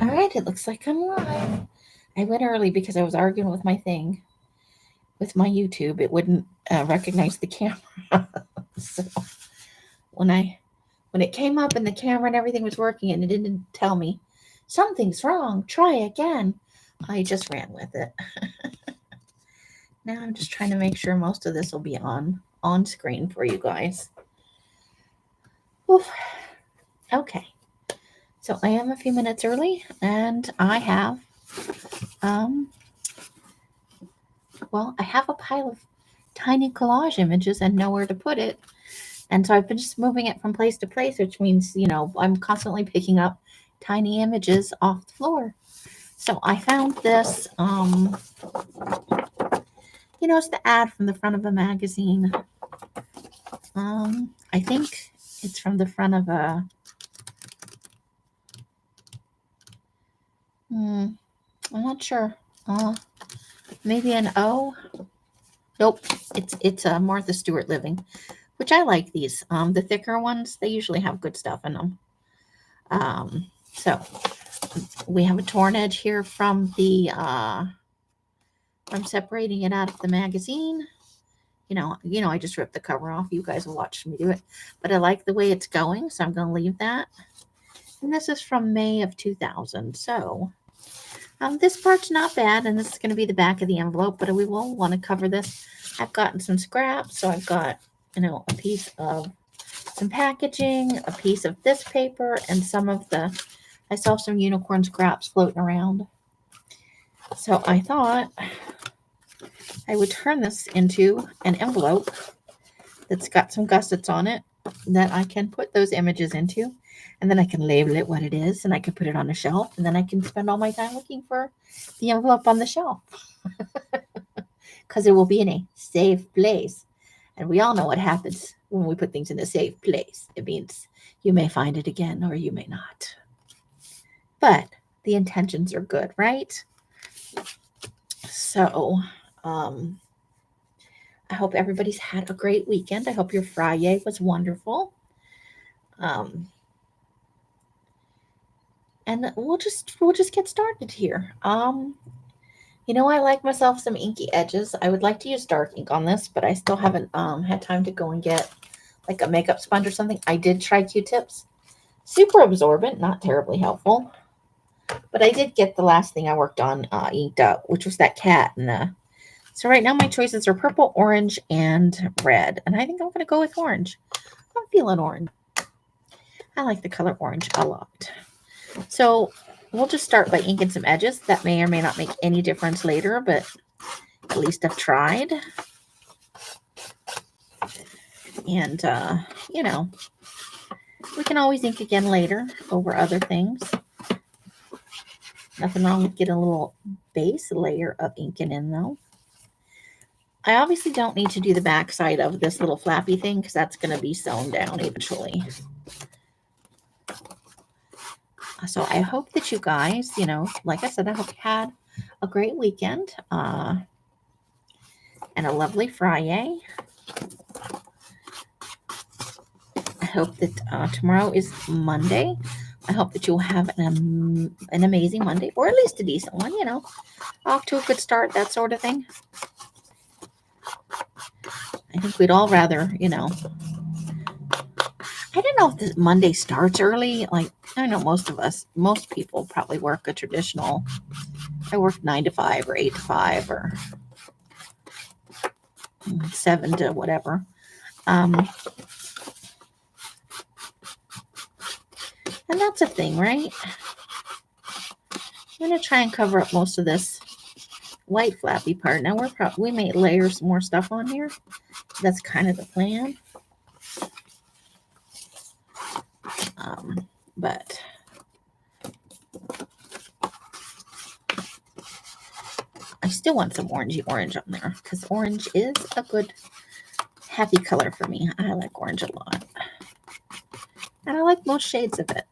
All right, it looks like I'm live. I went early because I was arguing with my thing, with my YouTube. It wouldn't recognize the camera. So when it came up and the camera and everything was working and it didn't tell me something's wrong, try again, I just ran with it. Now I'm just trying to make sure most of this will be on screen for you guys. Oof. Okay. So I am a few minutes early, and I have, I have a pile of tiny collage images and nowhere to put it. And so I've been just moving it from place to place, which means, I'm constantly picking up tiny images off the floor. So I found this, it's the ad from the front of a magazine. I think it's from the front of a, I'm not sure. Maybe an O. Nope, it's a Martha Stewart Living, which I like these. The thicker ones, they usually have good stuff in them. So we have a torn edge here from the from separating it out of the magazine. I just ripped the cover off. You guys will watch me do it, but I like the way it's going, so I'm going to leave that. And this is from May of 2000. So this part's not bad, and this is going to be the back of the envelope, but we will want to cover this. I've gotten some scraps, so I've got, a piece of some packaging, a piece of this paper, and I saw some unicorn scraps floating around. So I thought I would turn this into an envelope that's got some gussets on it that I can put those images into. And then I can label it what it is, and I can put it on a shelf, and then I can spend all my time looking for the envelope on the shelf. Because it will be in a safe place. And we all know what happens when we put things in a safe place. It means you may find it again or you may not. But the intentions are good, right? So, I hope everybody's had a great weekend. I hope your Friday was wonderful. And we'll just get started here. I like myself some inky edges. I would like to use dark ink on this, but I still haven't had time to go and get like a makeup sponge or something. I did try Q-tips. Super absorbent, not terribly helpful. But I did get the last thing I worked on inked up, which was that cat. So right now my choices are purple, orange, and red. And I think I'm going to go with orange. I'm feeling orange. I like the color orange a lot. So we'll just start by inking some edges. That may or may not make any difference later, but at least I've tried. And, we can always ink again later over other things. Nothing wrong with getting a little base layer of inking in, though. I obviously don't need to do the back side of this little flappy thing because that's going to be sewn down eventually. So I hope that you guys, like I said, I hope you had a great weekend and a lovely Friday. I hope that tomorrow is Monday. I hope that you'll have an amazing Monday, or at least a decent one, off to a good start, that sort of thing. I think we'd all rather, I don't know if this Monday starts early. Like, I know most people probably work a traditional, I work 9 to 5 or 8 to 5 or 7 to whatever. And that's a thing, right? I'm going to try and cover up most of this white flappy part. Now we may layer some more stuff on here. That's kind of the plan. But I still want some orangey orange on there because orange is a good happy color for me. I like orange a lot. And I like most shades of it.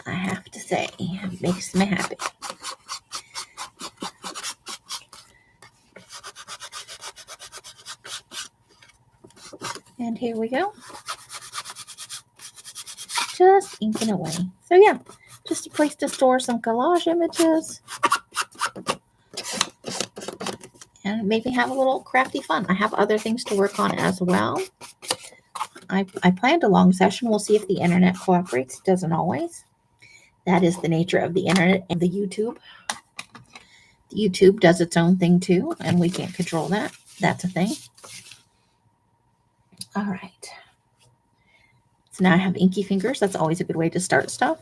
I have to say, it makes me happy. And here we go. just inking away. So yeah, just a place to store some collage images and maybe have a little crafty fun. I have other things to work on as well. I planned a long session. We'll see if the internet cooperates. It doesn't always. That is the nature of the internet and the YouTube. YouTube does its own thing too, and we can't control that. That's a thing. All right. So now I have inky fingers. That's always a good way to start stuff.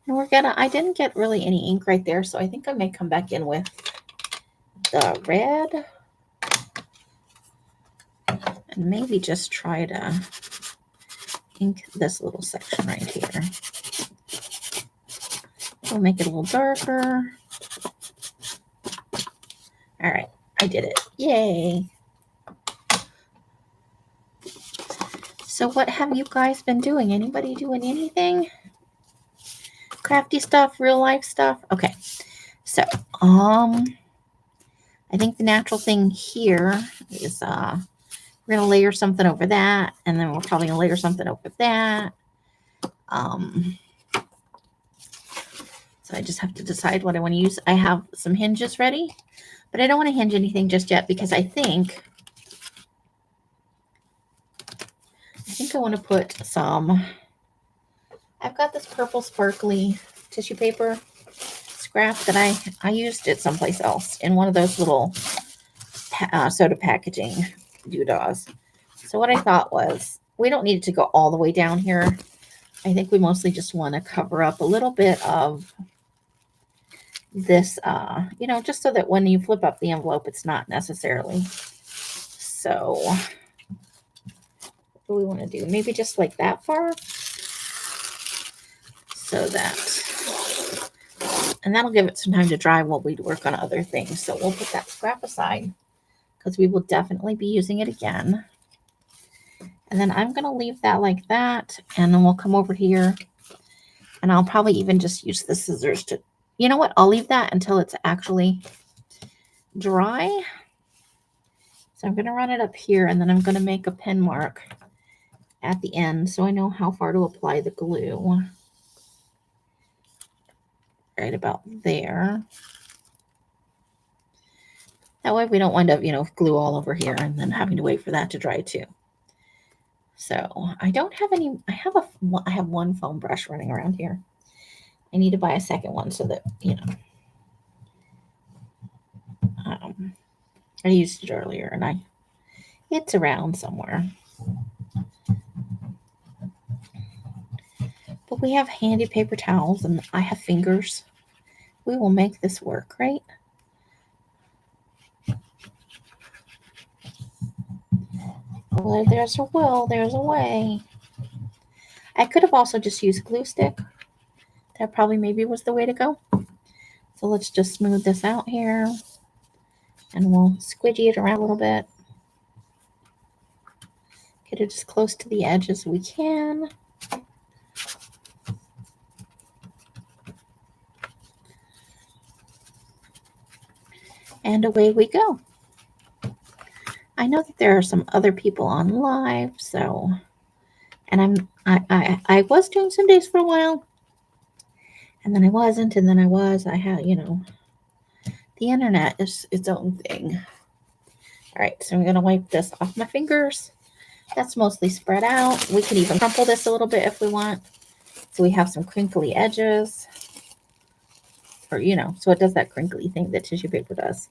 And I didn't get really any ink right there, so I think I may come back in with the red. And maybe just try to ink this little section right here. We'll make it a little darker. All right, I did it. Yay. So what have you guys been doing? Anybody doing anything? Crafty stuff, real life stuff? Okay. So, I think the natural thing here is we're going to layer something over that, and then we're probably going to layer something over that. So I just have to decide what I want to use. I have some hinges ready, but I don't want to hinge anything just yet because I think I want to put some, I've got this purple sparkly tissue paper scrap that I used it someplace else in one of those little soda packaging doodahs. So what I thought was, we don't need it to go all the way down here. I think we mostly just want to cover up a little bit of this, just so that when you flip up the envelope, it's not necessarily. So what do we want to do? Maybe just like that far. So that, and that'll give it some time to dry while we work on other things. So we'll put that scrap aside because we will definitely be using it again. And then I'm going to leave that like that. And then we'll come over here and I'll probably even just use the scissors to, you know what? I'll leave that until it's actually dry. So I'm going to run it up here and then I'm going to make a pen mark at the end so I know how far to apply the glue. Right about there. That way we don't wind up, glue all over here and then having to wait for that to dry too. So I don't have any, I have one foam brush running around here. I need to buy a second one so that, I used it earlier and it's around somewhere. But we have handy paper towels and I have fingers. We will make this work, right? Well, there's a will, there's a way. I could have also just used glue stick. That probably maybe was the way to go. So let's just smooth this out here. And we'll squidgy it around a little bit. Get it as close to the edge as we can. And away we go. I know that there are some other people on live, so, and I was doing some days for a while, and then I wasn't, and then I was. I had, the internet is its own thing. All right, so I'm going to wipe this off my fingers. That's mostly spread out. We can even crumple this a little bit if we want. So we have some crinkly edges. Or, so it does that crinkly thing that tissue paper does.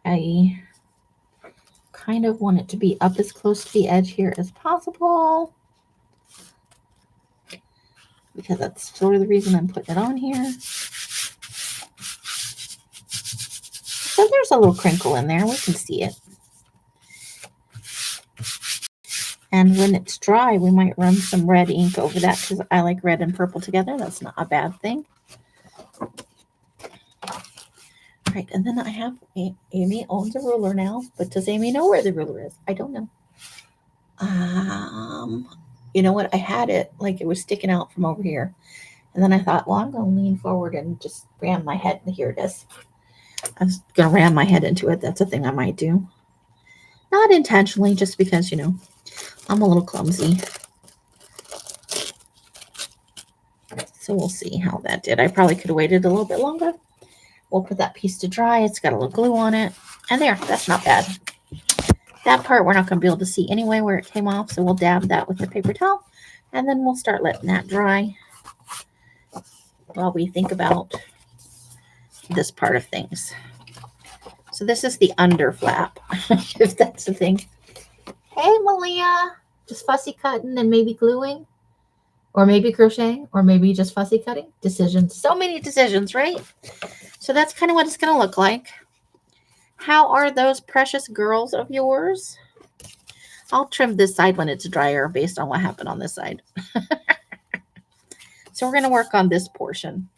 I kind of want it to be up as close to the edge here as possible. Because that's sort of the reason I'm putting it on here. So there's a little crinkle in there. We can see it. And when it's dry, we might run some red ink over that because I like red and purple together. That's not a bad thing. All right, and then I have Amy owns a ruler now, but does Amy know where the ruler is? I don't know. You know what? I had it like it was sticking out from over here. And then I thought, well, I'm going to lean forward and just ram my head. Here it is. I was going to ram my head into it. That's a thing I might do. Not intentionally, just because, I'm a little clumsy. So we'll see how that did. I probably could have waited a little bit longer. We'll put that piece to dry. It's got a little glue on it. And there, that's not bad. That part we're not going to be able to see anyway where it came off. So we'll dab that with the paper towel. And then we'll start letting that dry while we think about this part of things. So this is the under flap, if that's the thing. Hey, Malia. Just fussy cutting and maybe gluing. Or maybe crocheting, or maybe just fussy cutting. Decisions. So many decisions, right? So that's kind of what it's going to look like. How are those precious girls of yours? I'll trim this side when it's drier based on what happened on this side. So we're going to work on this portion.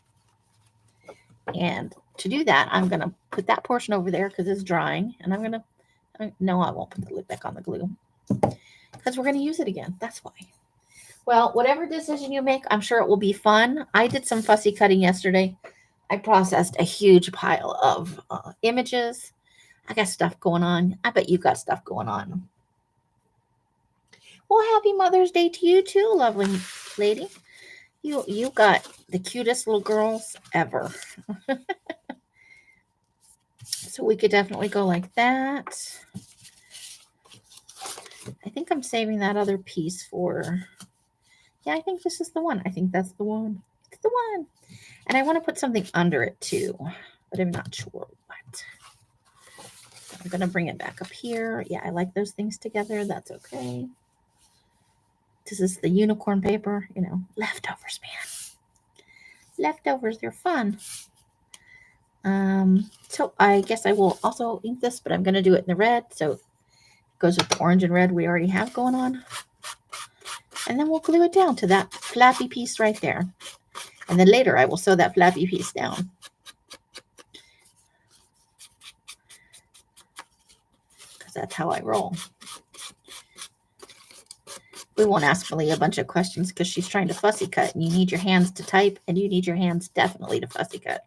And to do that, I'm going to put that portion over there because it's drying. And I'm going to, no, I won't put the lid back on the glue because we're going to use it again. That's why. Well, whatever decision you make, I'm sure it will be fun. I did some fussy cutting yesterday. I processed a huge pile of images. I got stuff going on. I bet you got stuff going on. Well, happy Mother's Day to you too, lovely lady. You got the cutest little girls ever. So we could definitely go like that. I think I'm saving that other piece for, yeah, I think this is the one. I think that's the one. It's the one. And I want to put something under it too, but I'm not sure what. So I'm going to bring it back up here. Yeah, I like those things together. That's okay. This is the unicorn paper, you know, leftovers, man. Leftovers, they're fun. So I guess I will also ink this, but I'm going to do it in the red. So it goes with the orange and red we already have going on. And then we'll glue it down to that flappy piece right there. And then later I will sew that flappy piece down. Because that's how I roll. We won't ask Malia a bunch of questions because she's trying to fussy cut. And you need your hands to type, and you need your hands definitely to fussy cut.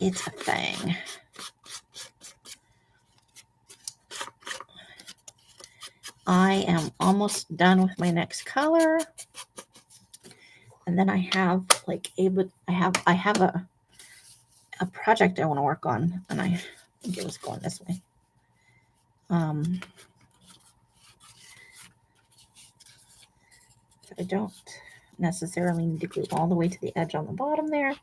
It's a thing. I am almost done with my next color. And then I have like I have a project I want to work on, and I think it was going this way. I don't necessarily need to glue all the way to the edge on the bottom there.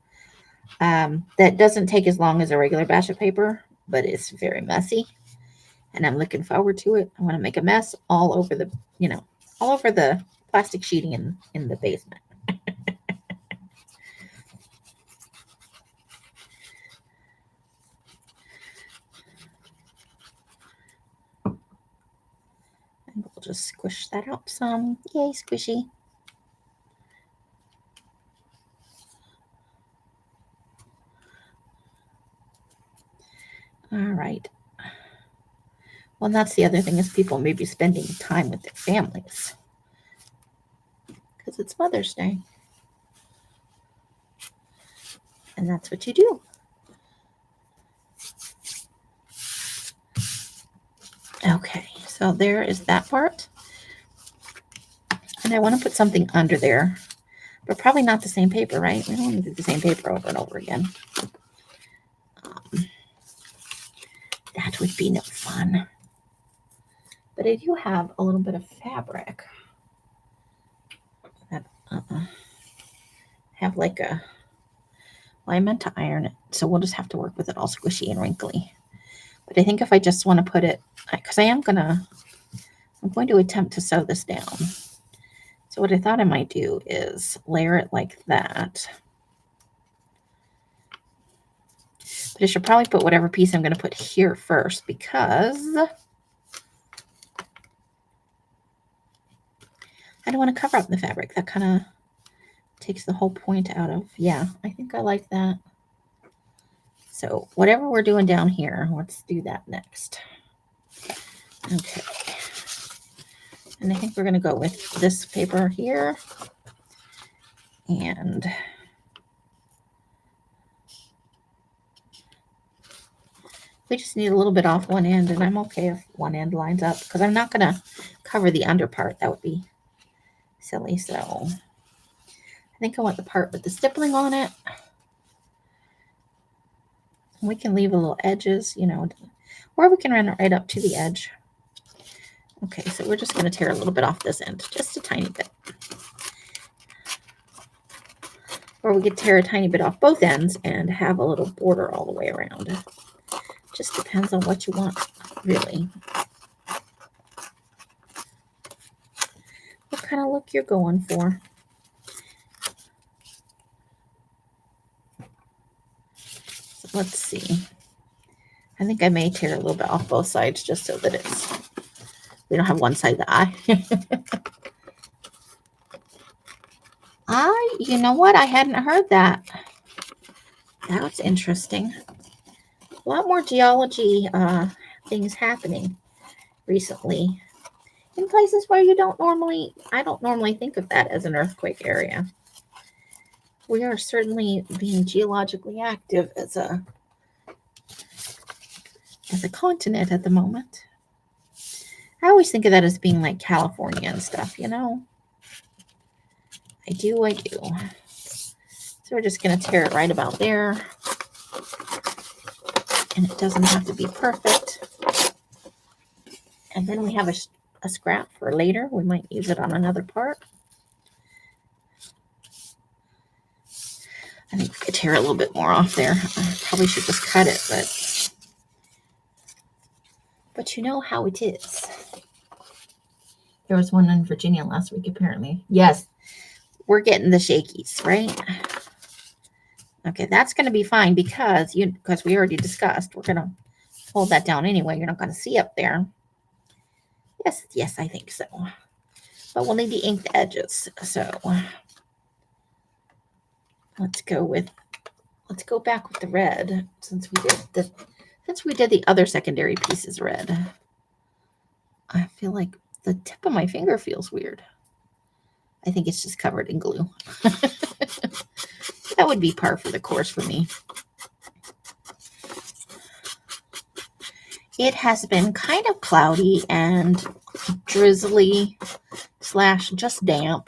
That doesn't take as long as a regular batch of paper, but it's very messy. And I'm looking forward to it. I want to make a mess all over the, all over the plastic sheeting in the basement. And we'll just squish that out some. Yay, squishy. All right. Well, and that's the other thing is people may be spending time with their families because it's Mother's Day. And that's what you do. Okay, so there is that part. And I want to put something under there, but probably not the same paper, right? We don't want to do the same paper over and over again. That would be no fun. But I do have a little bit of fabric that have like a, well, I meant to iron it, so we'll just have to work with it all squishy and wrinkly. But I think if I just want to put it, because I'm going to attempt to sew this down. So what I thought I might do is layer it like that. But I should probably put whatever piece I'm going to put here first because I don't want to cover up the fabric. That kind of takes the whole point out of, yeah, I think I like that. So whatever we're doing down here, let's do that next. Okay. And I think we're going to go with this paper here. And We just need a little bit off one end, and I'm okay if one end lines up because I'm not going to cover the under part. That would be silly. So I think I want the part with the stippling on it. We can leave a little edges, you know, or we can run it right up to the edge. Okay, so we're just going to tear a little bit off this end, just a tiny bit. Or we could tear a tiny bit off both ends and have a little border all the way around. Just depends on what you want, really. What kind of look you're going for. So let's see. I think I may tear a little bit off both sides just so that we don't have one side of the eye. You know what? I hadn't heard that. That's interesting. A lot more geology things happening recently in places where I don't normally think of that as an earthquake area. We are certainly being geologically active as a continent at the moment. I always think of that as being like California and stuff, you know. I do. So we're just going to tear it right about there. And it doesn't have to be perfect. And then we have a scrap for later. We might use it on another part. I think we could tear a little bit more off there. I probably should just cut it, but you know how it is. There was one in Virginia last week, apparently. Yes, we're getting the shakies, right? Okay, that's going to be fine because we already discussed. We're going to hold that down anyway. You're not going to see up there. Yes, I think so. But we'll need to ink the edges. So let's go back with the red since we did the other secondary pieces red. I feel like the tip of my finger feels weird. I think it's just covered in glue. That would be par for the course for me. It has been kind of cloudy and drizzly / just damp.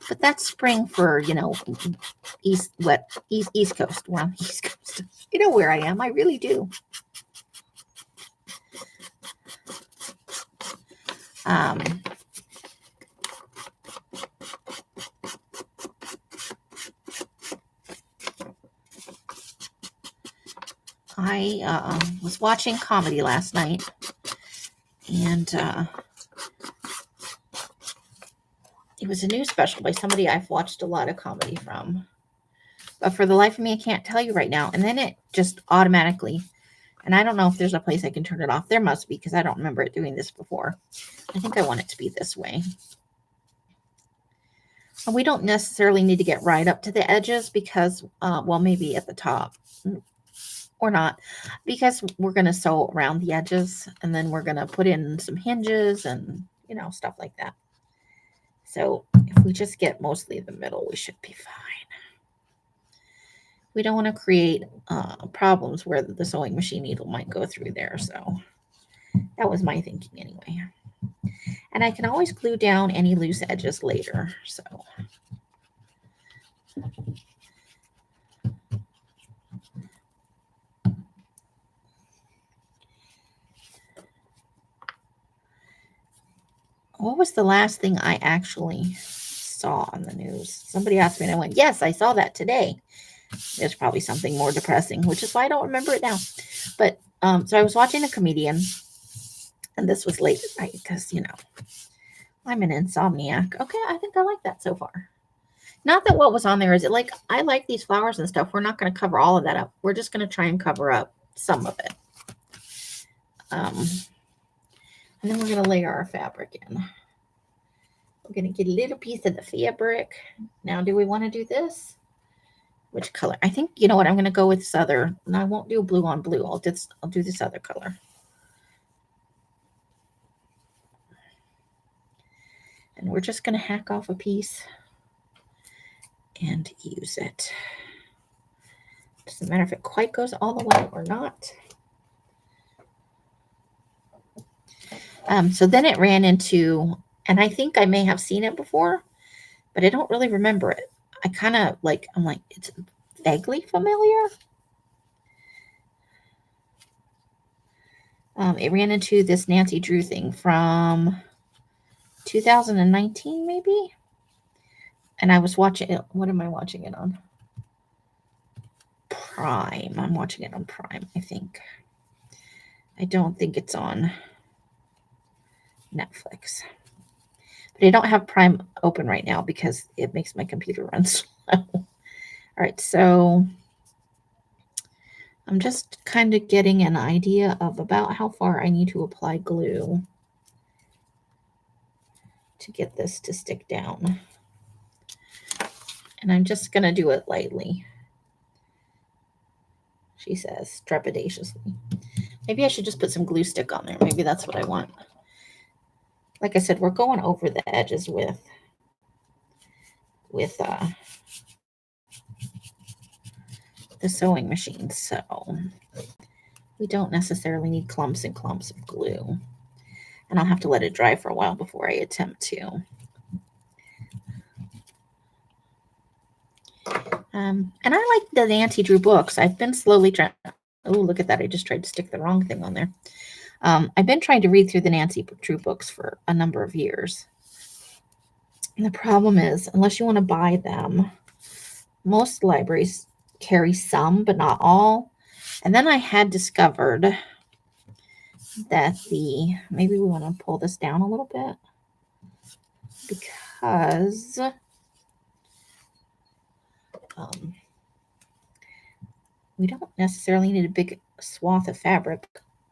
But that's spring for, East Coast. Well, East Coast. You know where I am. I really do. I was watching comedy last night, and it was a new special by somebody I've watched a lot of comedy from. But for the life of me, I can't tell you right now. And then it just automatically, and I don't know if there's a place I can turn it off. There must be, because I don't remember it doing this before. I think I want it to be this way. And we don't necessarily need to get right up to the edges because, well, maybe at the top or not, because we're going to sew around the edges and then we're going to put in some hinges and, stuff like that. So if we just get mostly the middle, we should be fine. We don't want to create problems where the sewing machine needle might go through there. So that was my thinking anyway. And I can always glue down any loose edges later. So what was the last thing I actually saw on the news? Somebody asked me and I went, yes, I saw that today. There's probably something more depressing, which is why I don't remember it now. But so I was watching a comedian, and this was late at night because, I'm an insomniac. Okay, I think I like that so far. Not that what was on there is it like, I like these flowers and stuff. We're not going to cover all of that up. We're just going to try and cover up some of it. And then we're going to layer our fabric in. We're going to get a little piece of the fabric. Now, do we want to do this? Which color? I think, you know what, I'm going to go with this other. And I won't do blue on blue. I'll do this other color. And we're just going to hack off a piece and use it. Doesn't matter if it quite goes all the way or not. So then it ran into, and I think I may have seen it before, but I don't really remember it. I kind of like, I'm like, it's vaguely familiar. It ran into this Nancy Drew thing from 2019, maybe. And I was watching it. What am I watching it on? Prime. I'm watching it on Prime, I think. I don't think it's on Netflix. But I don't have Prime open right now because it makes my computer run slow. All right, so I'm just kind of getting an idea of about how far I need to apply glue to get this to stick down. And I'm just going to do it lightly, she says, trepidatiously. Maybe I should just put some glue stick on there. Maybe that's what I want. Like I said, we're going over the edges with the sewing machine, so we don't necessarily need clumps and clumps of glue. And I'll have to let it dry for a while before I attempt to. And I like the Nancy Drew books. I've been slowly trying. Oh, look at that. I just tried to stick the wrong thing on there. I've been trying to read through the Nancy Drew books for a number of years. And the problem is, unless you want to buy them, most libraries carry some, but not all. And then I had discovered that maybe we want to pull this down a little bit because we don't necessarily need a big swath of fabric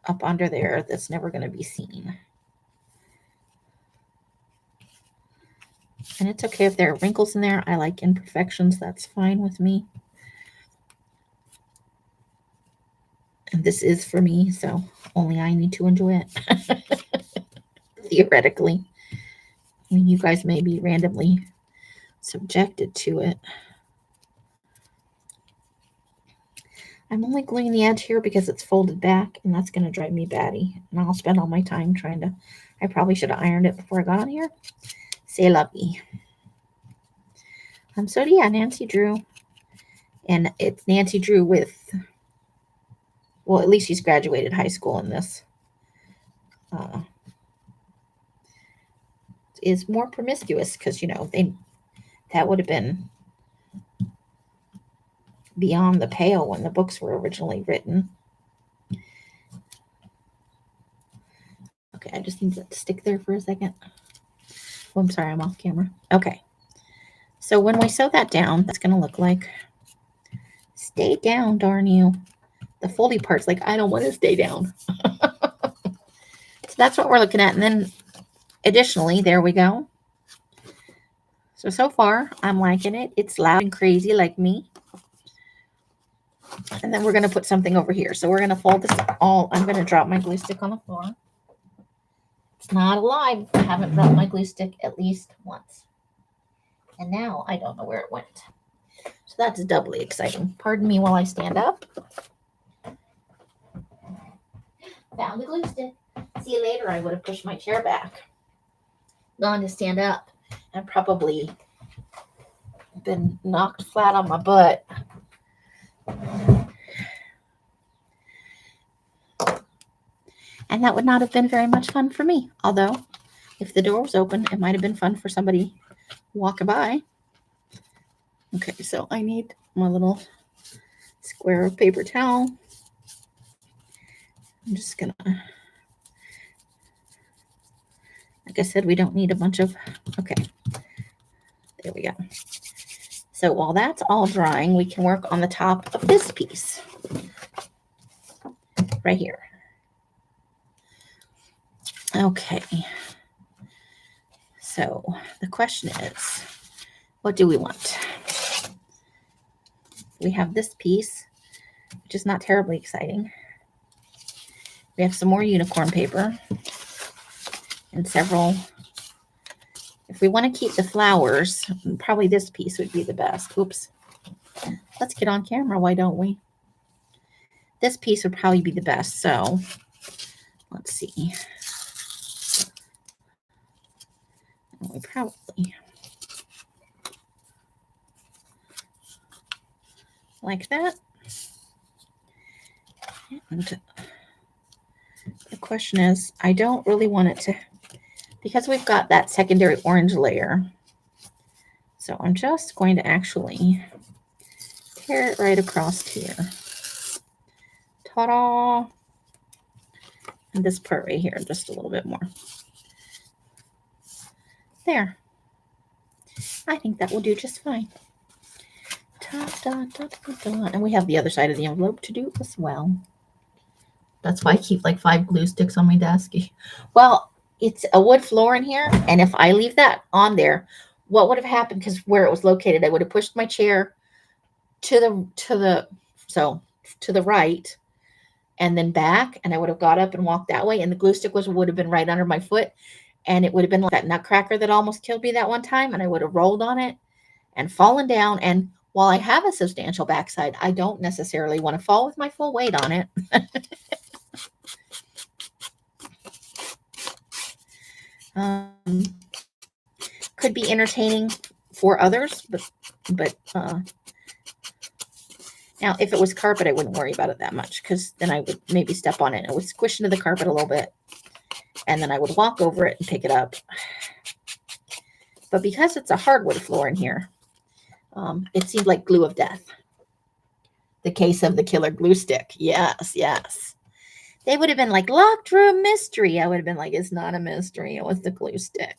up under there that's never going to be seen. And it's okay if there are wrinkles in there. I like imperfections. That's fine with me. And this is for me, so only I need to enjoy it. Theoretically. I mean, you guys may be randomly subjected to it. I'm only gluing the edge here because it's folded back, and that's going to drive me batty. And I'll spend all my time trying to... I probably should have ironed it before I got on here. C'est la vie. So yeah, Nancy Drew. And it's Nancy Drew with... Well, at least she's graduated high school in this. Is more promiscuous because, you know, that would have been beyond the pale when the books were originally written. Okay, I just need that to stick there for a second. Oh, I'm sorry, I'm off camera. Okay. So when we sew that down, that's going to look like, stay down, darn you. The foldy part's like, I don't want to stay down. So that's what we're looking at. And then additionally, there we go. So far, I'm liking it. It's loud and crazy like me. And then we're going to put something over here. So we're going to fold this all. I'm going to drop my glue stick on the floor. It's not alive. I haven't dropped my glue stick at least once. And now I don't know where it went. So that's doubly exciting. Pardon me while I stand up. Found the glue stick. See you later. I would have pushed my chair back. Gone to stand up. And probably been knocked flat on my butt. And that would not have been very much fun for me. Although, if the door was open, it might have been fun for somebody walking by. Okay, so I need my little square of paper towel. I'm just gonna, like I said, we don't need a bunch of, okay, there we go. So while that's all drying, we can work on the top of this piece right here. Okay, so the question is, what do we want? We have this piece, which is not terribly exciting. We have some more unicorn paper and several. If we want to keep the flowers, probably this piece would be the best. Oops. Let's get on camera, why don't we? This piece would probably be the best, so let's see. We probably like that. And the question is, I don't really want it to, because we've got that secondary orange layer. So I'm just going to actually tear it right across here. Ta-da! And this part right here, just a little bit more. There. I think that will do just fine. And we have the other side of the envelope to do as well. That's why I keep like 5 glue sticks on my desk. Well, it's a wood floor in here, and if I leave that on there, what would have happened, because where it was located, I would have pushed my chair to the right and then back, and I would have got up and walked that way, and the glue stick would have been right under my foot, and it would have been like that nutcracker that almost killed me that one time, and I would have rolled on it and fallen down. And while I have a substantial backside, I don't necessarily want to fall with my full weight on it. Could be entertaining for others, but now if it was carpet, I wouldn't worry about it that much, because then I would maybe step on it and it would squish into the carpet a little bit, and then I would walk over it and pick it up. But because it's a hardwood floor in here, it seemed like glue of death. The case of the killer glue stick. Yes, yes. They would have been like, locked room mystery. I would have been like, it's not a mystery. It was the glue stick.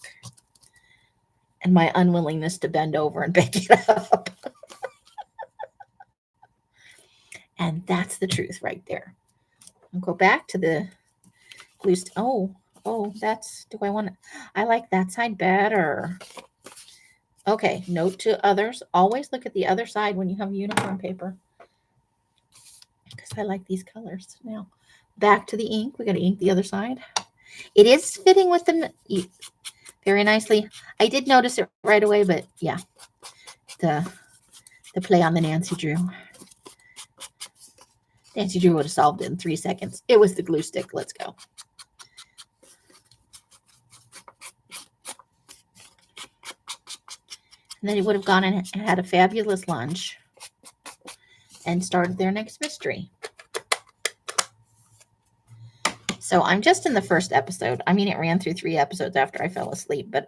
And my unwillingness to bend over and pick it up. And that's the truth right there. I'll go back to the glue stick. Oh, that's, do I want to, I like that side better. Okay, note to others, always look at the other side when you have uniform paper, because I like these colors. Now, back to the ink. We got to ink the other side. It is fitting with the very nicely. I did notice it right away, but yeah, the play on the Nancy Drew. Nancy Drew would have solved it in 3 seconds. It was the glue stick. Let's go. And then he would have gone and had a fabulous lunch and started their next mystery. So I'm just in the first episode. I mean, it ran through 3 episodes after I fell asleep, but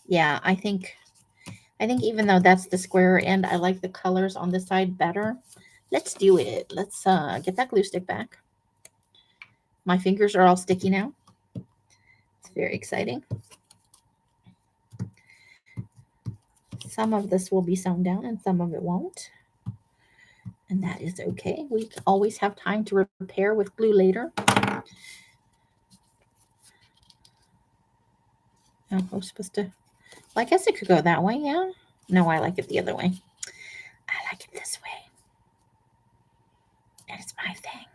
yeah, I think even though that's the squarer end, I like the colors on this side better. Let's do it. Let's get that glue stick back. My fingers are all sticky now. It's very exciting. Some of this will be sewn down and some of it won't. And that is okay. We always have time to repair with glue later. Oh, I was supposed to, well, I guess it could go that way, yeah? No, I like it the other way. I like it this way. And it's my thing.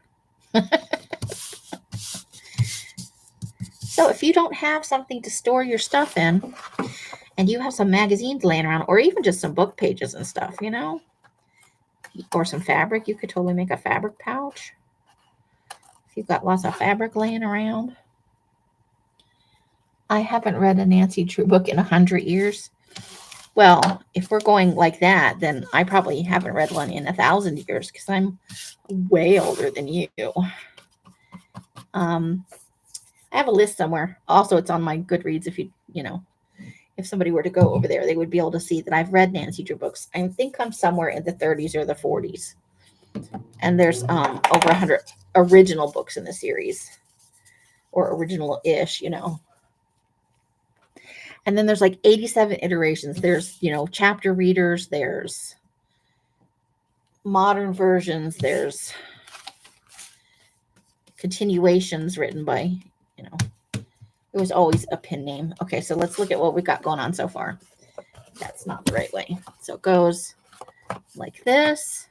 So if you don't have something to store your stuff in, and you have some magazines laying around, or even just some book pages and stuff, you know, or some fabric, you could totally make a fabric pouch. If you've got lots of fabric laying around. I haven't read a Nancy Drew book in 100 years. Well, if we're going like that, then I probably haven't read one in 1,000 years, because I'm way older than you. I have a list somewhere. Also, it's on my Goodreads. If if somebody were to go over there, they would be able to see that I've read Nancy Drew books. I think I'm somewhere in the 30s or the 40s. And there's over 100 original books in the series, or original-ish, you know. And then there's like 87 iterations. There's, chapter readers, there's modern versions, there's continuations written by, it was always a pen name. Okay, so let's look at what we got going on so far. That's not the right way. So it goes like this,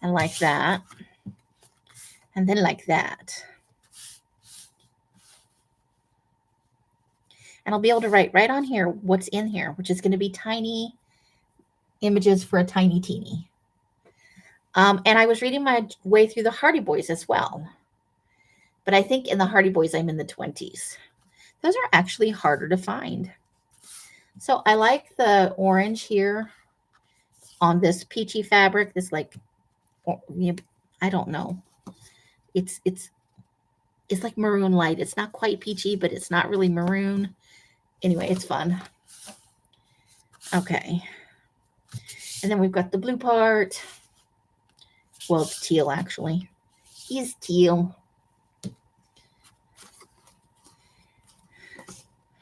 and like that, and then like that. And I'll be able to write right on here what's in here, which is going to be tiny images for a tiny teeny. And I was reading my way through the Hardy Boys as well. But I think in the Hardy Boys, I'm in the 20s. Those are actually harder to find. So I like the orange here on this peachy fabric. This like, I don't know. It's like maroon light. It's not quite peachy, but it's not really maroon. Anyway, it's fun. Okay. And then we've got the blue part. Well, it's teal actually. He's teal.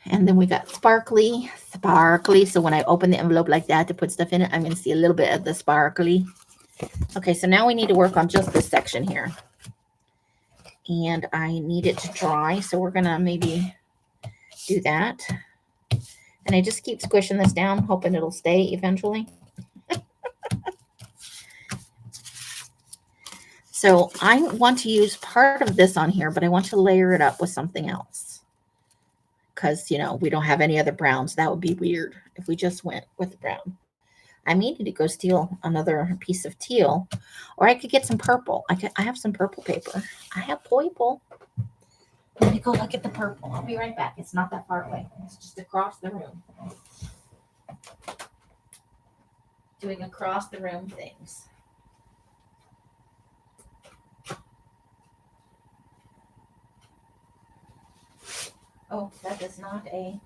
And then we got sparkly. So when I open the envelope like that to put stuff in it, I'm going to see a little bit of the sparkly. Okay, so now we need to work on just this section here. And I need it to dry, so we're going to maybe do that. And I just keep squishing this down, hoping it'll stay eventually. So I want to use part of this on here, but I want to layer it up with something else. Because, you know, we don't have any other browns. That would be weird if we just went with brown. I may need to go steal another piece of teal. Or I could get some purple. I have some purple paper. I have purple. Let me go look at the purple. I'll be right back. It's not that far away. It's just across the room. Doing across the room things. Oh, that is not a...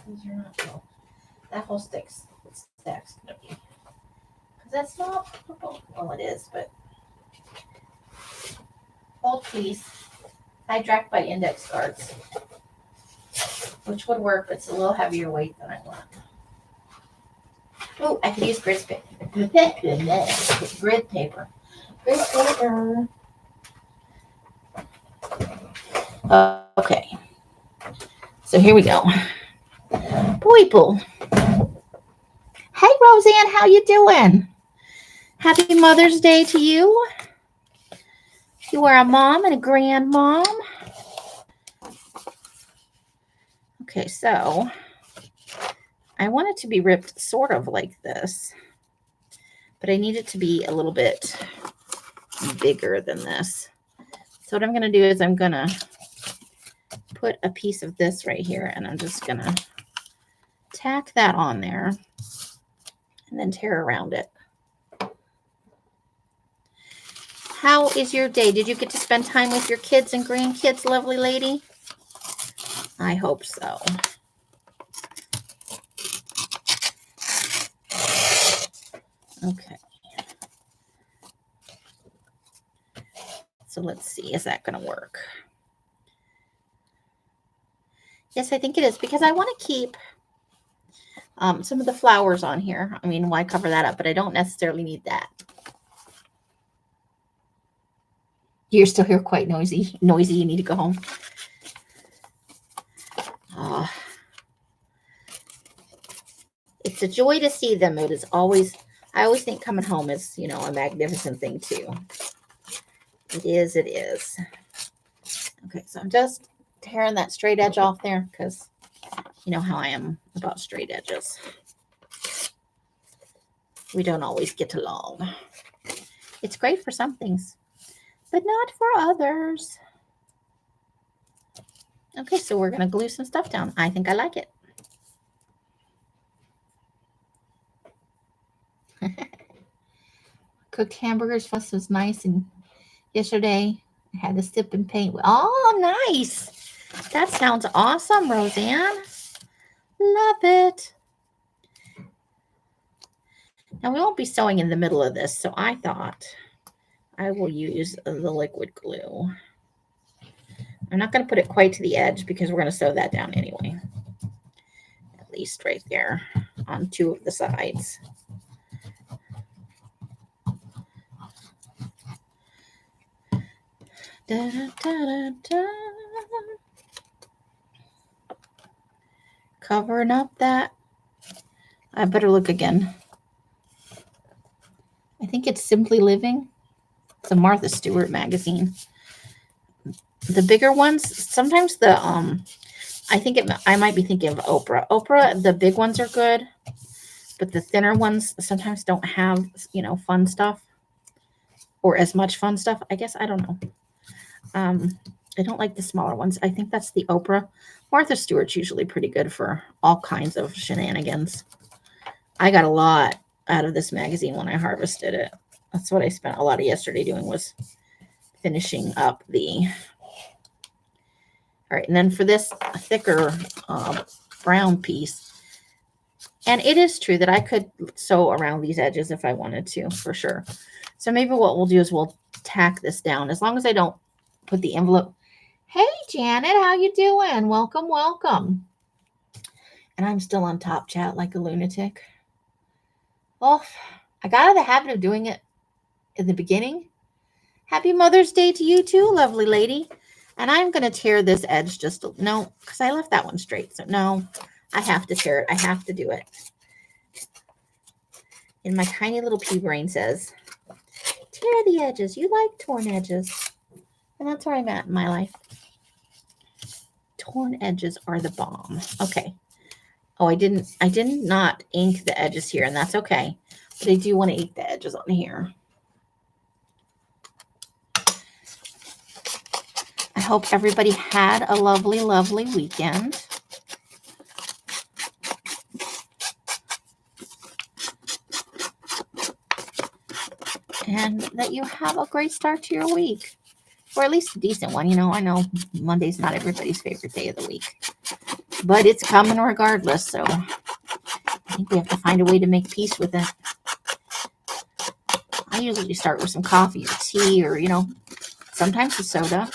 These are not... Oh, that whole stack's gonna be... Because that's not purple. Well, it is, but... Hold, please. Hijacked by index cards. Which would work, but it's a little heavier weight than I want. Oh, I could use grid paper. Grid paper. Grid paper. Okay. So here we go. Purple. Hey, Roseanne, how you doing? Happy Mother's Day to you. You are a mom and a grandmom. Okay, so I want it to be ripped sort of like this, but I need it to be a little bit bigger than this. So what I'm going to do is I'm going to put a piece of this right here, and I'm just going to tack that on there and then tear around it. How is your day? Did you get to spend time with your kids and grandkids, lovely lady? I hope so. Okay. So let's see, is that going to work? Yes, I think it is, because I want to keep some of the flowers on here. I mean, why cover that up? But I don't necessarily need that. You're still here quite noisy. Noisy, you need to go home. It's a joy to see them. It is always, I always think coming home is, you know, a magnificent thing too. It is, it is. Okay, so I'm just tearing that straight edge off there because you know how I am about straight edges. We don't always get along. It's great for some things, but not for others. Okay, so we're going to glue some stuff down. I think I like it. Cooked hamburgers. Fuss was nice, and yesterday I had to sip and paint. Oh, nice. That sounds awesome, Roseanne. Love it. Now, we won't be sewing in the middle of this, so I thought I will use the liquid glue. I'm not going to put it quite to the edge because we're going to sew that down anyway. At least right there on two of the sides. Da, da, da, da. Covering up that. I better look again. I think it's Simply Living. It's a Martha Stewart magazine. The bigger ones, sometimes the I think I might be thinking of Oprah. Oprah, the big ones are good, but the thinner ones sometimes don't have, you know, fun stuff or as much fun stuff. I guess I don't know. I don't like the smaller ones. I think that's the Oprah. Martha Stewart's usually pretty good for all kinds of shenanigans. I got a lot out of this magazine when I harvested it. That's what I spent a lot of yesterday doing, was finishing up the. All right, and then for this thicker brown piece, and it is true that I could sew around these edges if I wanted to, for sure. So maybe what we'll do is we'll tack this down, as long as I don't put the envelope. Hey, Janet, how you doing? Welcome, welcome. And I'm still on Top Chat like a lunatic. Well, I got out of the habit of doing it in the beginning. Happy Mother's Day to you too, lovely lady. And I'm going to tear this edge just, no, because I left that one straight. So no, I have to tear it. I have to do it. And my tiny little pea brain says, tear the edges. You like torn edges. And that's where I'm at in my life. Torn edges are the bomb. Okay. Oh, I did not ink the edges here, and that's okay. But I do want to ink the edges on here. I hope everybody had a lovely, lovely weekend. And that you have a great start to your week. Or at least a decent one. You know, I know Monday's not everybody's favorite day of the week. But it's coming regardless, so I think we have to find a way to make peace with it. I usually start with some coffee or tea or, you know, sometimes a soda.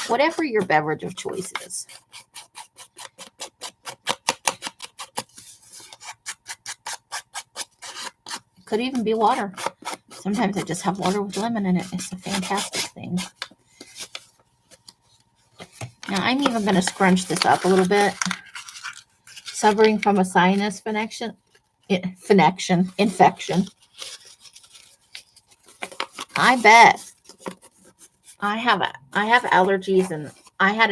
Whatever your beverage of choice is. Could even be water. Sometimes I just have water with lemon in it. It's a fantastic thing. Now I'm even going to scrunch this up a little bit. Suffering from a sinus infection. I bet. I have allergies, and I had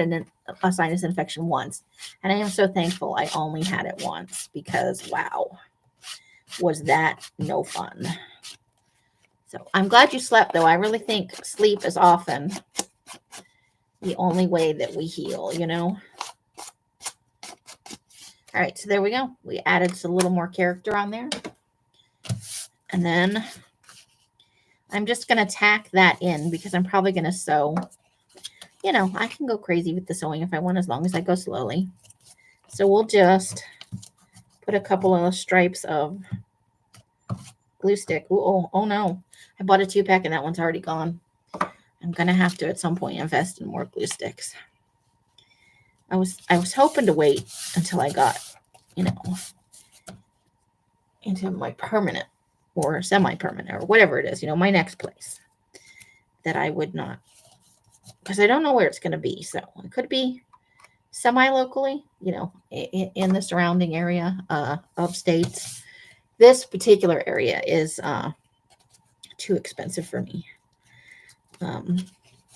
a sinus infection once, and I am so thankful I only had it once, because wow, was that no fun. So I'm glad you slept, though. I really think sleep is often the only way that we heal, you know. All right, so there we go. We added a little more character on there. And then I'm just going to tack that in, because I'm probably going to sew. You know, I can go crazy with the sewing if I want, as long as I go slowly. So we'll just put a couple of stripes of glue stick. Oh no. I bought a 2-pack and that one's already gone. I'm going to have to at some point invest in more glue sticks. I was hoping to wait until I got, you know, into my permanent or semi-permanent or whatever it is, you know, my next place, that I would not, because I don't know where it's going to be. So it could be semi-locally, you know, in the surrounding area of states. This particular area is too expensive for me,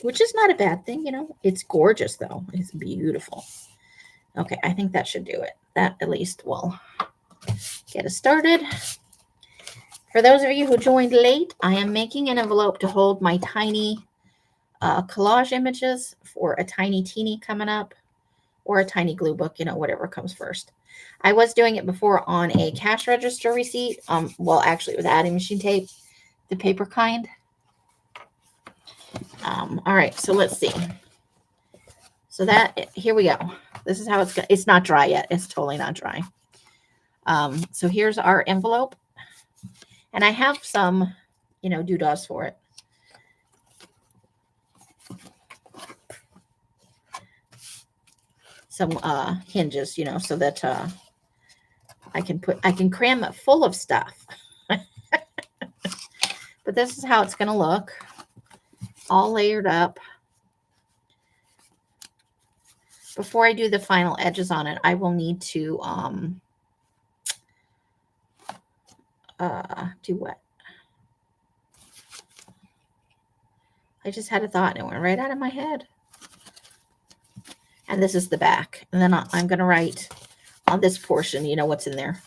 which is not a bad thing, you know. It's gorgeous, though. It's beautiful. Okay, I think that should do it. That at least will get us started. For those of you who joined late, I am making an envelope to hold my tiny collage images for a tiny teeny coming up, or a tiny glue book, you know, whatever comes first. I was doing it before on a cash register receipt. Well, actually, it was adding machine tape, the paper kind. All right, so let's see. So that, here we go. This is how it's going. It's not dry yet. It's totally not dry. So here's our envelope. And I have some, you know, doodads for it. Some hinges, you know, so that I can cram it full of stuff. But this is how it's going to look, all layered up. Before I do the final edges on it, I will need to do what? I just had a thought and it went right out of my head. And this is the back. And then I'm going to write on this portion, you know, what's in there.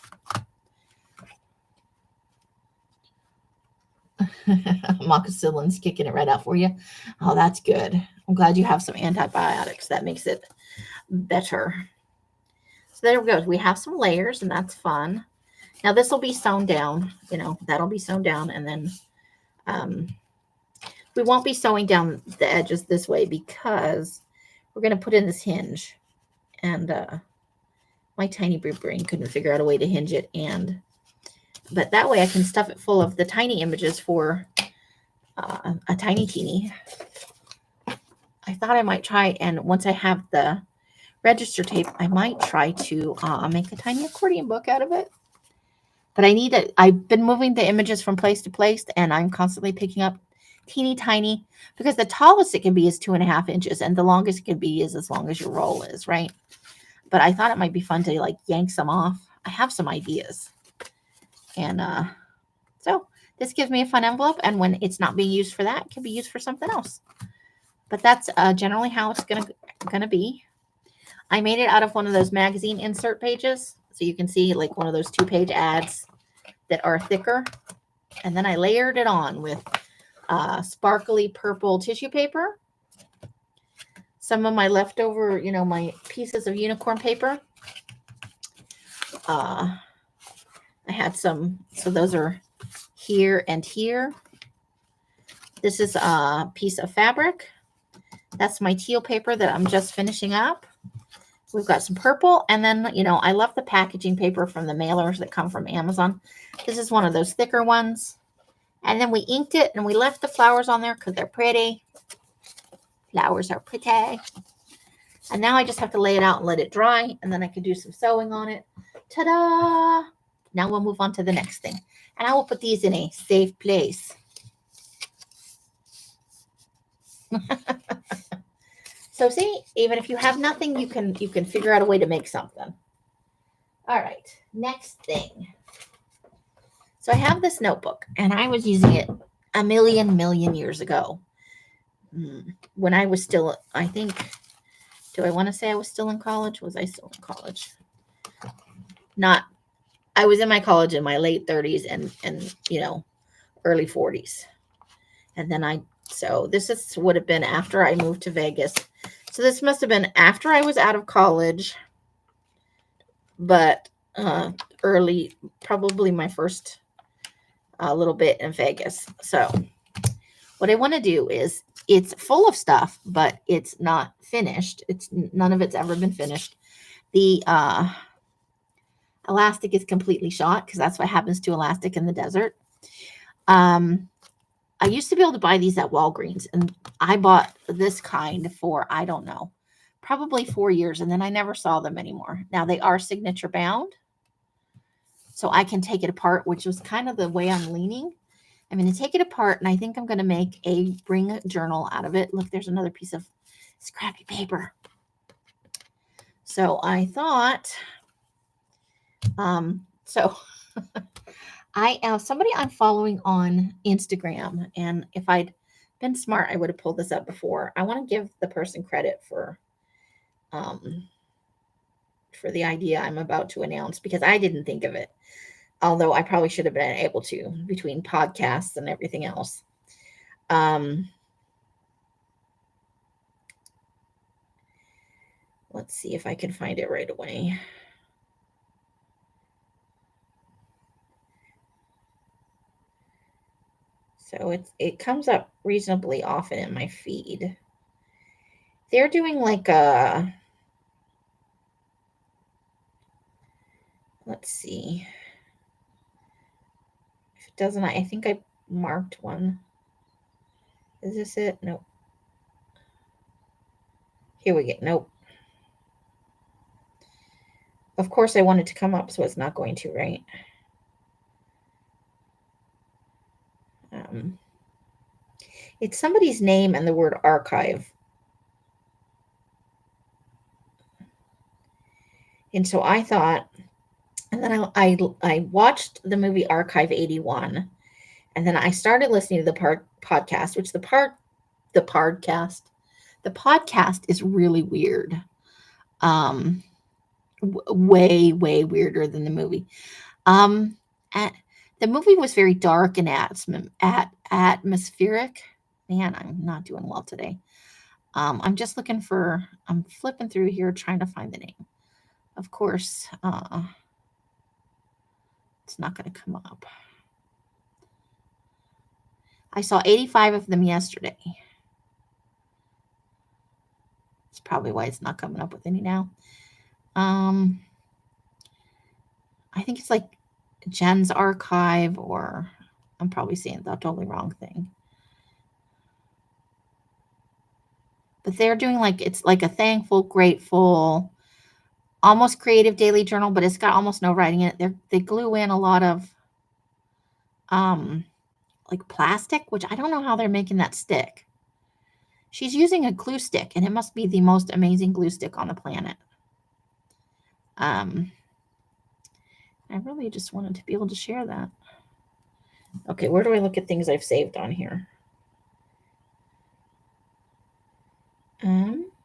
Moccasins kicking it right out for you. Oh, that's good. I'm glad you have some antibiotics. That makes it better. So there we go. We have some layers, and that's fun. Now this will be sewn down. That'll be sewn down, and then um, we won't be sewing down the edges this way because we're going to put in this hinge. And my tiny brain couldn't figure out a way to hinge it. But that way I can stuff it full of the tiny images for a tiny teeny. I thought I might try, and once I have the register tape, I might try to make a tiny accordion book out of it. But I need it. I've been moving the images from place to place, and I'm constantly picking up teeny tiny, because the tallest it can be is 2.5 inches, and the longest it can be is as long as your roll is, right? But I thought it might be fun to like yank some off. I have some ideas. And so this gives me a fun envelope, and when it's not being used for that, it can be used for something else. But that's generally how it's gonna be. I made it out of one of those magazine insert pages, so you can see like one of those 2-page ads that are thicker. And then I layered it on with sparkly purple tissue paper, some of my leftover, my pieces of unicorn paper. I had some, so those are here and here. This is a piece of fabric. That's my teal paper that I'm just finishing up. We've got some purple, and then, I love the packaging paper from the mailers that come from Amazon. This is one of those thicker ones. And then we inked it, and we left the flowers on there because they're pretty. Flowers are pretty. And now I just have to lay it out and let it dry, and then I can do some sewing on it. Ta-da! Now we'll move on to the next thing. And I will put these in a safe place. So see, even if you have nothing, you can figure out a way to make something. All right, next thing. So I have this notebook, and I was using it a million years ago. When I was still, I think, do I want to say I was still in college? Was I still in college? Not, I was in my college in my late 30s and early 40s. And then so this would have been after I moved to Vegas. So this must have been after I was out of college, but early, probably my first little bit in Vegas. So what I want to do is, it's full of stuff, but it's not finished. None of it's ever been finished. The elastic is completely shot, because that's what happens to elastic in the desert. I used to be able to buy these at Walgreens, and I bought this kind for, I don't know, probably 4 years, and then I never saw them anymore. Now they are signature bound, so I can take it apart, which was kind of the way I'm leaning. I'm going to take it apart, and I think I'm going to make a ring journal out of it. Look, there's another piece of scrappy paper. So I thought, so I am somebody I'm following on Instagram, and if I'd been smart, I would have pulled this up before. I want to give the person credit for the idea I'm about to announce, because I didn't think of it, although I probably should have been able to, between podcasts and everything else. Let's see if I can find it right away. So it comes up reasonably often in my feed. They're doing like a, let's see. If it doesn't, I think I marked one. Is this it? Nope. Here we go. Nope. Of course I want it to come up, so it's not going to, right? It's somebody's name and the word archive. And so I thought, and then I watched the movie Archive 81, and then I started listening to the podcast, which the podcast is really weird. Way weirder than the movie. The movie was very dark and atmospheric. Man, I'm not doing well today. I'm just looking for, I'm flipping through here trying to find the name. Of course, it's not going to come up. I saw 85 of them yesterday. That's probably why it's not coming up with any now. I think it's like Jen's Archive, or I'm probably saying the totally wrong thing. But they're doing like, it's like a thankful, grateful, almost creative daily journal, but it's got almost no writing in it. They glue in a lot of like plastic, which I don't know how they're making that stick. She's using a glue stick, and it must be the most amazing glue stick on the planet. I really just wanted to be able to share that. Okay, where do I look at things I've saved on here?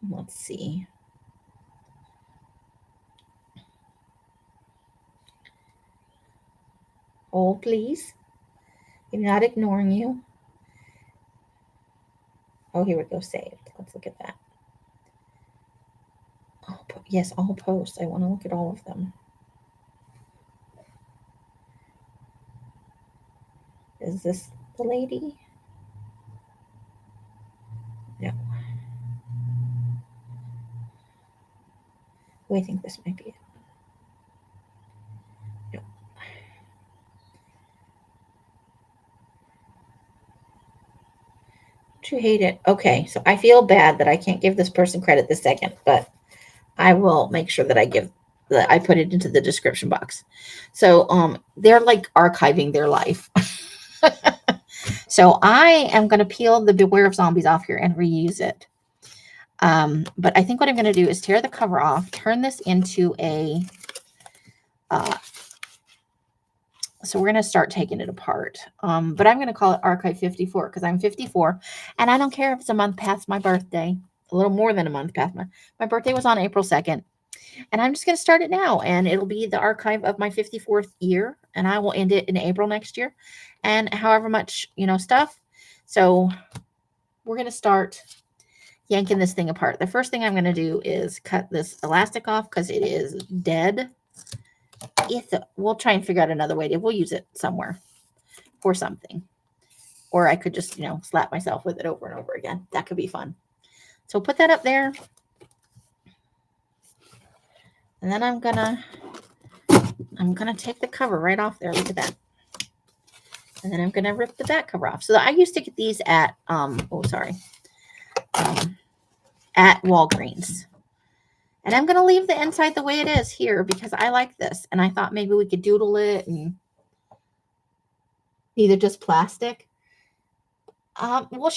Let's see. Hold, please. I'm not ignoring you. Oh, here we go, saved. Let's look at that. Yes, all posts. I want to look at all of them. Is this the lady? No. Oh, I think this might be it. No. Don't you hate it? Okay, so I feel bad that I can't give this person credit this second, but I will make sure that I put it into the description box. So they're like archiving their life. So I am going to peel the Beware of Zombies off here and reuse it. But I think what I'm going to do is tear the cover off, turn this into a, so we're going to start taking it apart. But I'm going to call it Archive 54 because I'm 54, and I don't care if it's a month past my birthday, a little more than a month past my birthday was on April 2nd. And I'm just going to start it now, and it'll be the archive of my 54th year, and I will end it in April next year, and however much, stuff. So we're going to start yanking this thing apart. The first thing I'm going to do is cut this elastic off because it is dead. We'll try and figure out another way we'll use it somewhere for something. Or I could just, slap myself with it over and over again. That could be fun. So put that up there. And then I'm gonna take the cover right off there. Look at that. And then I'm gonna rip the back cover off. So I used to get these at at Walgreens. And I'm gonna leave the inside the way it is here because I like this. And I thought maybe we could doodle it and either just plastic. Well,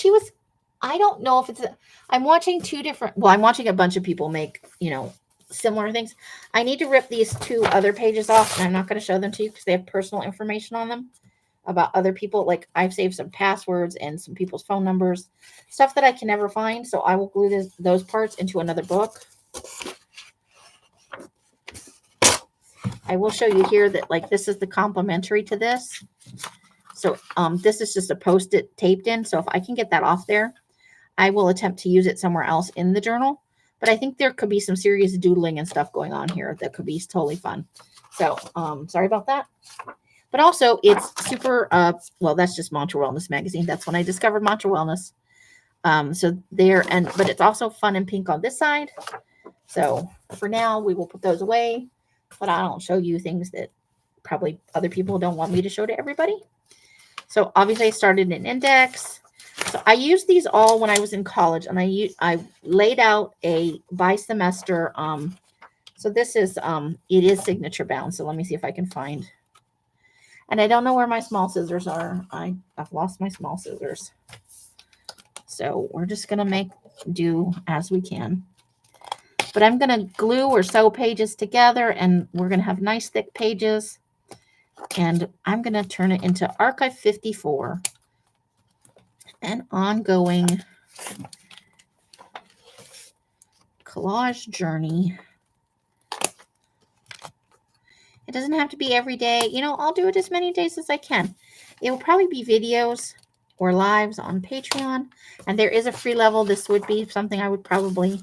I don't know if I'm watching I'm watching a bunch of people make, similar things. I need to rip these 2 other pages off, and I'm not going to show them to you because they have personal information on them about other people. Like I've saved some passwords and some people's phone numbers, stuff that I can never find. So I will glue those parts into another book. I will show you here that like this is the complementary to this. So this is just a Post-it taped in. So if I can get that off there, I will attempt to use it somewhere else in the journal. But I think there could be some serious doodling and stuff going on here that could be totally fun. So sorry about that. But also it's super, well, that's just Mantra Wellness magazine. That's when I discovered Mantra Wellness. But it's also fun and pink on this side. So for now, we will put those away. But I don't show you things that probably other people don't want me to show to everybody. So obviously I started an index. So I used these all when I was in college, and I laid out a by semester. So this is it is signature bound. So let me see if I can find. And I don't know where my small scissors are. I've lost my small scissors. So we're just gonna do as we can. But I'm gonna glue or sew pages together, and we're gonna have nice thick pages. And I'm gonna turn it into Archive 54. An ongoing collage journey. It doesn't have to be every day. I'll do it as many days as I can. It will probably be videos or lives on Patreon. And there is a free level. This would be something I would probably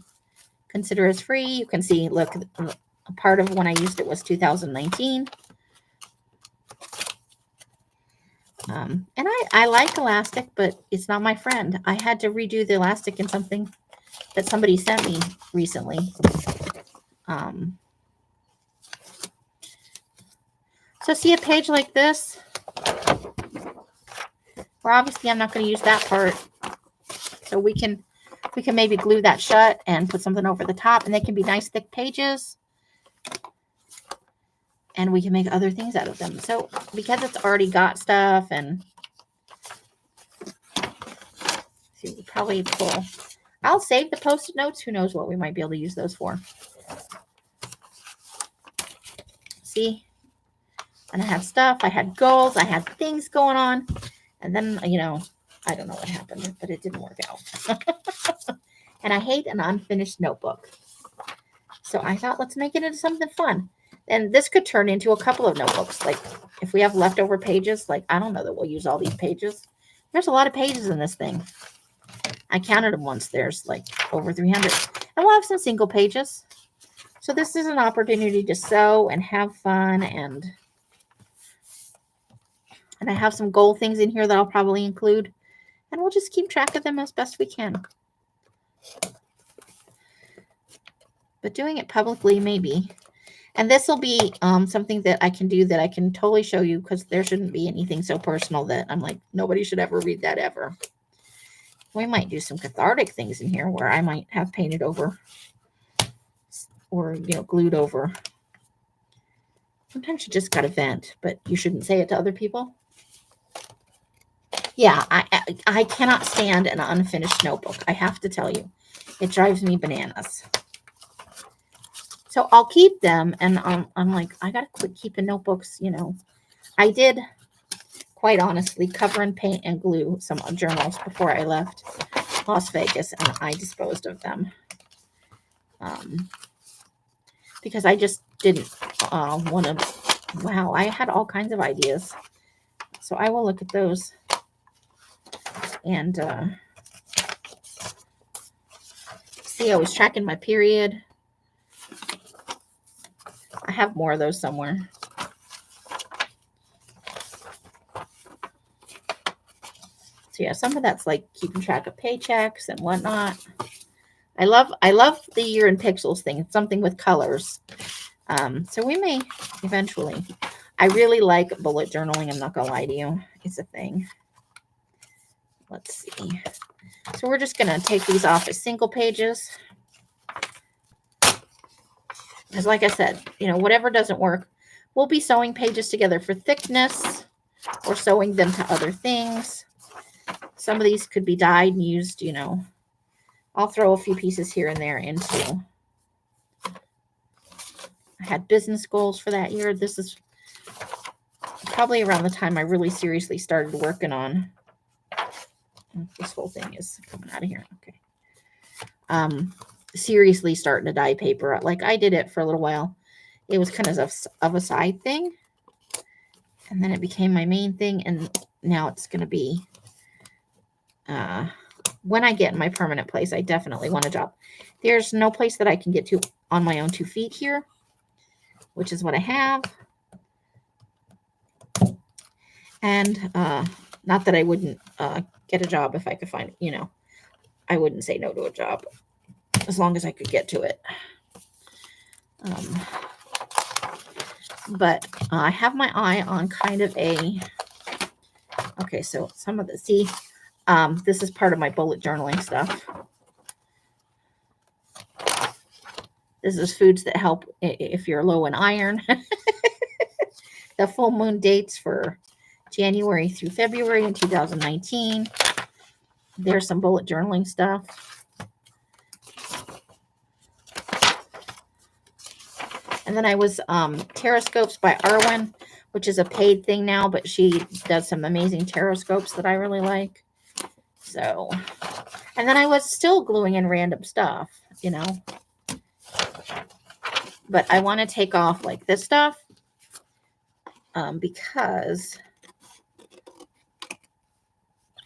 consider as free. You can see, look, a part of when I used it was 2019. And I like elastic, but it's not my friend. I had to redo the elastic in something that somebody sent me recently. So see a page like this, where obviously I'm not going to use that part. So we can maybe glue that shut and put something over the top, and they can be nice thick pages. And we can make other things out of them. So because it's already got stuff, and see, we probably pull. I'll save the Post-it notes. Who knows what we might be able to use those for. See? And I had stuff. I had goals. I had things going on. And then, you know, I don't know what happened, but it didn't work out. And I hate an unfinished notebook. So I thought, let's make it into something fun. And this could turn into a couple of notebooks. Like if we have leftover pages, like I don't know that we'll use all these pages. There's a lot of pages in this thing. I counted them once. There's like over 300. And we'll have some single pages. So this is an opportunity to sew and have fun. And I have some goal things in here that I'll probably include. And we'll just keep track of them as best we can. But doing it publicly, maybe. And this will be something that I can do that I can totally show you, because there shouldn't be anything so personal that I'm like, nobody should ever read that ever. We might do some cathartic things in here where I might have painted over or, you know, glued over. Sometimes you just got to vent, but you shouldn't say it to other people. Yeah, I cannot stand an unfinished notebook. I have to tell you, it drives me bananas. So I'll keep them, and I'm like, I got to quit keeping notebooks, you know. I did, quite honestly, cover and paint and glue some journals before I left Las Vegas, and I disposed of them. Because I just didn't want to, wow, I had all kinds of ideas. So I will look at those. And see, I was tracking my period. I have more of those somewhere. So yeah, some of that's like keeping track of paychecks and whatnot. I love the year in pixels thing. It's something with colors. So we may eventually. I really like bullet journaling. I'm not gonna lie to you. It's a thing. Let's see. So we're just gonna take these off as single pages. Because like I said, you know, whatever doesn't work, we'll be sewing pages together for thickness or sewing them to other things. Some of these could be dyed and used, you know. I'll throw a few pieces here and there into. I had business goals for that year. This is probably around the time I really seriously started working on. This whole thing is coming out of here. Okay. Seriously starting to dye paper. Like I did it for a little while. It was kind of a side thing. And then it became my main thing. And now it's going to be, when I get in my permanent place, I definitely want a job. There's no place that I can get to on my own 2 feet here, which is what I have. And not that I wouldn't get a job if I could find it, you know. I wouldn't say no to a job as long as I could get to it. But I have my eye on kind of a, okay, so some of the, see, this is part of my bullet journaling stuff. This is foods that help if you're low in iron. The full moon dates for January through February in 2019. There's some bullet journaling stuff. And then I was Taroscopes by Arwen, which is a paid thing now, but she does some amazing taroscopes that I really like. So, and then I was still gluing in random stuff, you know. But I want to take off like this stuff because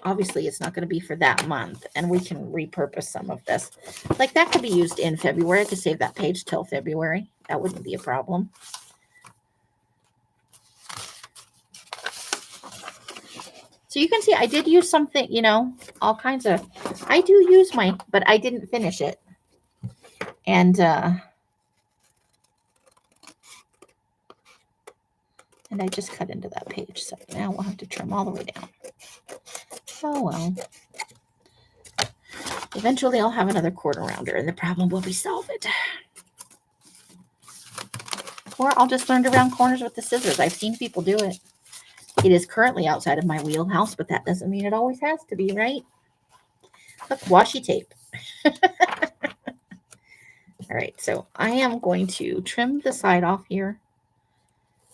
obviously it's not going to be for that month, and we can repurpose some of this. Like that could be used in February. I could save that page till February. That wouldn't be a problem. So you can see I did use something, you know, all kinds of, I do use my, but I didn't finish it. And I just cut into that page. So now we'll have to trim all the way down. Oh, well. Eventually I'll have another quarter rounder and the problem will be solved. Or I'll just learn to round corners with the scissors. I've seen people do it. It is currently outside of my wheelhouse, but that doesn't mean it always has to be, right? Look, washi tape. All right, so I am going to trim the side off here.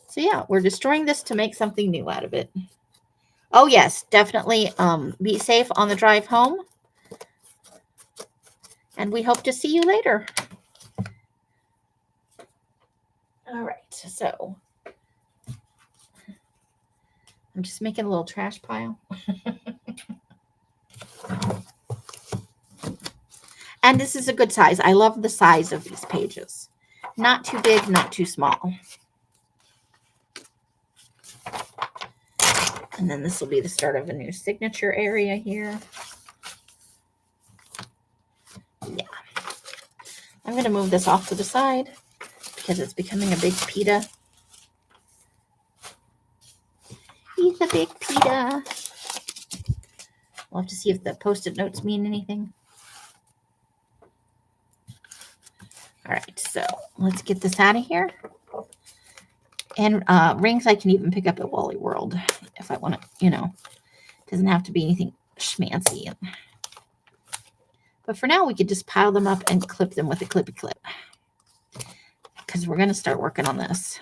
So yeah, we're destroying this to make something new out of it. Oh yes, definitely be safe on the drive home. And we hope to see you later. All right, so I'm just making a little trash pile. And this is a good size. I love the size of these pages. Not too big, not too small. And then this will be the start of a new signature area here. Yeah. I'm going to move this off to the side because it's becoming a big pita. He's a big pita. We'll have to see if the Post-it notes mean anything. All right, so let's get this out of here. And rings I can even pick up at Wally World if I want to, you know. Doesn't have to be anything schmancy. But for now, we could just pile them up and clip them with a clippy clip. Because we're going to start working on this.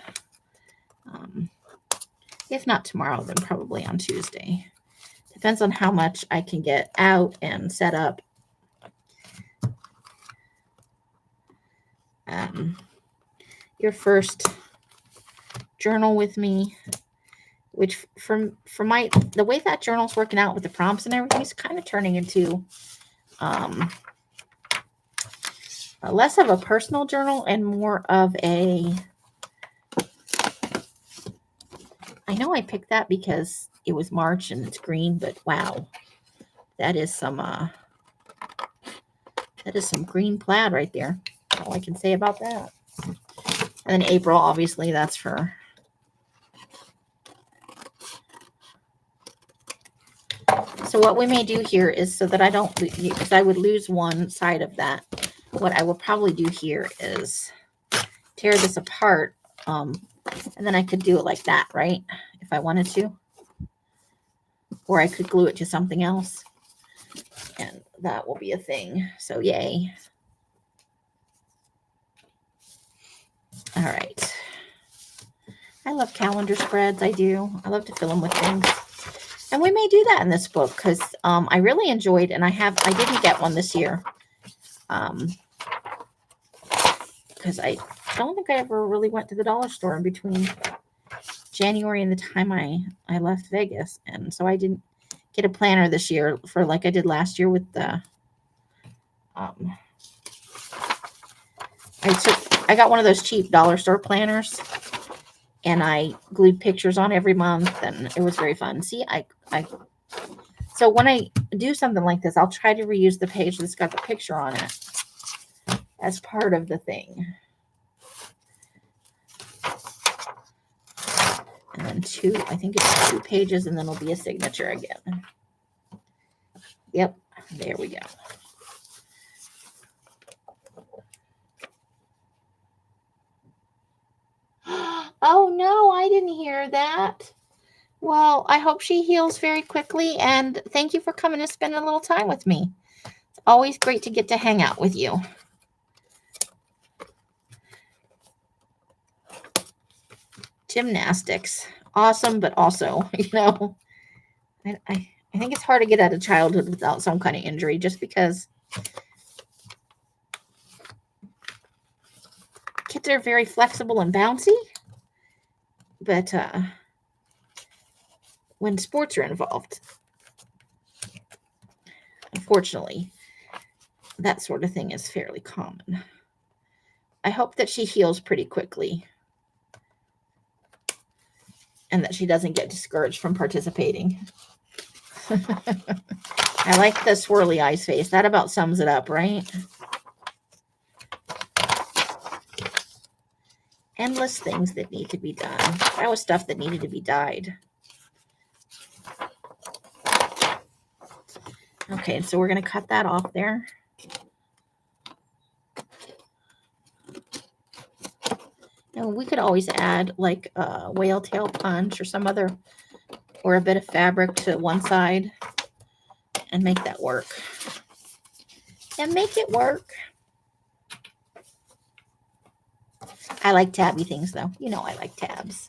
If not tomorrow, then probably on Tuesday. Depends on how much I can get out and set up. Your first journal with me, which from the way that journal's working out with the prompts and everything, is kind of turning into less of a personal journal and more of a, I know I picked that because it was March and it's green, but wow, that is some green plaid right there. All I can say about that. And then April, obviously, that's for so what we may do here is, so that I don't, because I would lose one side of that, what I will probably do here is tear this apart, and then I could do it like that, right? If I wanted to. Or I could glue it to something else. And that will be a thing. So yay. All right. I love calendar spreads. I do. I love to fill them with things. And we may do that in this book because I really enjoyed, and I didn't get one this year. Because I don't think I ever really went to the dollar store in between January and the time I left Vegas. And so I didn't get a planner this year for like I did last year with the I got one of those cheap dollar store planners and I glued pictures on every month and it was very fun. See, so when I do something like this, I'll try to reuse the page that's got the picture on it as part of the thing. And then I think it's 2 pages and then it'll be a signature again. Yep, there we go. Oh no, I didn't hear that. Well, I hope she heals very quickly, and thank you for coming and spending a little time with me. It's always great to get to hang out with you. Gymnastics. Awesome, but also, you know, I think it's hard to get out of childhood without some kind of injury just because kids are very flexible and bouncy, but when sports are involved, Unfortunately, that sort of thing is fairly common. I hope that she heals pretty quickly and that she doesn't get discouraged from participating. I like the swirly eyes face. That about sums it up, right? Endless things that need to be done. That was stuff that needed to be dyed. Okay, so we're going to cut that off there. And we could always add like a whale tail punch or some other, or a bit of fabric to one side and make that work. And make it work. I like tabby things though. You know I like tabs.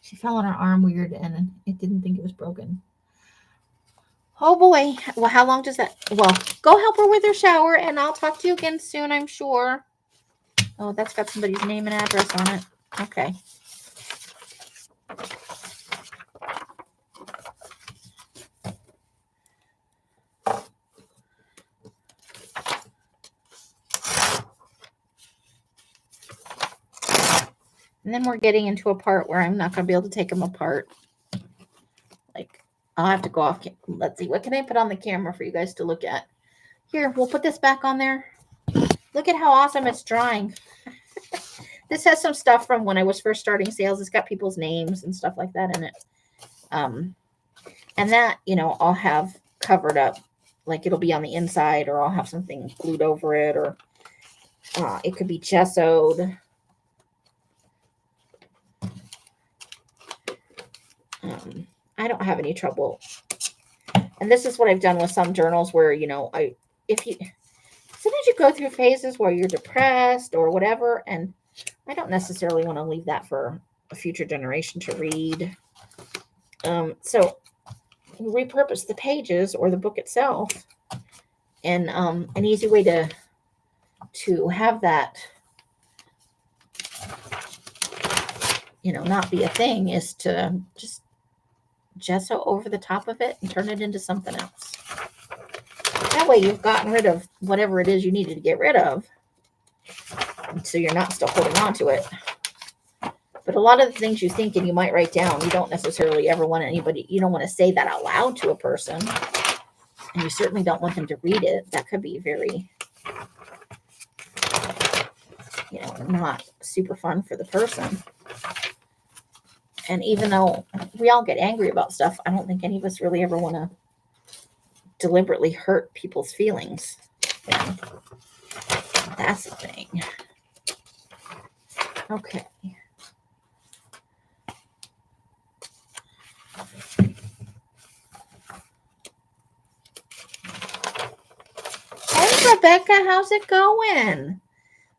She fell on her arm weird and it didn't think it was broken. Oh boy. Well, how long does that? Well, go help her with her shower and I'll talk to you again soon, I'm sure. Oh, that's got somebody's name and address on it. Okay. And then we're getting into a part where I'm not going to be able to take them apart. Like, I'll have to go off. Let's see. What can I put on the camera for you guys to look at? Here, we'll put this back on there. Look at how awesome it's drying. This has some stuff from when I was first starting sales. It's got people's names and stuff like that in it. And that, you know, I'll have covered up. Like it'll be on the inside, or I'll have something glued over it, or it could be gessoed. I don't have any trouble. And this is what I've done with some journals where, you know, sometimes you go through phases where you're depressed or whatever, and I don't necessarily want to leave that for a future generation to read. So repurpose the pages or the book itself. And an easy way to have that, you know, not be a thing is to just gesso over the top of it and turn it into something else. That way you've gotten rid of whatever it is you needed to get rid of. So you're not still holding on to it. But a lot of the things you think and you might write down, you don't necessarily ever want anybody, you don't want to say that out loud to a person. And you certainly don't want them to read it. That could be very, you know, not super fun for the person. And even though we all get angry about stuff, I don't think any of us really ever want to deliberately hurt people's feelings. And that's the thing. Okay. Hey, Rebecca, how's it going?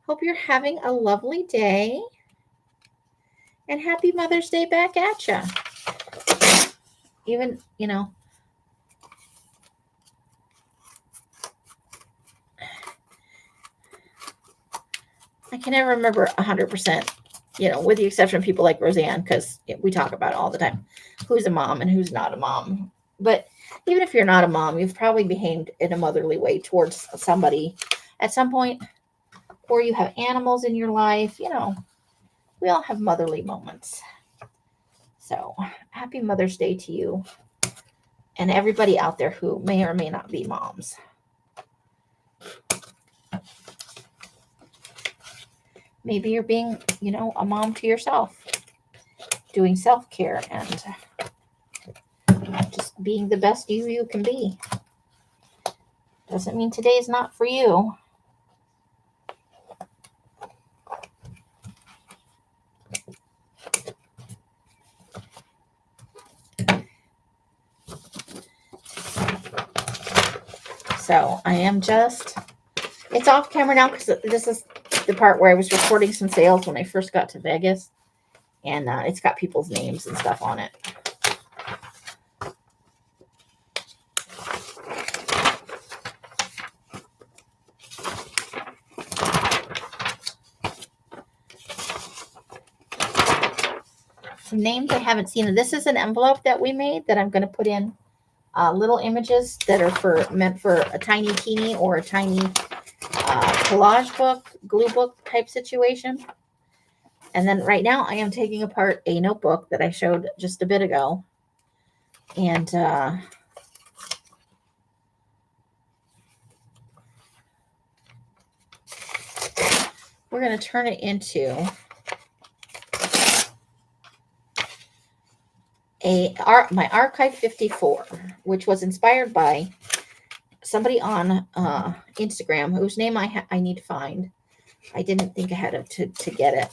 Hope you're having a lovely day. And happy Mother's Day back at you. Even, you know, I can never remember 100%, you know, with the exception of people like Roseanne, because we talk about it all the time. Who's a mom and who's not a mom. But even if you're not a mom, you've probably behaved in a motherly way towards somebody at some point, or you have animals in your life. You know, we all have motherly moments. So happy Mother's Day to you and everybody out there who may or may not be moms. Maybe you're being, you know, a mom to yourself, doing self-care and just being the best you can be. Doesn't mean today is not for you. So I am just, it's off camera now because this is the part where I was recording some sales when I first got to Vegas. And it's got people's names and stuff on it. Some names I haven't seen. This is an envelope that we made that I'm going to put in little images that are meant for a tiny teeny or a tiny collage book, glue book type situation. And then right now I am taking apart a notebook that I showed just a bit ago. And we're going to turn it into my Archive 54, which was inspired by somebody on Instagram whose name I need to find. I didn't think ahead to get it.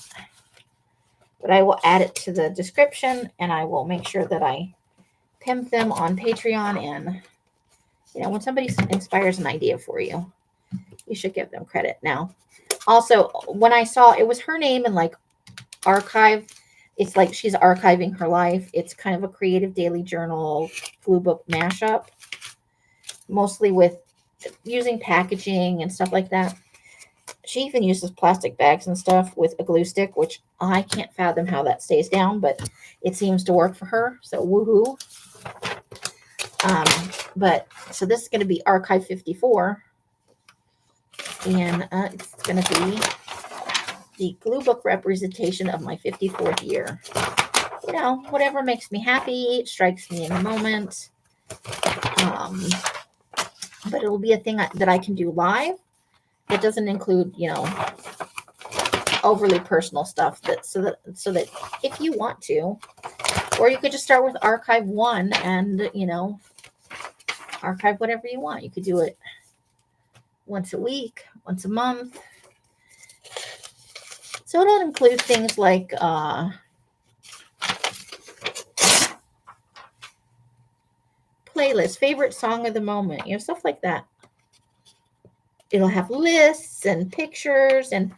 But I will add it to the description, and I will make sure that I pimp them on Patreon. And, when somebody inspires an idea for you, you should give them credit. Now, also, when I saw it was her name and like archive, it's like she's archiving her life. It's kind of a creative daily journal glue book mashup, mostly with using packaging and stuff like that. She even uses plastic bags and stuff with a glue stick, which I can't fathom how that stays down, but it seems to work for her. So woohoo. But so this is going to be Archive 54. And it's going to be the glue book representation of my 54th year. Whatever makes me happy, strikes me in the moment. But it'll be a thing that I can do live. It doesn't include, overly personal stuff so that if you want to, or you could just start with Archive 1 and, archive whatever you want. You could do it once a week, once a month. So it'll include things like playlist, favorite song of the moment, stuff like that. It'll have lists and pictures, and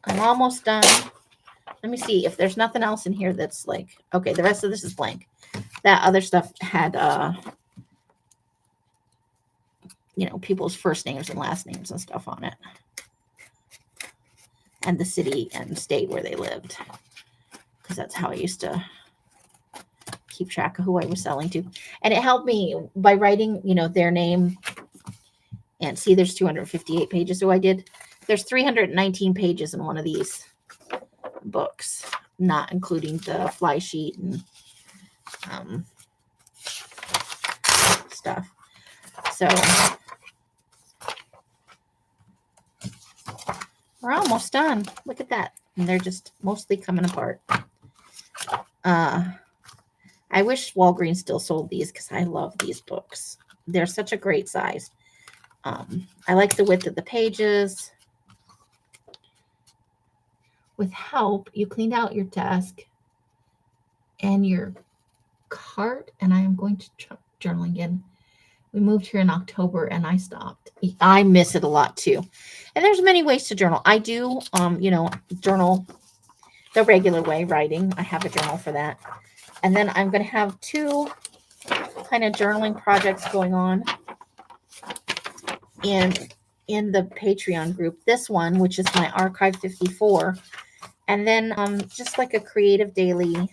I'm almost done. Let me see if there's nothing else in here that's like, okay, the rest of this is blank. That other stuff had, people's first names and last names and stuff on it. And the city and state where they lived. Because that's how I used to keep track of who I was selling to. And it helped me by writing, their name. And see, there's 258 pages. So there's 319 pages in one of these books, not including the fly sheet and stuff. So we're almost done. Look at that. And they're just mostly coming apart. I wish Walgreens still sold these because I love these books. They're such a great size. I like the width of the pages. With help, you cleaned out your desk and your cart, and I am going to journal again. We moved here in October and I stopped. I miss it a lot too. And there's many ways to journal. I do, journal the regular way, writing. I have a journal for that. And then I'm going to have two kind of journaling projects going on in the Patreon group. This one, which is my Archive 54. And then just like a creative daily,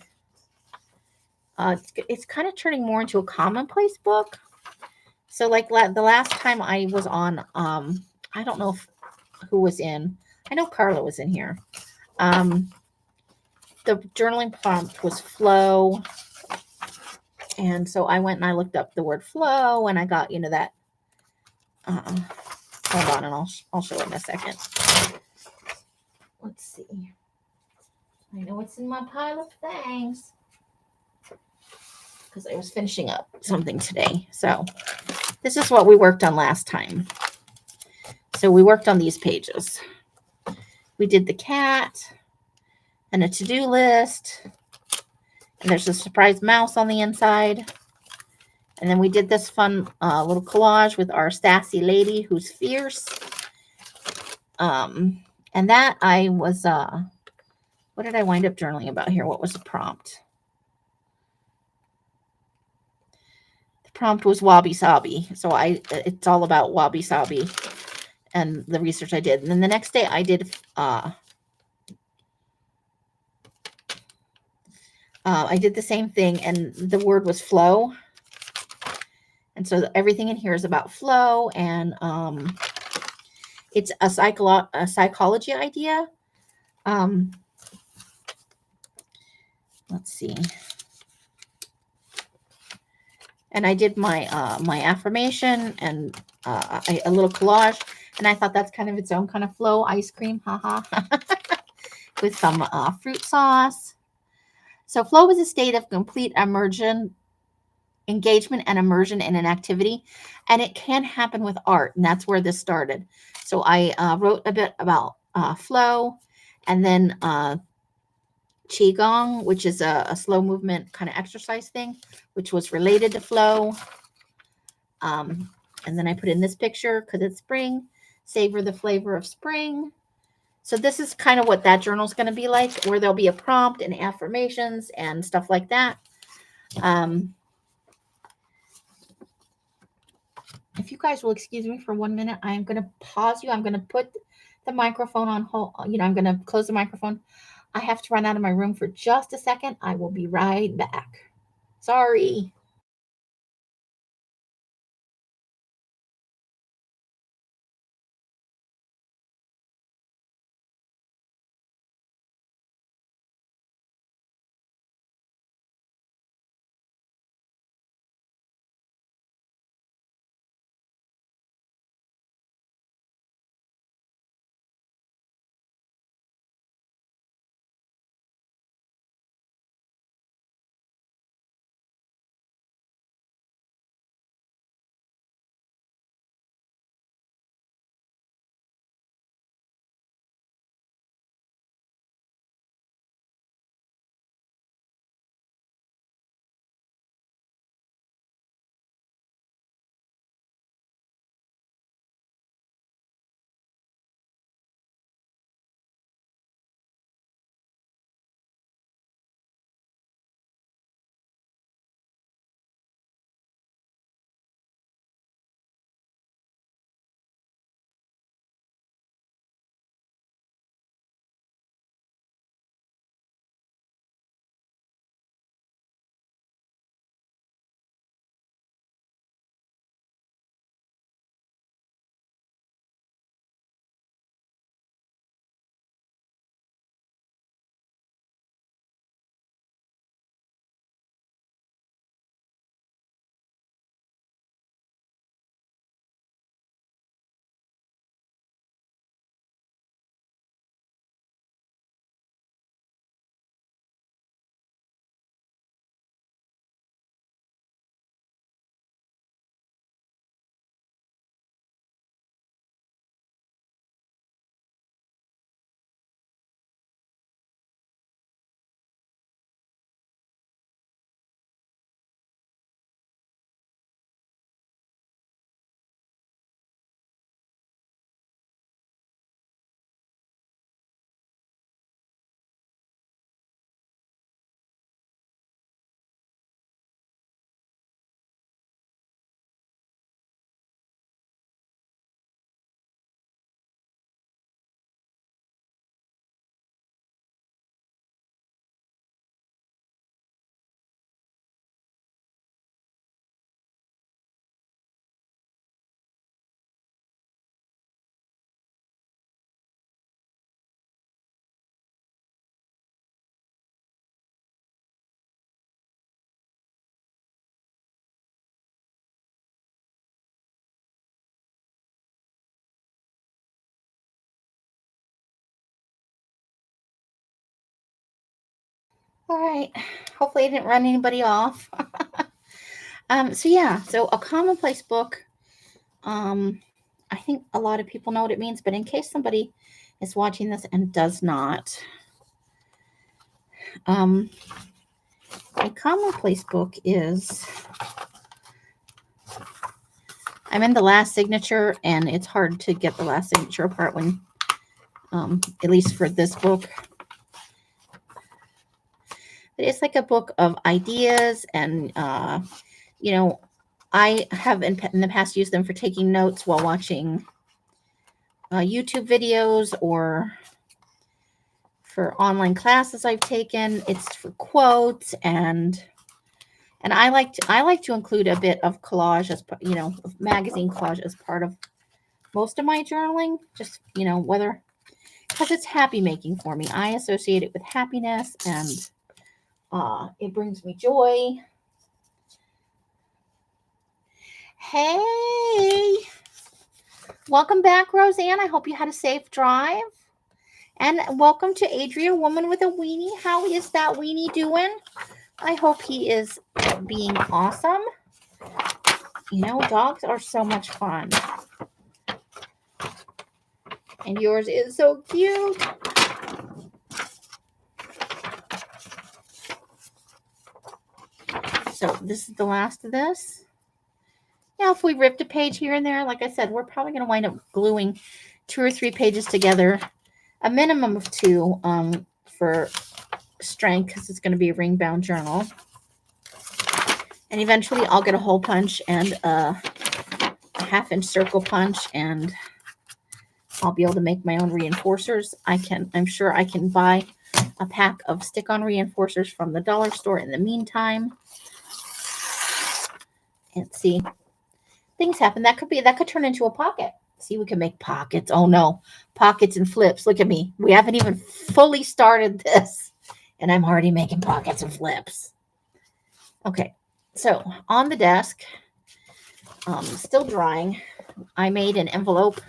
it's kind of turning more into a commonplace book. So like the last time I was on, I don't know who was in. I know Carla was in here. The journaling prompt was flow. And so I went and I looked up the word flow, and I got, that. Hold on, and I'll show it in a second. Let's see. I know it's in my pile of things because I was finishing up something today. So this is what we worked on last time. So we worked on these pages. We did the cat and a to-do list. And there's a surprise mouse on the inside. And then we did this fun little collage with our sassy lady who's fierce. And that I was, what did I wind up journaling about here? What was the prompt? The prompt was wabi sabi. So it's all about wabi sabi and the research I did. And then the next day I did I did the same thing, and the word was flow. And so everything in here is about flow, and it's a psychology idea. Let's see. And I did my my affirmation and a little collage, and I thought that's kind of its own kind of flow. Ice cream, haha, with some fruit sauce. So flow is a state of complete engagement and immersion in an activity, and it can happen with art, and that's where this started. So I wrote a bit about flow, and then qigong, which is a slow movement kind of exercise thing, which was related to flow. And then I put in this picture because it's spring. Savor the flavor of spring. So this is kind of what that journal is going to be like, where there'll be a prompt and affirmations and stuff like that. If you guys will excuse me for 1 minute, I'm going to pause you. I'm going to put the microphone on hold. I'm going to close the microphone. I have to run out of my room for just a second. I will be right back. Sorry. All right. Hopefully I didn't run anybody off. So a commonplace book. I think a lot of people know what it means, but in case somebody is watching this and does not, a commonplace book is, I'm in the last signature, and it's hard to get the last signature apart when, at least for this book. But it's like a book of ideas, and, I have in the past used them for taking notes while watching YouTube videos, or for online classes I've taken. It's for quotes and I like to include a bit of collage as magazine collage as part of most of my journaling. Just whether because it's happy making for me. I associate it with happiness and it brings me joy. Hey, welcome back, Roseanne. I hope you had a safe drive. And welcome to Adria, woman with a weenie. How is that weenie doing? I hope he is being awesome. Dogs are so much fun. And yours is so cute. So this is the last of this. Now, if we ripped a page here and there, like I said, we're probably going to wind up gluing 2 or 3 pages together. A minimum of 2 for strength because it's going to be a ring-bound journal. And eventually I'll get a hole punch and a half-inch circle punch, and I'll be able to make my own reinforcers. I'm sure I can buy a pack of stick-on reinforcers from the dollar store in the meantime. And see, things happen. That could turn into a pocket. See, we can make pockets. Oh no, pockets and flips. Look at me. We haven't even fully started this, and I'm already making pockets and flips. Okay, so on the desk, still drying. I made an envelope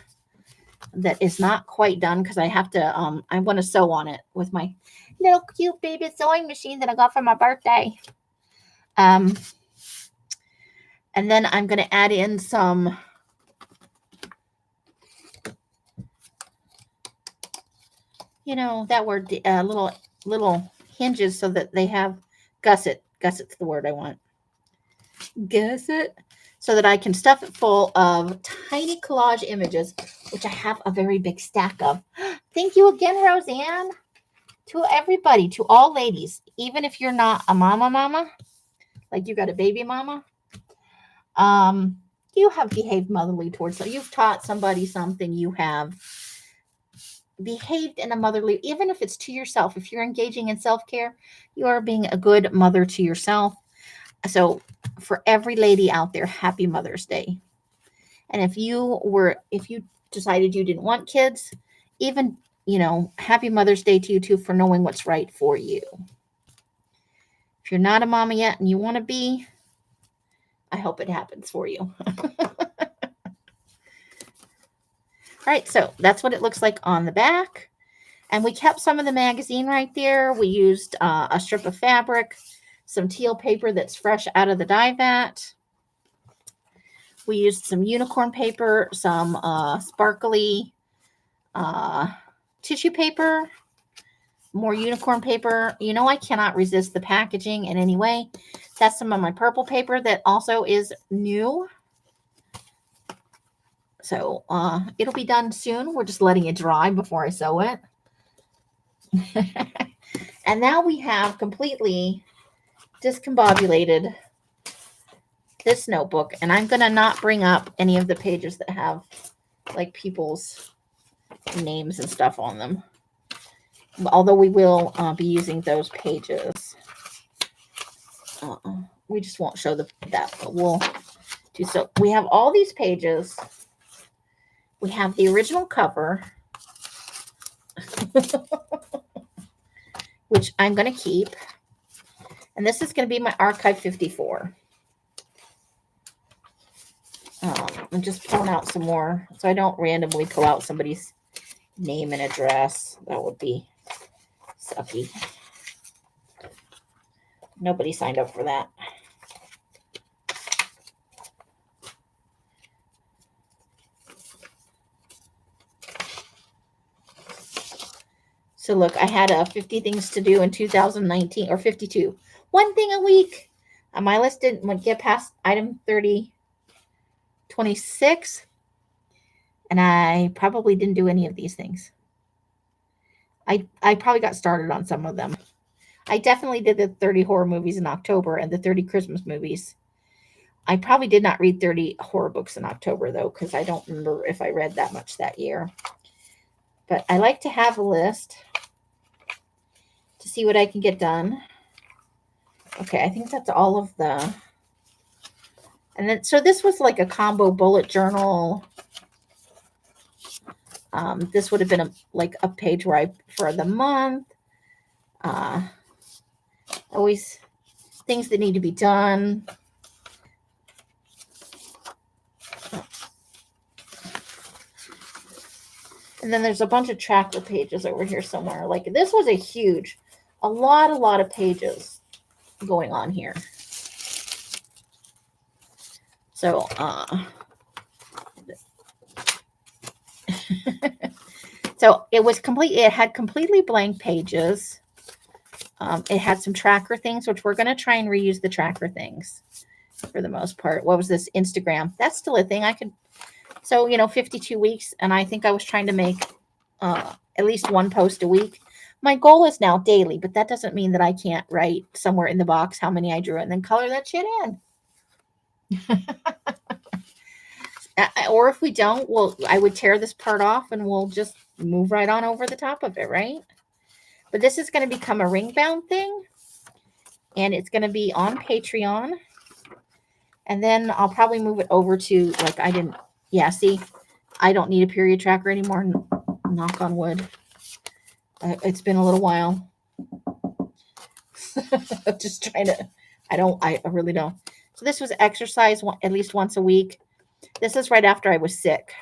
that is not quite done because I have to. I want to sew on it with my little cute baby sewing machine that I got for my birthday. And then I'm going to add in some that word, little hinges so that they have gusset. Gusset's the word I want. Gusset. So that I can stuff it full of tiny collage images, which I have a very big stack of. Thank you again, Roseanne. To everybody, to all ladies, even if you're not a mama, like you got a baby mama, you have behaved motherly towards them. You've taught somebody something. You have behaved in a motherly, even if it's to yourself. If you're engaging in self-care, you are being a good mother to yourself. So for every lady out there, happy Mother's Day. And if you decided you didn't want kids, even, happy Mother's Day to you too for knowing what's right for you. If you're not a mama yet and you want to be, I hope it happens for you. All right, so that's what it looks like on the back. And we kept some of the magazine right there. We used a strip of fabric, some teal paper that's fresh out of the dye vat. We used some unicorn paper, some sparkly tissue paper, more unicorn paper. I cannot resist the packaging in any way. That's some of my purple paper that also is new. So it'll be done soon. We're just letting it dry before I sew it. And now we have completely discombobulated this notebook. And I'm going to not bring up any of the pages that have like people's names and stuff on them. Although we will be using those pages. We just won't show that, but we'll do so. We have all these pages. We have the original cover, which I'm going to keep. And this is going to be my Archive 54. I'm just pulling out some more so I don't randomly pull out somebody's name and address. That would be sucky. Nobody signed up for that. So look, I had 50 things to do in 2019, or 52. One thing a week. My list didn't get past item 26. And I probably didn't do any of these things. I probably got started on some of them. I definitely did the 30 horror movies in October and the 30 Christmas movies. I probably did not read 30 horror books in October, though, because I don't remember if I read that much that year. But I like to have a list. to see what I can get done. Okay, I think that's all of the, and then, so this was like a combo bullet journal. This would have been like a page where for the month, always things that need to be done. And then there's a bunch of tracker pages over here somewhere. Like this was a lot of pages going on here. So, so it had completely blank pages. It had some tracker things, which we're going to try and reuse the tracker things for the most part. What was this? Instagram. That's still a thing. So, 52 weeks. And I think I was trying to make at least one post a week. My goal is now daily, but that doesn't mean that I can't write somewhere in the box how many I drew and then color that shit in. Or if we don't, I would tear this part off and we'll just move right on over the top of it, right? But this is going to become a ring bound thing. And it's going to be on Patreon. And then I'll probably move it over to, see, I don't need a period tracker anymore. Knock on wood. It's been a little while. Just trying to, I really don't. So this was exercise at least once a week. This is right after I was sick.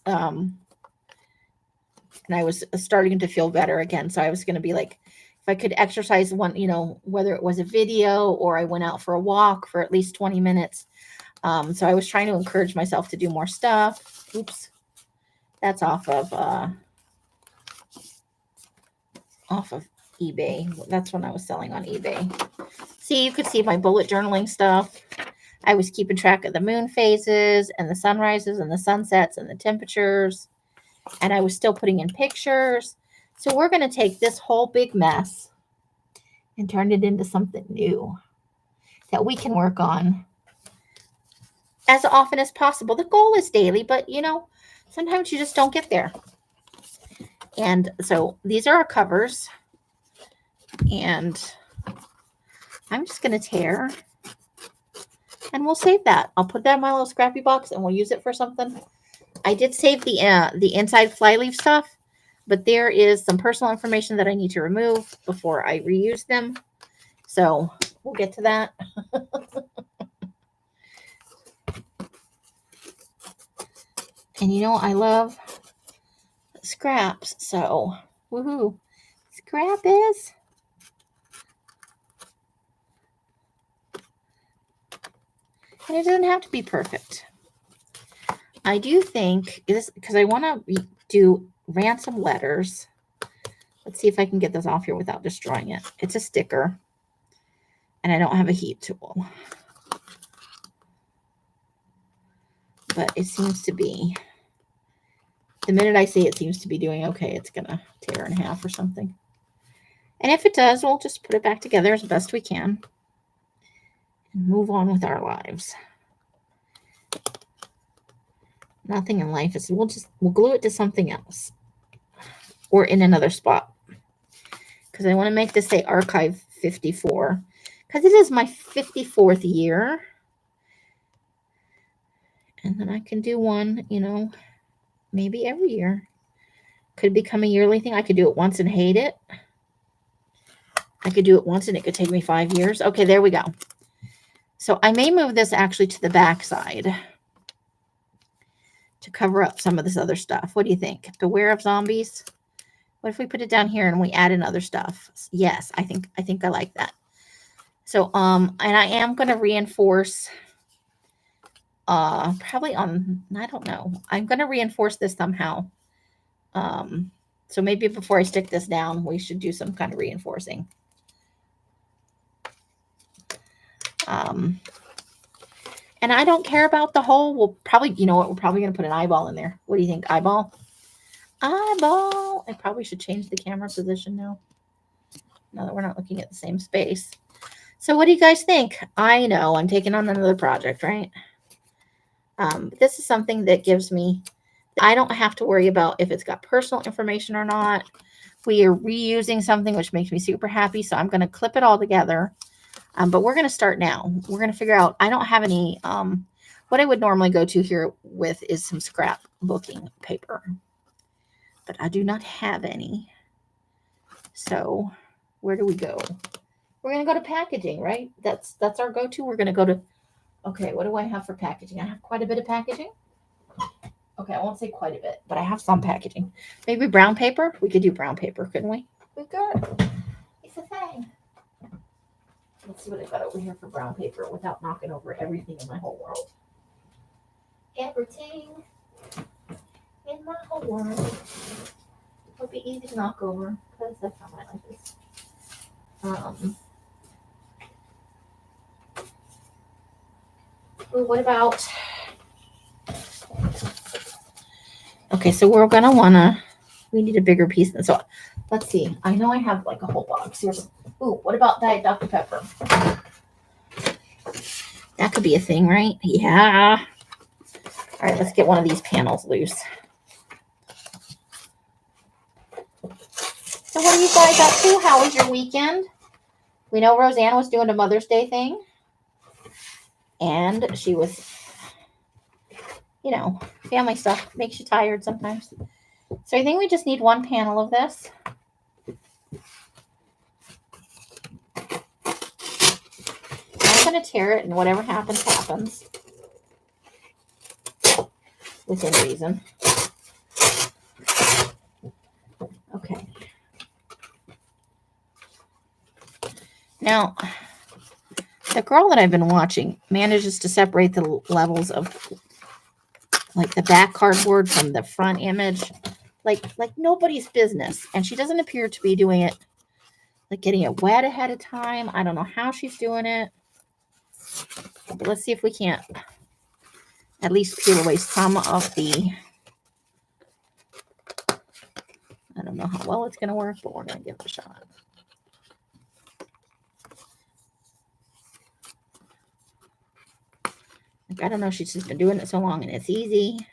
And I was starting to feel better again. So I was going to be like, if I could exercise one, whether it was a video or I went out for a walk for at least 20 minutes. So I was trying to encourage myself to do more stuff. Oops. That's off of eBay. That's when I was selling on eBay. See, you could see my bullet journaling stuff. I was keeping track of the moon phases and the sunrises and the sunsets and the temperatures. And I was still putting in pictures. So we're going to take this whole big mess and turn it into something new that we can work on as often as possible. The goal is daily, but sometimes you just don't get there. And so these are our covers. And I'm just going to tear. And we'll save that. I'll put that in my little scrappy box and we'll use it for something. I did save the inside flyleaf stuff, but there is some personal information that I need to remove before I reuse them. So we'll get to that. And I love scraps. So, woohoo. Scrap is. And it doesn't have to be perfect. I do think this, because I want to do ransom letters. Let's see if I can get this off here without destroying it. It's a sticker. And I don't have a heat tool. But it seems to be, the minute I see it seems to be doing okay, it's going to tear in half or something. And if it does, we'll just put it back together as best we can. And move on with our lives. Nothing in life is, we'll glue it to something else. Or in another spot. Because I want to make this say Archive 54. Because it is my 54th year. And then I can do one, maybe every year. Could become a yearly thing. I could do it once and hate it. I could do it once and it could take me 5 years. Okay, there we go. So I may move this actually to the back side to cover up some of this other stuff. What do you think? Beware of zombies. What if we put it down here and we add in other stuff? Yes, I think I like that. So and I am going to reinforce probably on, I don't know. I'm going to reinforce this somehow. So maybe before I stick this down, we should do some kind of reinforcing. And I don't care about the hole. We'll probably, we're probably going to put an eyeball in there. What do you think? Eyeball? Eyeball. I probably should change the camera position now that we're not looking at the same space. So what do you guys think? I know I'm taking on another project, right? This is something that gives me, I don't have to worry about if it's got personal information or not. We are reusing something, which makes me super happy. So I'm going to clip it all together. But we're going to start now. We're going to figure out, I don't have any, what I would normally go to here with is some scrapbooking paper. But I do not have any. So where do we go? We're going to go to packaging, right? That's our go-to. We're going to go to, okay, what do I have for packaging? I have quite a bit of packaging. Okay, I won't say quite a bit, but I have some packaging. Maybe brown paper? We could do brown paper, couldn't we? We could. It's a thing. Let's see what I got over here for brown paper without knocking over everything in my whole world. Everything in my whole world would be easy to knock over because that's how my life is. What about? Okay, so we're gonna wanna. We need a bigger piece. So let's see. I know I have like a whole box. Here's. Ooh, what about Diet Dr. Pepper? That could be a thing, right? Yeah. All right, let's get one of these panels loose. So what are you guys up to? How was your weekend? We know Roseanne was doing a Mother's Day thing. And she was, you know, family stuff makes you tired sometimes. So I think we just need one panel of this. I'm going to tear it, and whatever happens, happens. Within reason. Okay. Now, the girl that I've been watching manages to separate the levels of like the back cardboard from the front image like nobody's business. And she doesn't appear to be doing it like getting it wet ahead of time. I don't know how she's doing it. But let's see if we can't at least peel away some of the, I don't know how well it's going to work, but we're going to give it a shot. Like, I don't know, she's just been doing it so long and it's easy.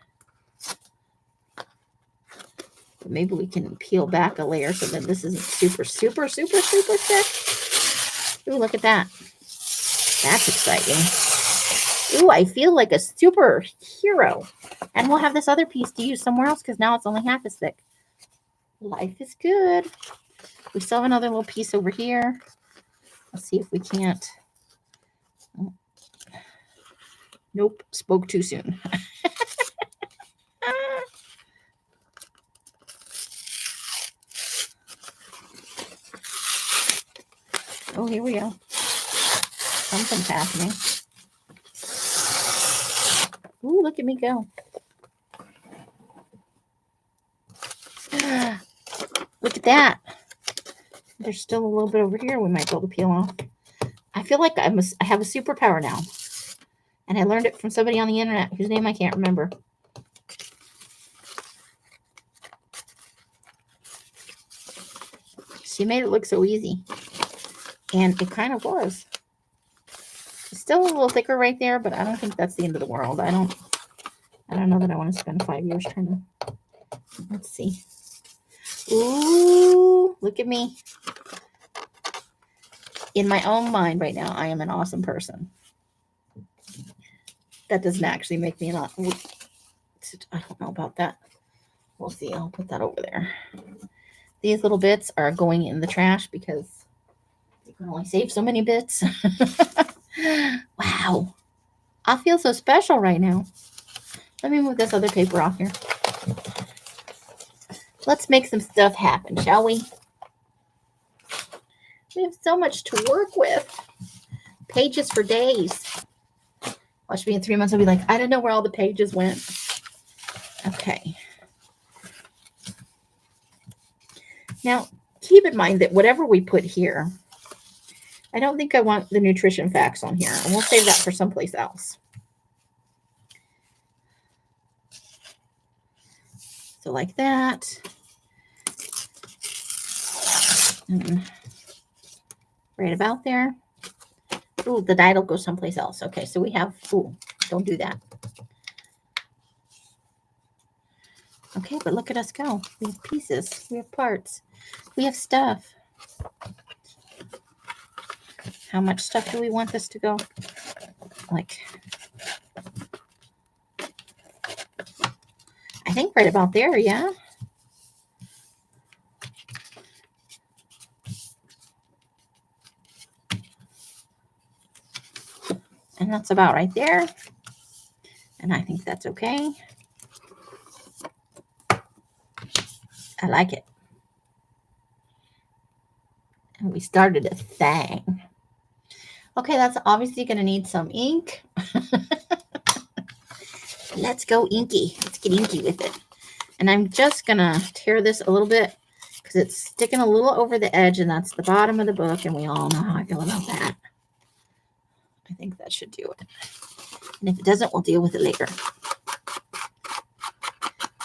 But maybe we can peel back a layer so that this isn't super, super, super, super thick. Ooh, look at that. That's exciting. Ooh, I feel like a superhero. And we'll have this other piece to use somewhere else because now it's only half as thick. Life is good. We still have another little piece over here. Let's see if we can't. Nope, spoke too soon. Oh, here we go. Something's happening. Ooh, look at me go. Look at that. There's still a little bit over here we might be able to peel off. I feel like I have a superpower now. And I learned it from somebody on the internet whose name I can't remember. She made it look so easy. And it kind of was. It's still a little thicker right there, but I don't think that's the end of the world. I don't know that I want to spend 5 years trying to. Let's see. Ooh, look at me. In my own mind right now, I am an awesome person. That doesn't actually make me not. I don't know about that. We'll see. I'll put that over there. These little bits are going in the trash because you can only save so many bits. Wow. I feel so special right now. Let me move this other paper off here. Let's make some stuff happen, shall we? We have so much to work with. Pages for days. Watch me in 3 months. I'll be like, I don't know where all the pages went. Okay. Now, keep in mind that whatever we put here, I don't think I want the nutrition facts on here. And we'll save that for someplace else. So like that. And right about there. Ooh, the die will go someplace else. Okay, so we have, ooh, don't do that. Okay, but look at us go. We have pieces. We have parts. We have stuff. How much stuff do we want this to go? Like, I think right about there, yeah. And that's about right there. And I think that's okay. I like it. And we started a thing. Okay, that's obviously going to need some ink. Let's go inky. Let's get inky with it. And I'm just going to tear this a little bit because it's sticking a little over the edge, and that's the bottom of the book, and we all know how I feel about that. I think that should do it. And if it doesn't, we'll deal with it later.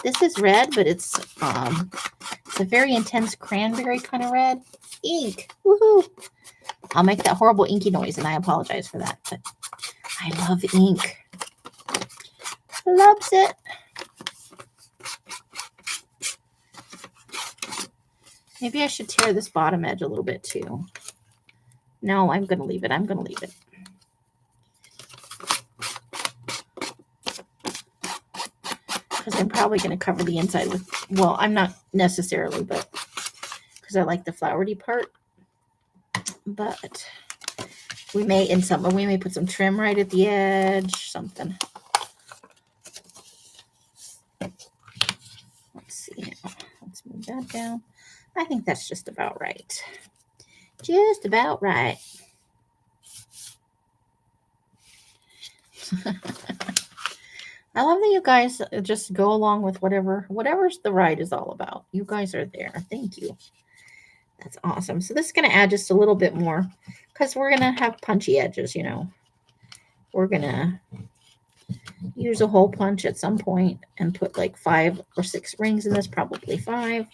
This is red, but it's a very intense cranberry kind of red. Ink. Woohoo! I'll make that horrible inky noise, and I apologize for that, but I love ink. Loves it. Maybe I should tear this bottom edge a little bit too. No, I'm going to leave it. I'm going to leave it. Because I'm probably going to cover the inside with, well, I'm not necessarily, but because I like the flowery part. But we may, we may put some trim right at the edge, something. Let's see now. Let's move that down. I think that's just about right. Just about right. I love that you guys just go along with whatever's the ride is all about. You guys are there. Thank you. That's awesome. So this is going to add just a little bit more because we're going to have punchy edges, you know. We're going to use a hole punch at some point and put like 5 or 6 rings in this, probably 5.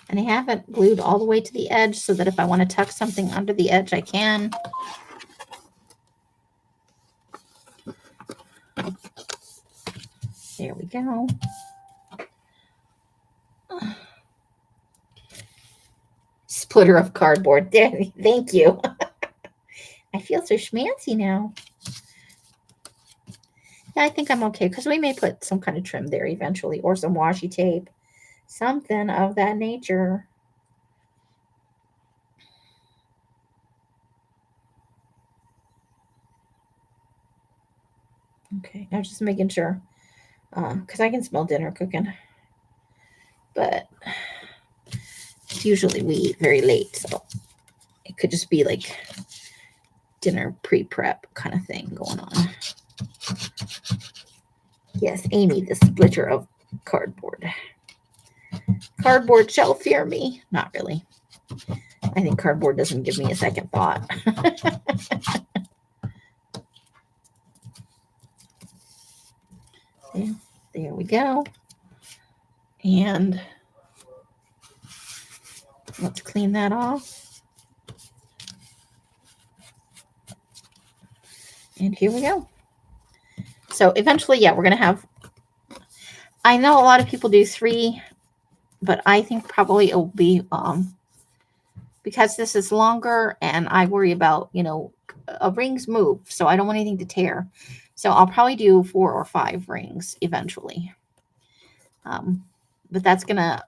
And I have it glued all the way to the edge so that if I want to tuck something under the edge, I can. There we go. Splitter of cardboard. There, thank you. I feel so schmancy now. Yeah, I think I'm okay because we may put some kind of trim there eventually or some washi tape. Something of that nature. Okay, I'm just making sure because I can smell dinner cooking. But usually we eat very late, so it could just be like dinner pre-prep kind of thing going on. Yes, Amy, the splitter of cardboard. Cardboard shall fear me. Not really. I think cardboard doesn't give me a second thought. There we go. And let's clean that off. And here we go. So eventually, yeah, we're going to have, I know a lot of people do 3, but I think probably it will be, because this is longer and I worry about, you know, rings move. So I don't want anything to tear. So I'll probably do 4 or 5 rings eventually. But that's going to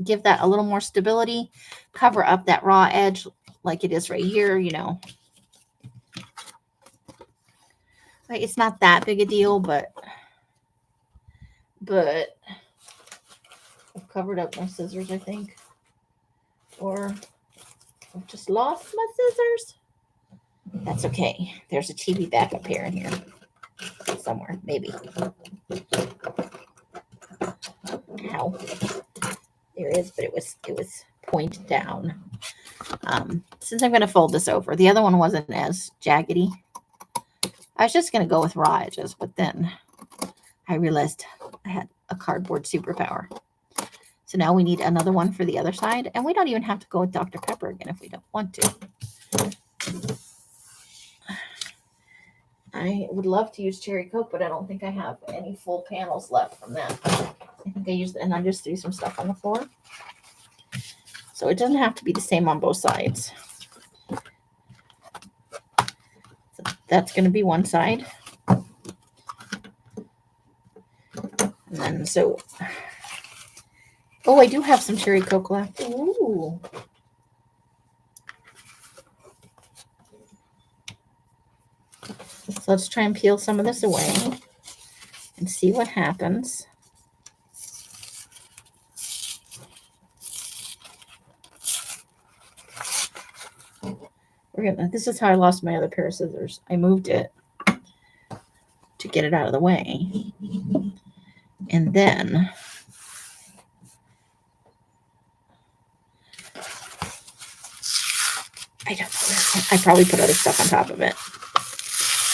give that a little more stability, cover up that raw edge like it is right here, you know. Like, it's not that big a deal, but I've covered up my scissors, I think. Or I've just lost my scissors. That's okay. There's a TV backup here and here. Somewhere, maybe. Ow. There is, but it was pointed down. Since I'm going to fold this over, the other one wasn't as jaggedy. I was just going to go with raw edges, but then I realized I had a cardboard superpower. So now we need another one for the other side. And we don't even have to go with Dr. Pepper again if we don't want to. I would love to use Cherry Coke, but I don't think I have any full panels left from that. I think I used it, and I just threw some stuff on the floor. So it doesn't have to be the same on both sides. So that's going to be one side. And then so, oh, I do have some Cherry Coke left. Ooh. So let's try and peel some of this away and see what happens. This is how I lost my other pair of scissors. I moved it to get it out of the way. And then I don't know. I probably put other stuff on top of it.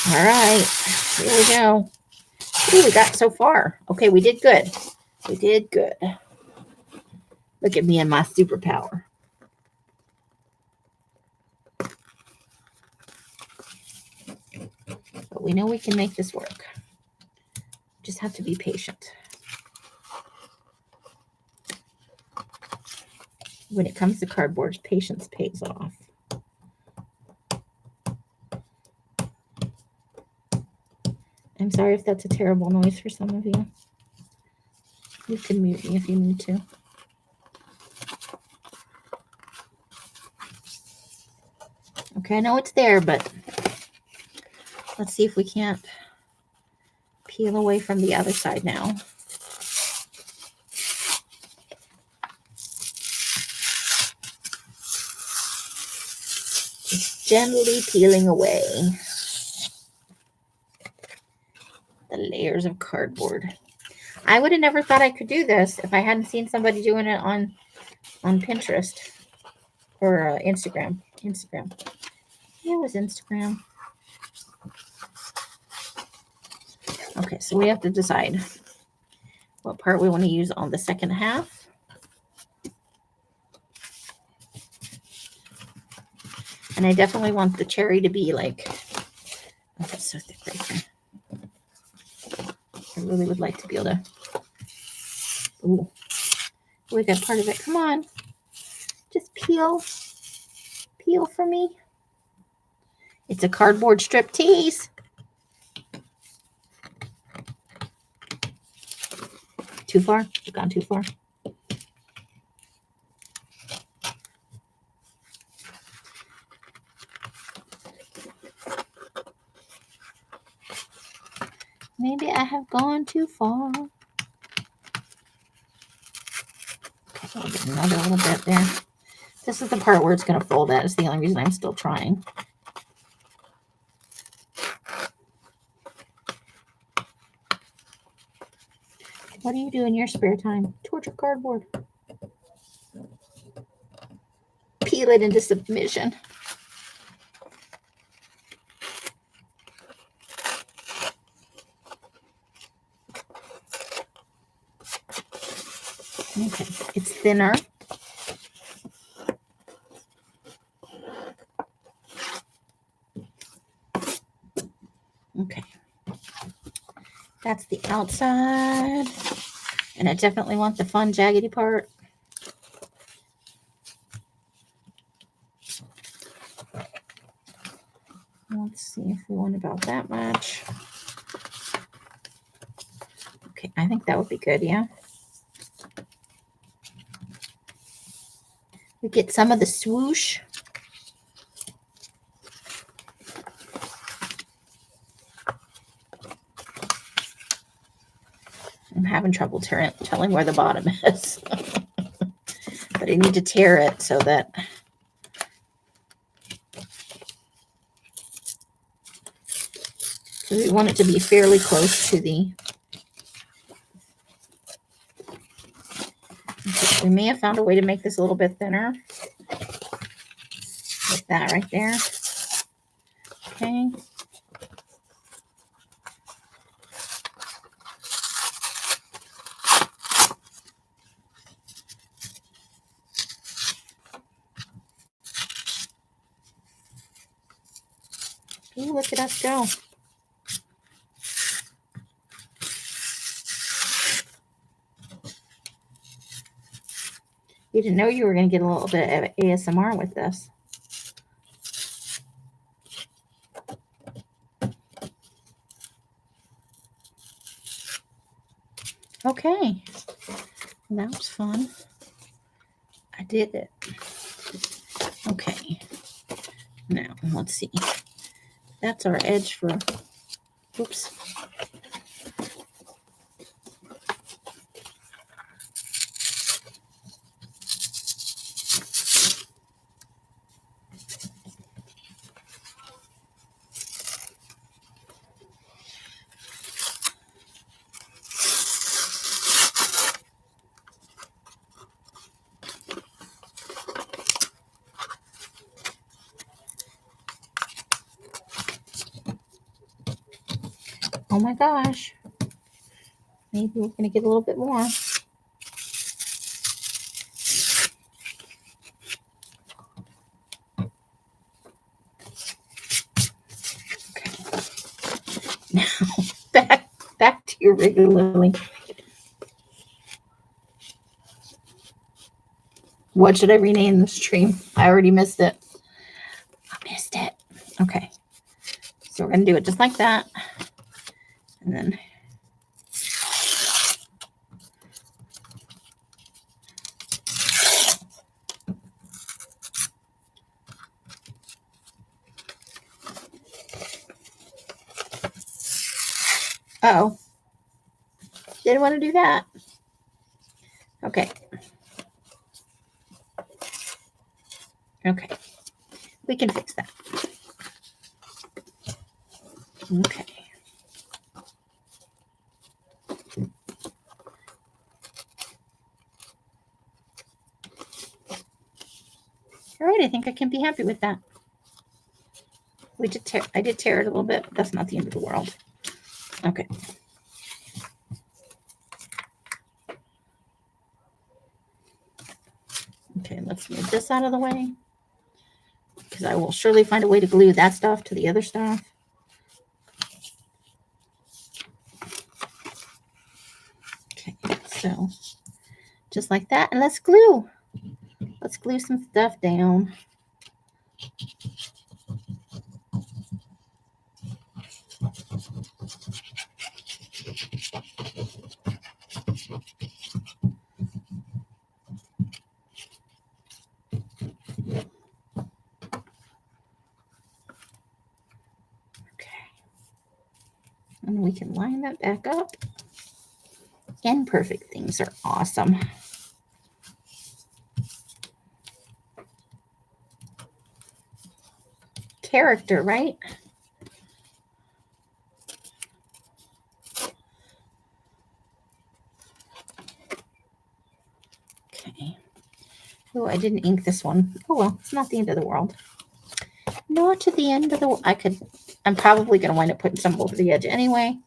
All right, here we go. Ooh, we got so far. Okay, we did good. We did good. Look at me and my superpower. But we know we can make this work. Just have to be patient. When it comes to cardboard, patience pays off. I'm sorry if that's a terrible noise for some of you. You can mute me if you need to. Okay, I know it's there, but let's see if we can't peel away from the other side now. Just gently peeling away the layers of cardboard. I would have never thought I could do this if I hadn't seen somebody doing it on Pinterest or Instagram. Yeah, it was Instagram. Okay, so we have to decide what part we want to use on the second half. And I definitely want the cherry to be like, oh, that's so thick right there. I really would like to be able to, ooh, we got part of it. Come on, just peel for me. It's a cardboard strip tease. Too far? You've gone too far. Maybe I have gone too far. Okay, I'll get another little bit there. This is the part where it's going to fold out. It's the only reason I'm still trying. What do you do in your spare time? Torture cardboard. Peel it into submission. Okay, it's thinner. Okay, that's the outside. And I definitely want the fun jaggedy part. Let's see if we want about that much. Okay, I think that would be good, yeah. We get some of the swoosh. I'm having trouble telling where the bottom is. But I need to tear it so that we want it to be fairly close to the. Okay, we may have found a way to make this a little bit thinner. Like that right there. Okay. Ooh, look at us go. You didn't know you were going to get a little bit of ASMR with this. Okay. That was fun. I did it. Okay. Now, let's see. That's our edge for, oops. Oh my gosh. Maybe we're going to get a little bit more. Okay. Now, back to your regular. What should I rename this tree? I already missed it. I missed it. Okay. So we're going to do it just like that. And then uh-oh. Didn't want to do that. Okay. Okay. We can fix that. Okay. All right, I think I can be happy with that. I did tear it a little bit, but that's not the end of the world. Okay. Okay, let's move this out of the way, because I will surely find a way to glue that stuff to the other stuff. Okay, so just like that, and let's glue. Let's glue some stuff down. And we can line that back up. Imperfect things are awesome. Character, right? Okay. Oh, I didn't ink this one. Oh well, it's not the end of the world. Not to the end of the world. I'm probably going to wind up putting some over the edge anyway.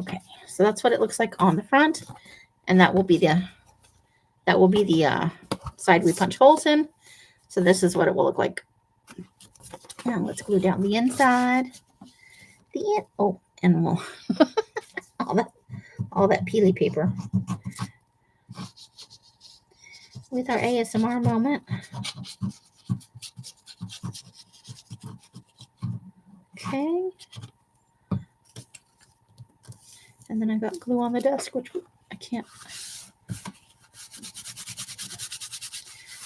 Okay, so that's what it looks like on the front, and that will be the side we punch holes in. So this is what it will look like. Now let's glue down the inside. And we'll all that peely paper with our ASMR moment. Okay. And then I got glue on the desk, which I can't.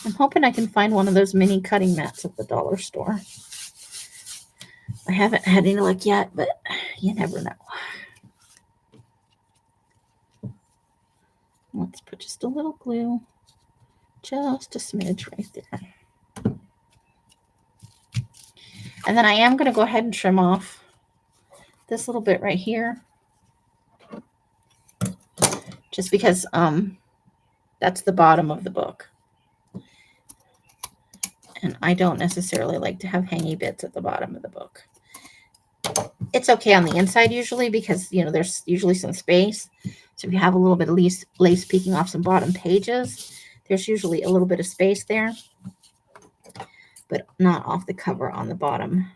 I'm hoping I can find one of those mini cutting mats at the dollar store. I haven't had any luck yet, but you never know. Let's put just a little glue, just a smidge right there. And then I am going to go ahead and trim off this little bit right here, just because that's the bottom of the book. And I don't necessarily like to have hangy bits at the bottom of the book. It's okay on the inside usually because, you know, there's usually some space. So if you have a little bit of lace peeking off some bottom pages, there's usually a little bit of space there. but not off the cover on the bottom.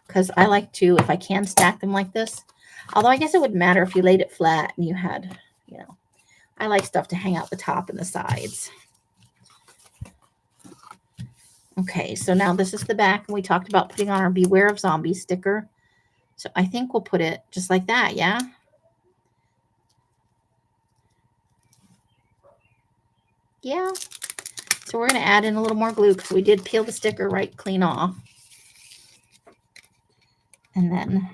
Because I like to, if I can, stack them like this. Although I guess it wouldn't matter if you laid it flat and you had, you know, I like stuff to hang out the top and the sides. Okay, so now this is the back, and we talked about putting on our Beware of Zombies sticker. So I think we'll put it just like that, yeah? Yeah. So we're going to add in a little more glue because we did peel the sticker right clean off. And then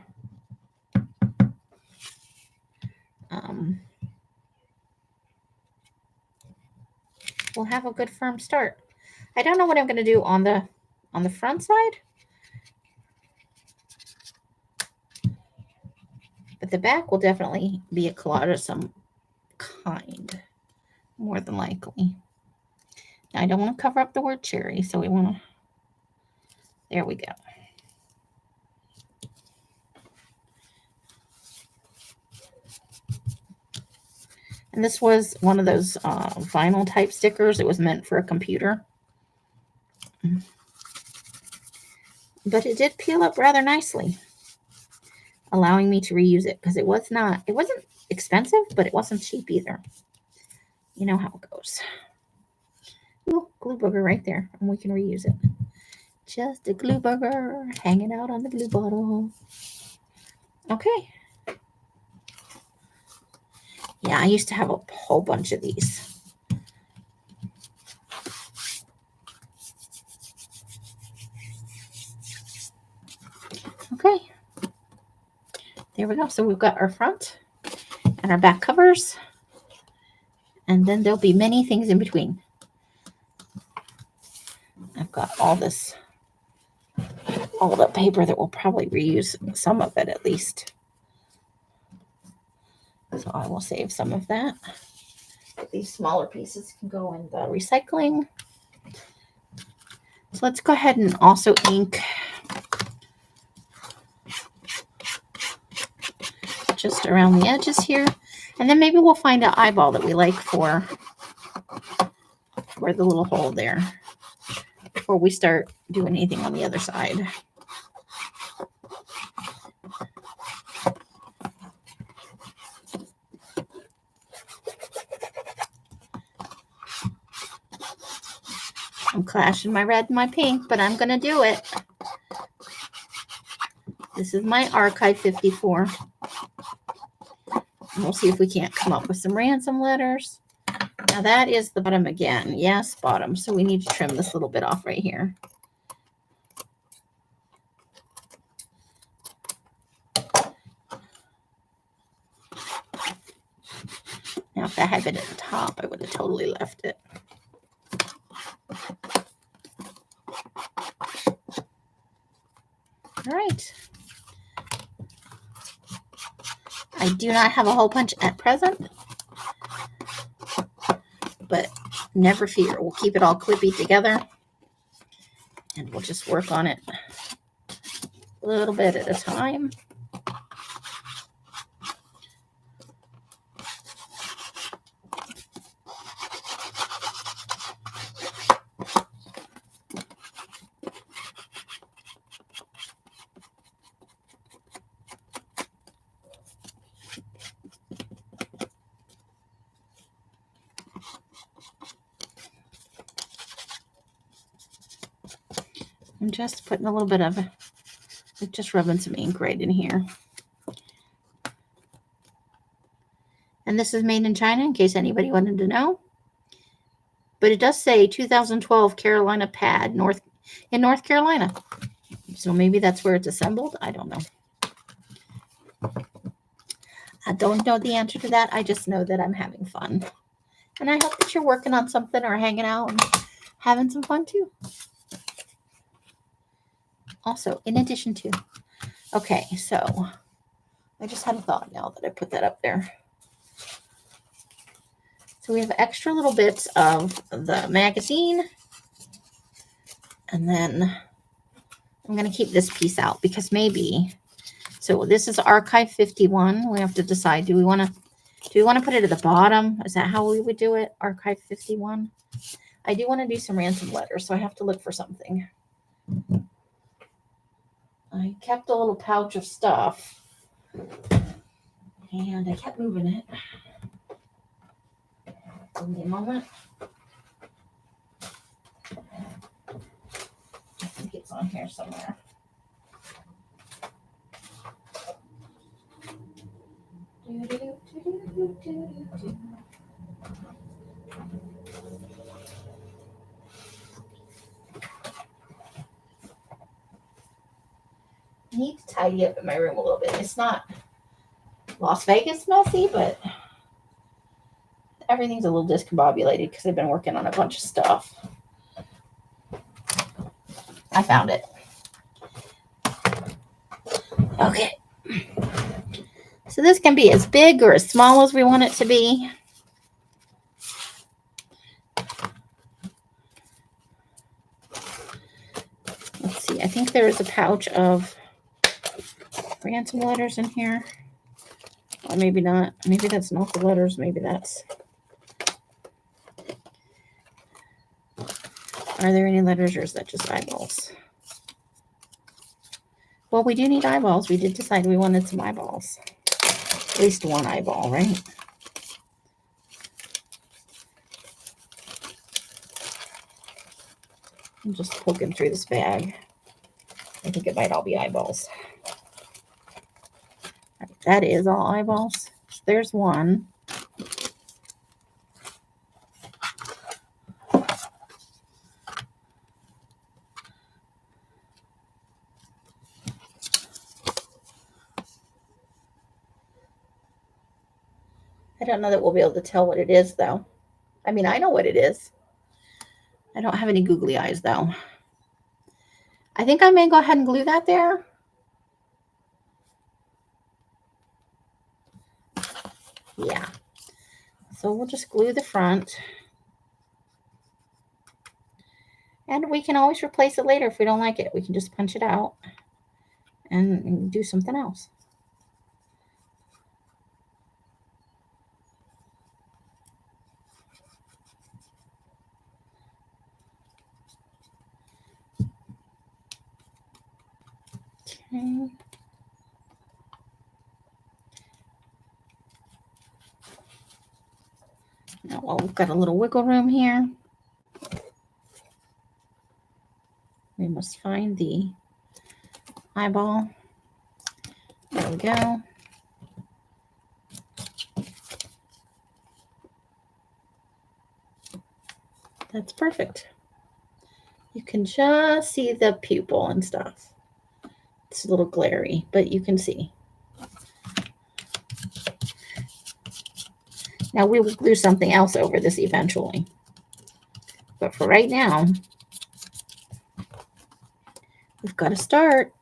we'll have a good firm start. I don't know what I'm going to do on the front side, but the back will definitely be a collage of some kind, more than likely. Now, I don't want to cover up the word cherry, so we want to, there we go. And this was one of those vinyl type stickers. It was meant for a computer. But it did peel up rather nicely, allowing me to reuse it because it wasn't expensive, but it wasn't cheap either. You know how it goes. Ooh, glue booger right there, and we can reuse it. Just a glue booger hanging out on the glue bottle. Okay. Yeah, I used to have a whole bunch of these. Okay. There we go. So we've got our front and our back covers. And then there'll be many things in between. I've got all the paper that we'll probably reuse some of it at least. So I will save some of that. These smaller pieces can go in the recycling. So let's go ahead and also ink just around the edges here. And then maybe we'll find an eyeball that we like for the little hole there before we start doing anything on the other side. I'm clashing my red and my pink, but I'm going to do it. This is my Archive 54. And we'll see if we can't come up with some ransom letters. Now that is the bottom again. Yes, bottom. So we need to trim this little bit off right here. Now if that had been at the top, I would have totally left it. All right. I do not have a hole punch at present, but never fear. We'll keep it all clippy together, and we'll just work on it a little bit at a time. I'm just putting a little bit of, just rubbing some ink right in here. And this is made in China, in case anybody wanted to know. But it does say 2012 Carolina Pad, North Carolina. So maybe that's where it's assembled. I don't know. I don't know the answer to that. I just know that I'm having fun. And I hope that you're working on something or hanging out and having some fun too. Also, in addition to. Okay, so I just had a thought now that I put that up there. So we have extra little bits of the magazine. And then I'm going to keep this piece out because maybe, so this is Archive 51. We have to decide, do we want to put it at the bottom? Is that how we would do it? Archive 51. I do want to do some ransom letters, so I have to look for something. I kept a little pouch of stuff and I kept moving it. Give me a moment. I think it's on here somewhere. I need to tidy up in my room a little bit. It's not Las Vegas messy, but everything's a little discombobulated because I've been working on a bunch of stuff. I found it. Okay. So this can be as big or as small as we want it to be. Let's see. I think there is a pouch of ransom letters in here. Or maybe not. Maybe that's not the letters. Maybe that's... Are there any letters or is that just eyeballs? Well, we do need eyeballs. We did decide we wanted some eyeballs. At least one eyeball, right? I'm just poking through this bag. I think it might all be eyeballs. Right, that is all eyeballs. There's one. I don't know that we'll be able to tell what it is, though. I mean, I know what it is. I don't have any googly eyes, though. I think I may go ahead and glue that there. Yeah. So we'll just glue the front. And we can always replace it later if we don't like it. We can just punch it out and do something else. Okay. Now, well, we've got a little wiggle room here. We must find the eyeball. There we go. That's perfect. You can just see the pupil and stuff. It's a little glary, but you can see. Now we will glue something else over this eventually. But for right now, we've got to start.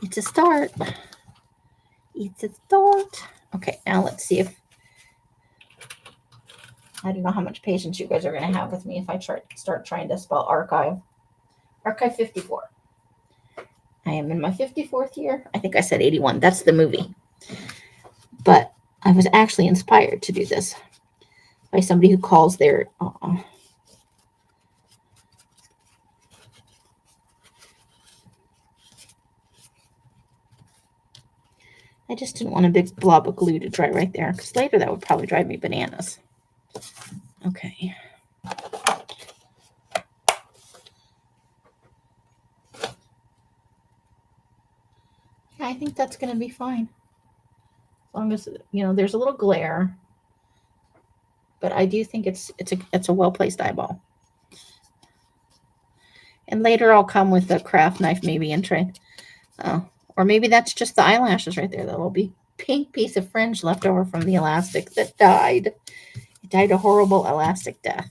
It's a start. It's a start. Okay, now let's see if... I don't know how much patience you guys are going to have with me if I start trying to spell archive. Archive 54. I am in my 54th year. I think I said 81. That's the movie. But I was actually inspired to do this by somebody who calls their... I just didn't want a big blob of glue to dry right there because later that would probably drive me bananas. Okay. I think that's going to be fine. As long as, there's a little glare. But I do think it's a well-placed eyeball. And later I'll come with a craft knife maybe and try. Or maybe that's just the eyelashes right there. That will be pink piece of fringe left over from the elastic that died. It died a horrible elastic death.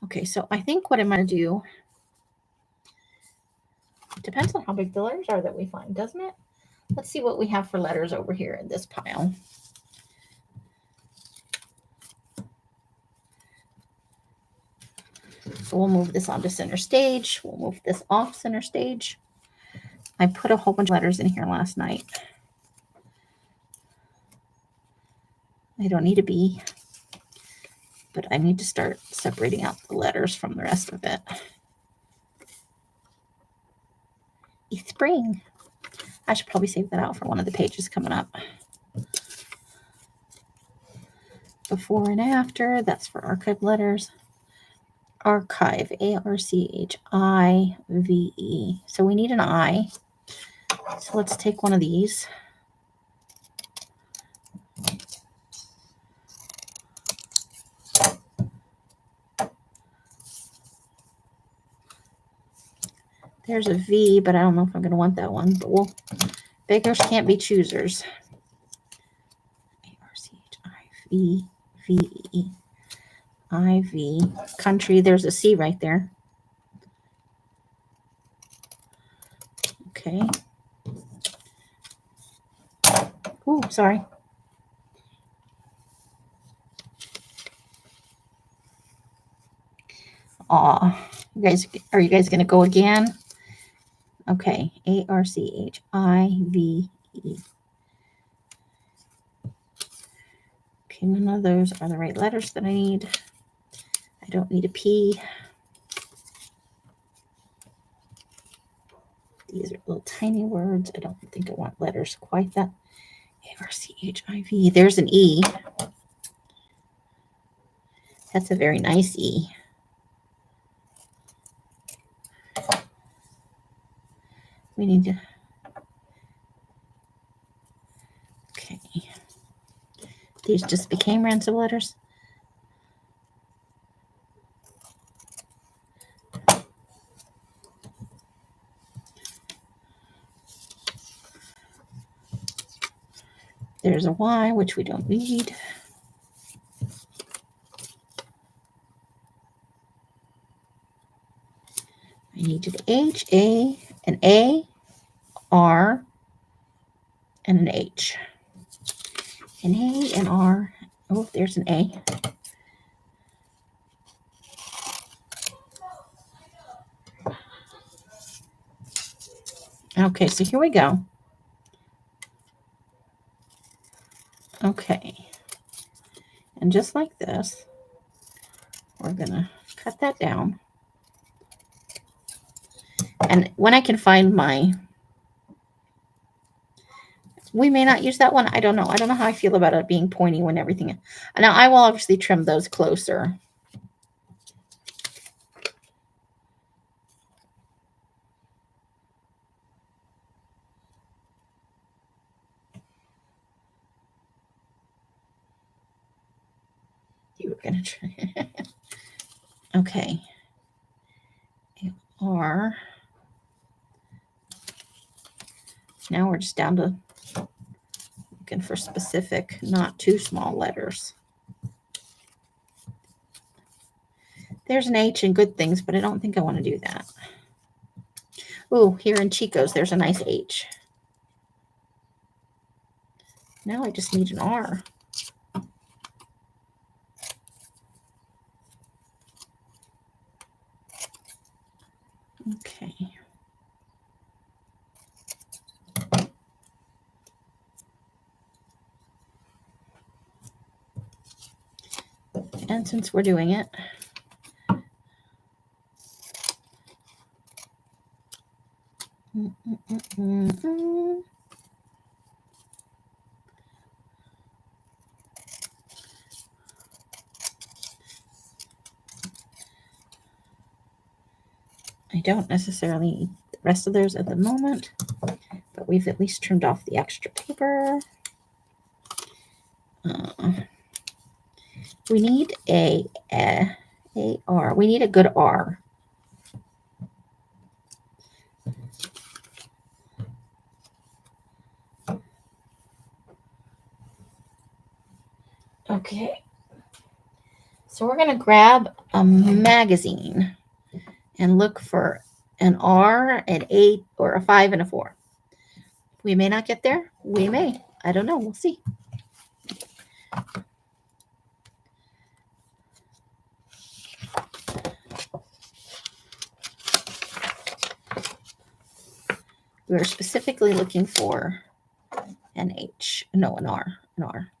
Okay, so I think what I'm going to do, it depends on how big the letters are that we find, doesn't it? Let's see what we have for letters over here in this pile. So we'll move this onto center stage. We'll move this off center stage. I put a whole bunch of letters in here last night. I don't need a B. but I need to start separating out the letters from the rest of it. Spring. I should probably save that out for one of the pages coming up. Before and after, that's for archive letters. Archive, ARCHIVE. So we need an I. So let's take one of these. There's a V, but I don't know if I'm going to want that one. But beggars can't be choosers. ARCHIVE. IV. Country. There's a C right there. Okay. Ooh, sorry. Aw. Are you guys going to go again? Okay. ARCHIVE. Okay, none of those are the right letters that I need. I don't need a P. These are little tiny words. I don't think I want letters quite that. ARCHIVE. There's an E. That's a very nice E. We need to. Okay. These just became ransom letters. There's a Y, which we don't need. I need an H, an A, R, and an H. An A, an R. Oh, there's an A. Okay, so here we go. Okay. And just like this, we're going to cut that down. And when I can find my, we may not use that one. I don't know. I don't know how I feel about it being pointy when everything. Now, I will obviously trim those closer. You were going to try. Okay. R. Now we're just down to looking for specific, not too small letters. There's an H in good things, but I don't think I want to do that. Ooh, here in Chico's, there's a nice H. Now I just need an R. Okay. And since we're doing it, I don't necessarily need the rest of those at the moment, but we've at least trimmed off the extra paper. We need a R. We need a good R. Okay. So we're going to grab a magazine and look for an R, an 8, or a 5 and a 4. We may not get there. We may. I don't know. We'll see. We're specifically looking for an H. No, an R. An R.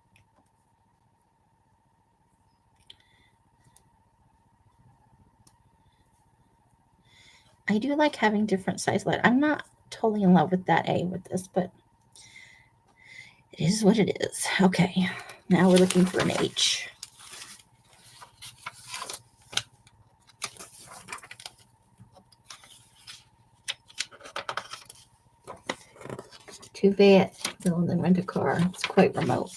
I do like having different size letters. I'm not totally in love with that A with this, but it is what it is. Okay, now we're looking for an H. Too bad. Go and then rent a car. It's quite remote.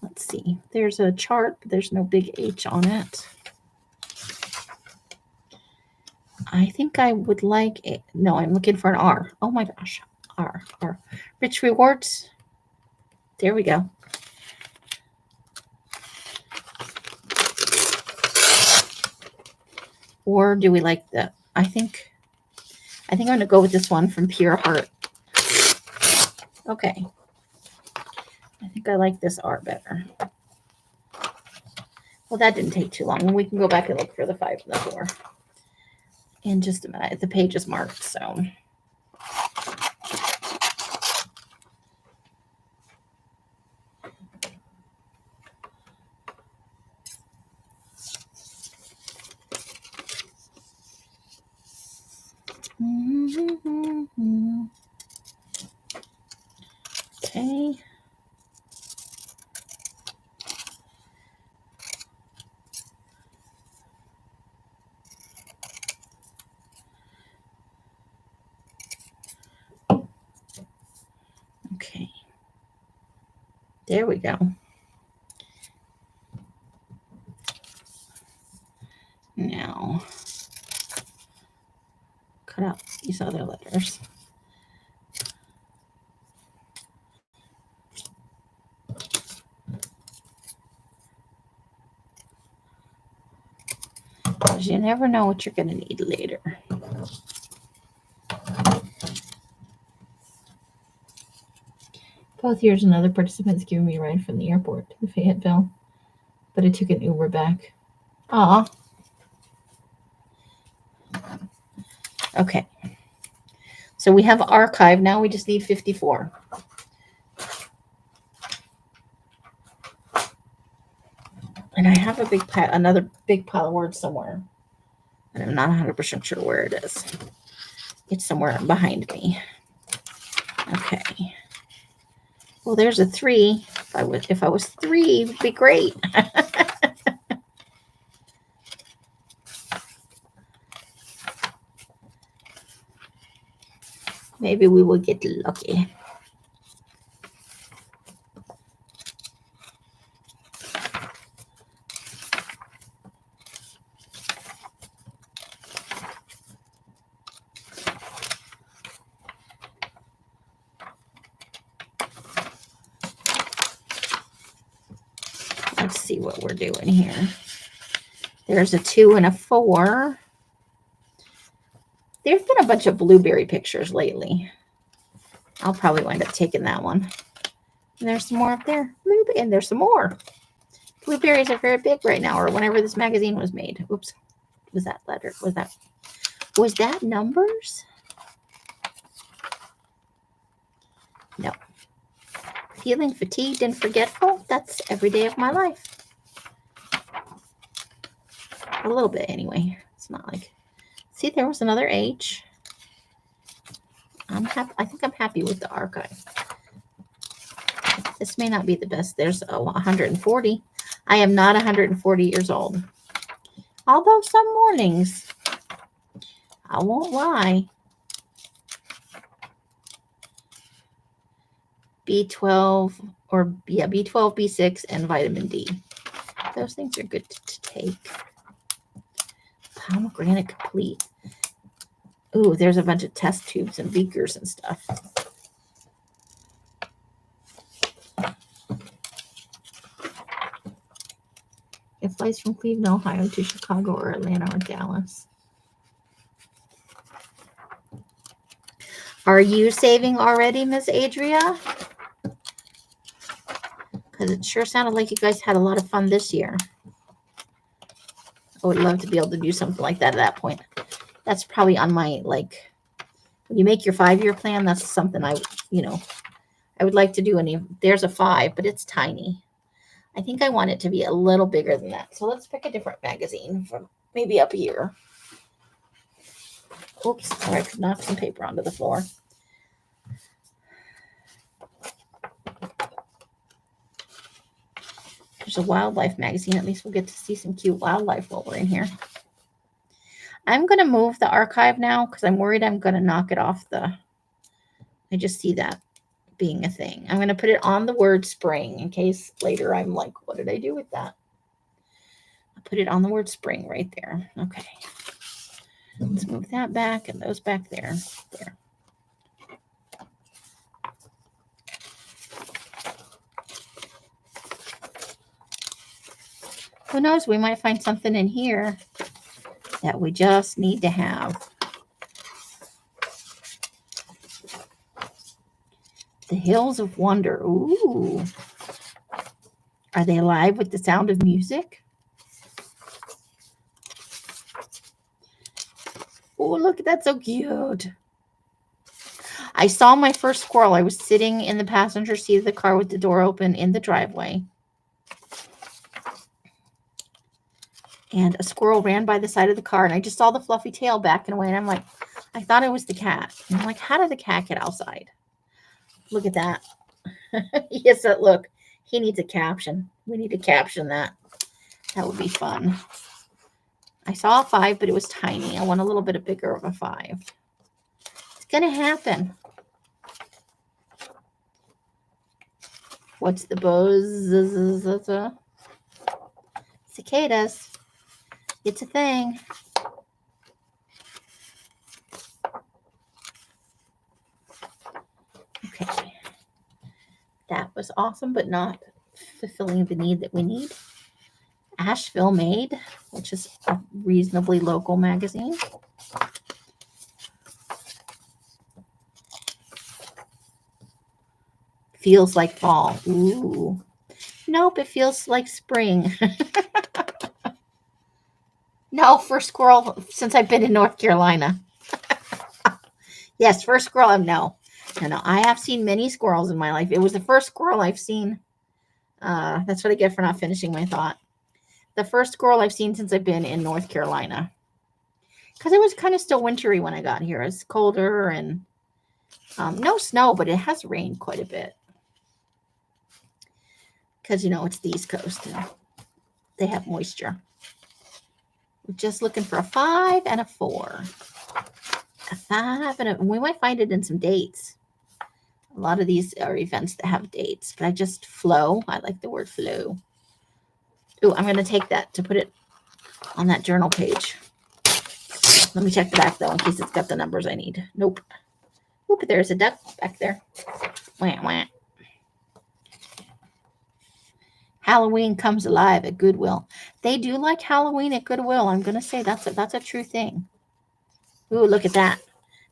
Let's see. There's a chart, but there's no big H on it. I think I would like it. No, I'm looking for an R. Oh my gosh. R. Rich rewards. There we go. Or do we like the, I think I'm going to go with this one from Pure Heart. Okay. I think I like this R better. Well, that didn't take too long. We can go back and look for the 5 and the 4 in just a minute. The page is marked, so. Okay. Okay. There we go. Now, cut out these other letters. Because you never know what you're going to need later. Both years and other participants giving me a ride from the airport to Fayetteville, but I took an Uber back. Aw. Okay. So we have archive. Now we just need 54. And I have a big pile, another big pile of words somewhere. And I'm not 100% sure where it is. It's somewhere behind me. Okay. Well, there's a 3. If I was 3, it would be great. Maybe we will get lucky. Let's see what we're doing here. There's a 2 and a 4. There's been a bunch of blueberry pictures lately. I'll probably wind up taking that one. And there's some more up there. And there's some more. Blueberries are very big right now, or whenever this magazine was made. Oops. Was that letter? Was that numbers? No. Feeling fatigued and forgetful? That's every day of my life. A little bit anyway. It's not like, see, there was another H. I'm happy. I think I'm happy with the archive. This may not be the best. There's 140. I am not 140 years old. Although some mornings, I won't lie. B12 or yeah, B12, B6, and vitamin D. Those things are good to take. Pomegranate complete. Ooh, there's a bunch of test tubes and beakers and stuff. It flies from Cleveland, Ohio to Chicago or Atlanta or Dallas. Are you saving already, Miss Adria? Because it sure sounded like you guys had a lot of fun this year. I would love to be able to do something like that at that point. That's probably on my, like, when you make your 5-year plan, that's something I would like to do. There's a 5, but it's tiny. I think I want it to be a little bigger than that. So let's pick a different magazine from maybe up here. Oops, sorry, I could knock some paper onto the floor. There's a wildlife magazine. At least we'll get to see some cute wildlife while we're in here. I'm going to move the archive now because I'm worried I'm going to knock it off the... I just see that being a thing. I'm going to put it on the word spring in case later I'm like, what did I do with that? I'll put it on the word spring right there. Okay. Let's move that back and those back there. There. Who knows? We might find something in here that we just need to have. The Hills of Wonder. Ooh. Are they alive with the sound of music? Oh, look at that. So cute. I saw my first squirrel. I was sitting in the passenger seat of the car with the door open in the driveway. And a squirrel ran by the side of the car, and I just saw the fluffy tail backing away. And I'm like, I thought it was the cat. And I'm like, how did the cat get outside? Look at that. Yes, look. He needs a caption. We need to caption that. That would be fun. I saw a 5, but it was tiny. I want a little bit bigger of a 5. It's going to happen. What's the buzz? Cicadas. It's a thing. Okay. That was awesome, but not fulfilling the need that we need. Asheville Made, which is a reasonably local magazine. Feels like fall. Ooh. Nope, it feels like spring. No, first squirrel since I've been in North Carolina. Yes, first squirrel. No. I have seen many squirrels in my life. It was the first squirrel I've seen. That's what I get for not finishing my thought. The first squirrel I've seen since I've been in North Carolina. Because it was kind of still wintry when I got here. It's colder and no snow, but it has rained quite a bit. Because, it's the East Coast. They have moisture. We're just looking for a 5 and a 4. A 5 and we might find it in some dates. A lot of these are events that have dates, but I just flow. I like the word flow. Oh, I'm going to take that to put it on that journal page. Let me check the back, though, in case it's got the numbers I need. Nope. Oop, there's a duck back there. Wah, wah. Halloween comes alive at Goodwill. They do like Halloween at Goodwill. I'm going to say that's a true thing. Ooh, look at that.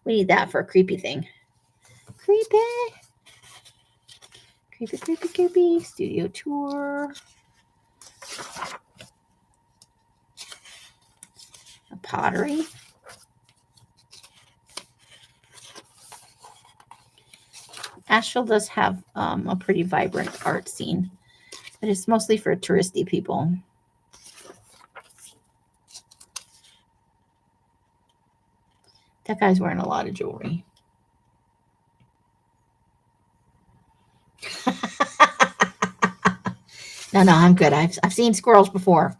We need that for a creepy thing. Creepy. Creepy, creepy, creepy. Studio tour. A pottery. Asheville does have a pretty vibrant art scene, but it's mostly for touristy people. That guy's wearing a lot of jewelry. No, I'm good. I've seen squirrels before,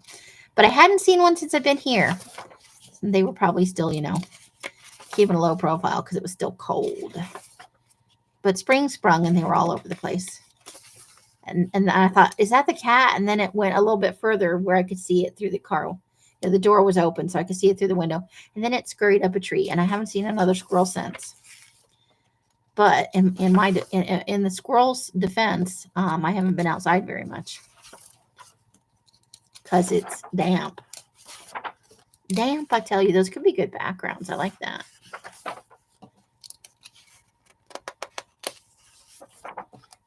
but I hadn't seen one since I've been here. And they were probably still, keeping a low profile because it was still cold. But spring sprung and they were all over the place. And I thought, is that the cat? And then it went a little bit further where I could see it through the car. The door was open, so I could see it through the window. And then it scurried up a tree, and I haven't seen another squirrel since. But in the squirrel's defense, I haven't been outside very much because it's damp. Damp, I tell you, those could be good backgrounds. I like that.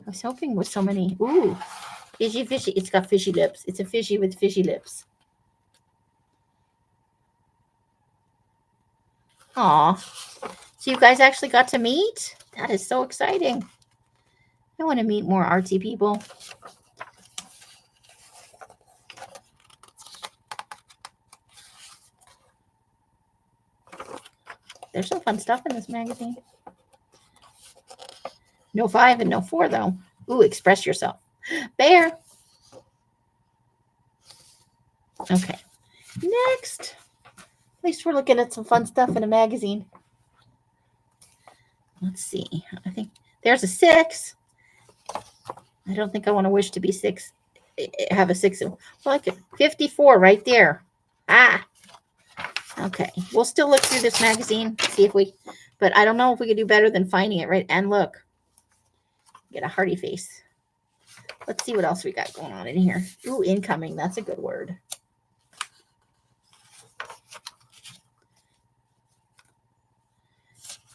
I was hoping with so many. Ooh, fishy. It's got fishy lips. It's a fishy with fishy lips. Aw. So you guys actually got to meet? That is so exciting. I want to meet more artsy people. There's some fun stuff in this magazine. No 5 and no 4, though. Ooh, express yourself. Bear. Okay. Next. At least we're looking at some fun stuff in a magazine. Let's see. I think there's a 6. I don't think I want to wish to be 6. Have a 6. Look at 54 right there. Ah. Okay. We'll still look through this magazine, see if we, but I don't know if we could do better than finding it, right? And look. Get a hearty face. Let's see what else we got going on in here. Ooh, incoming. That's a good word.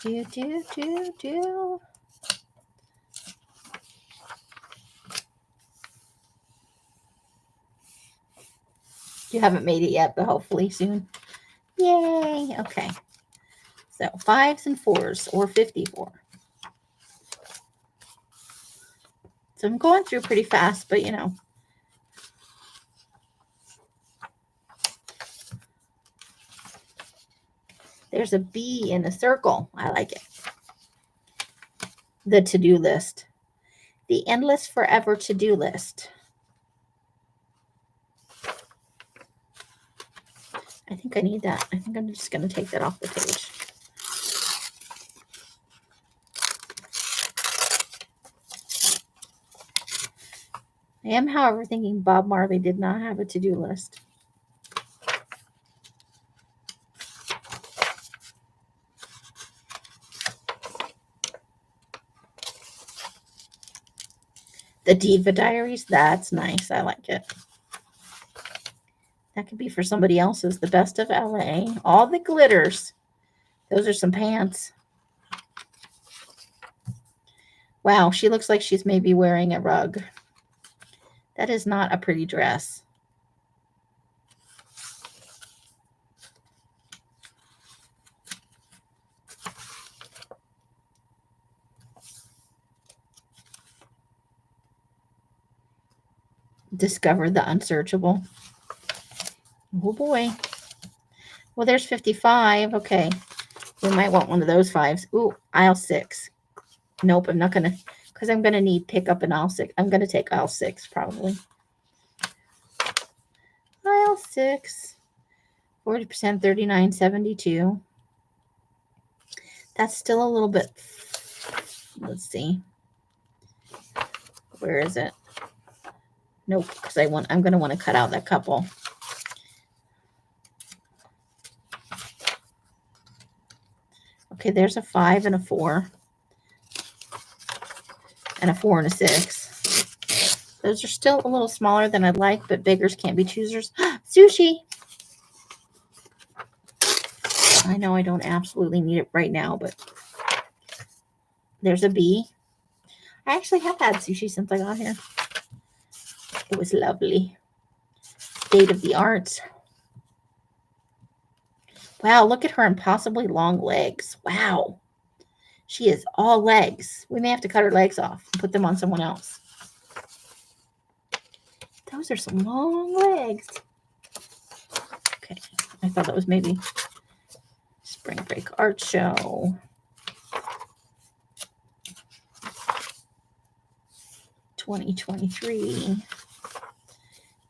Do. You haven't made it yet, but hopefully soon. Yay. Okay. So 5s and 4s or 54. So I'm going through pretty fast, but you know. There's a B in a circle. I like it. The to-do list. The endless forever to-do list. I think I need that. I think I'm just going to take that off the page. I am, however, thinking Bob Marley did not have a to-do list. The Diva Diaries, that's nice. I like it. That could be for somebody else's. The Best of LA. All the glitters. Those are some pants. Wow, she looks like she's maybe wearing a rug. That is not a pretty dress. Discover the unsearchable. Oh boy. Well, there's 55. Okay. We might want one of those 5s. Ooh, aisle 6. Nope, I'm not going to, because I'm going to need pick up in aisle 6. I'm going to take aisle 6 probably. Aisle 6. 40%, 39.72. That's still a little bit, let's see. Where is it? Nope, because I'm going to want to cut out that couple. Okay, there's a 5 and a 4. And a 4 and a 6. Those are still a little smaller than I'd like, but beggars can't be choosers. Sushi! I know I don't absolutely need it right now, but there's a B. I actually have had sushi since I got here. It was lovely. State of the art. Wow, look at her impossibly long legs. Wow. She is all legs. We may have to cut her legs off and put them on someone else. Those are some long legs. Okay, I thought that was maybe Spring Break Art Show. $20.23.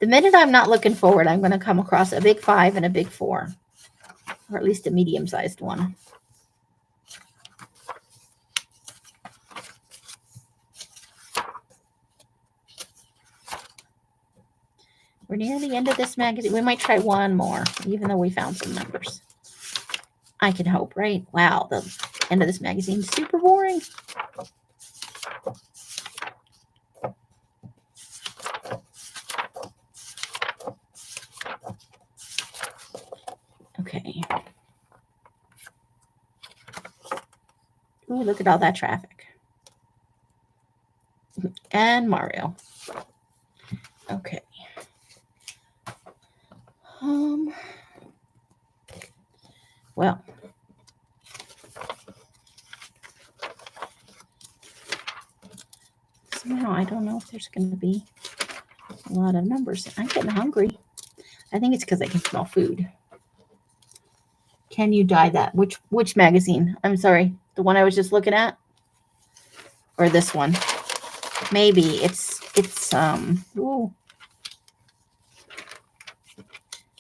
The minute I'm not looking forward, I'm going to come across a big 5 and a big 4. Or at least a medium-sized one. We're near the end of this magazine. We might try one more, even though we found some numbers. I can hope, right? Wow, the end of this magazine is super boring. Okay. Ooh, look at all that traffic. And Mario. Okay. Well. Somehow I don't know if there's going to be a lot of numbers. I'm getting hungry. I think it's because I can smell food. Can you dye that? Which magazine? I'm sorry. The one I was just looking at? Or this one? Maybe ooh.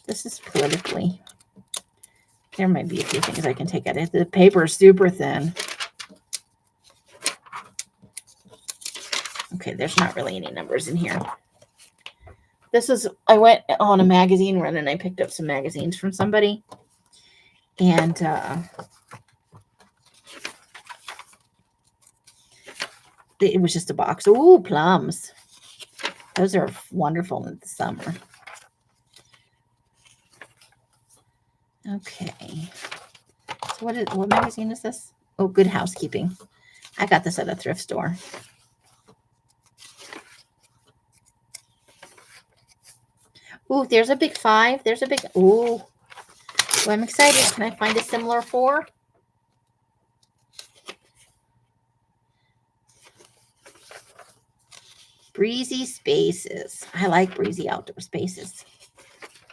This is politically. There might be a few things I can take out of it. The paper is super thin. Okay, there's not really any numbers in here. I went on a magazine run and I picked up some magazines from somebody. And it was just a box. Ooh, plums. Those are wonderful in the summer. Okay. So what magazine is this? Oh, Good Housekeeping. I got this at a thrift store. Ooh, there's a big 5. There's a big, ooh. Well, I'm excited. Can I find a similar 4? Breezy spaces. I like breezy outdoor spaces.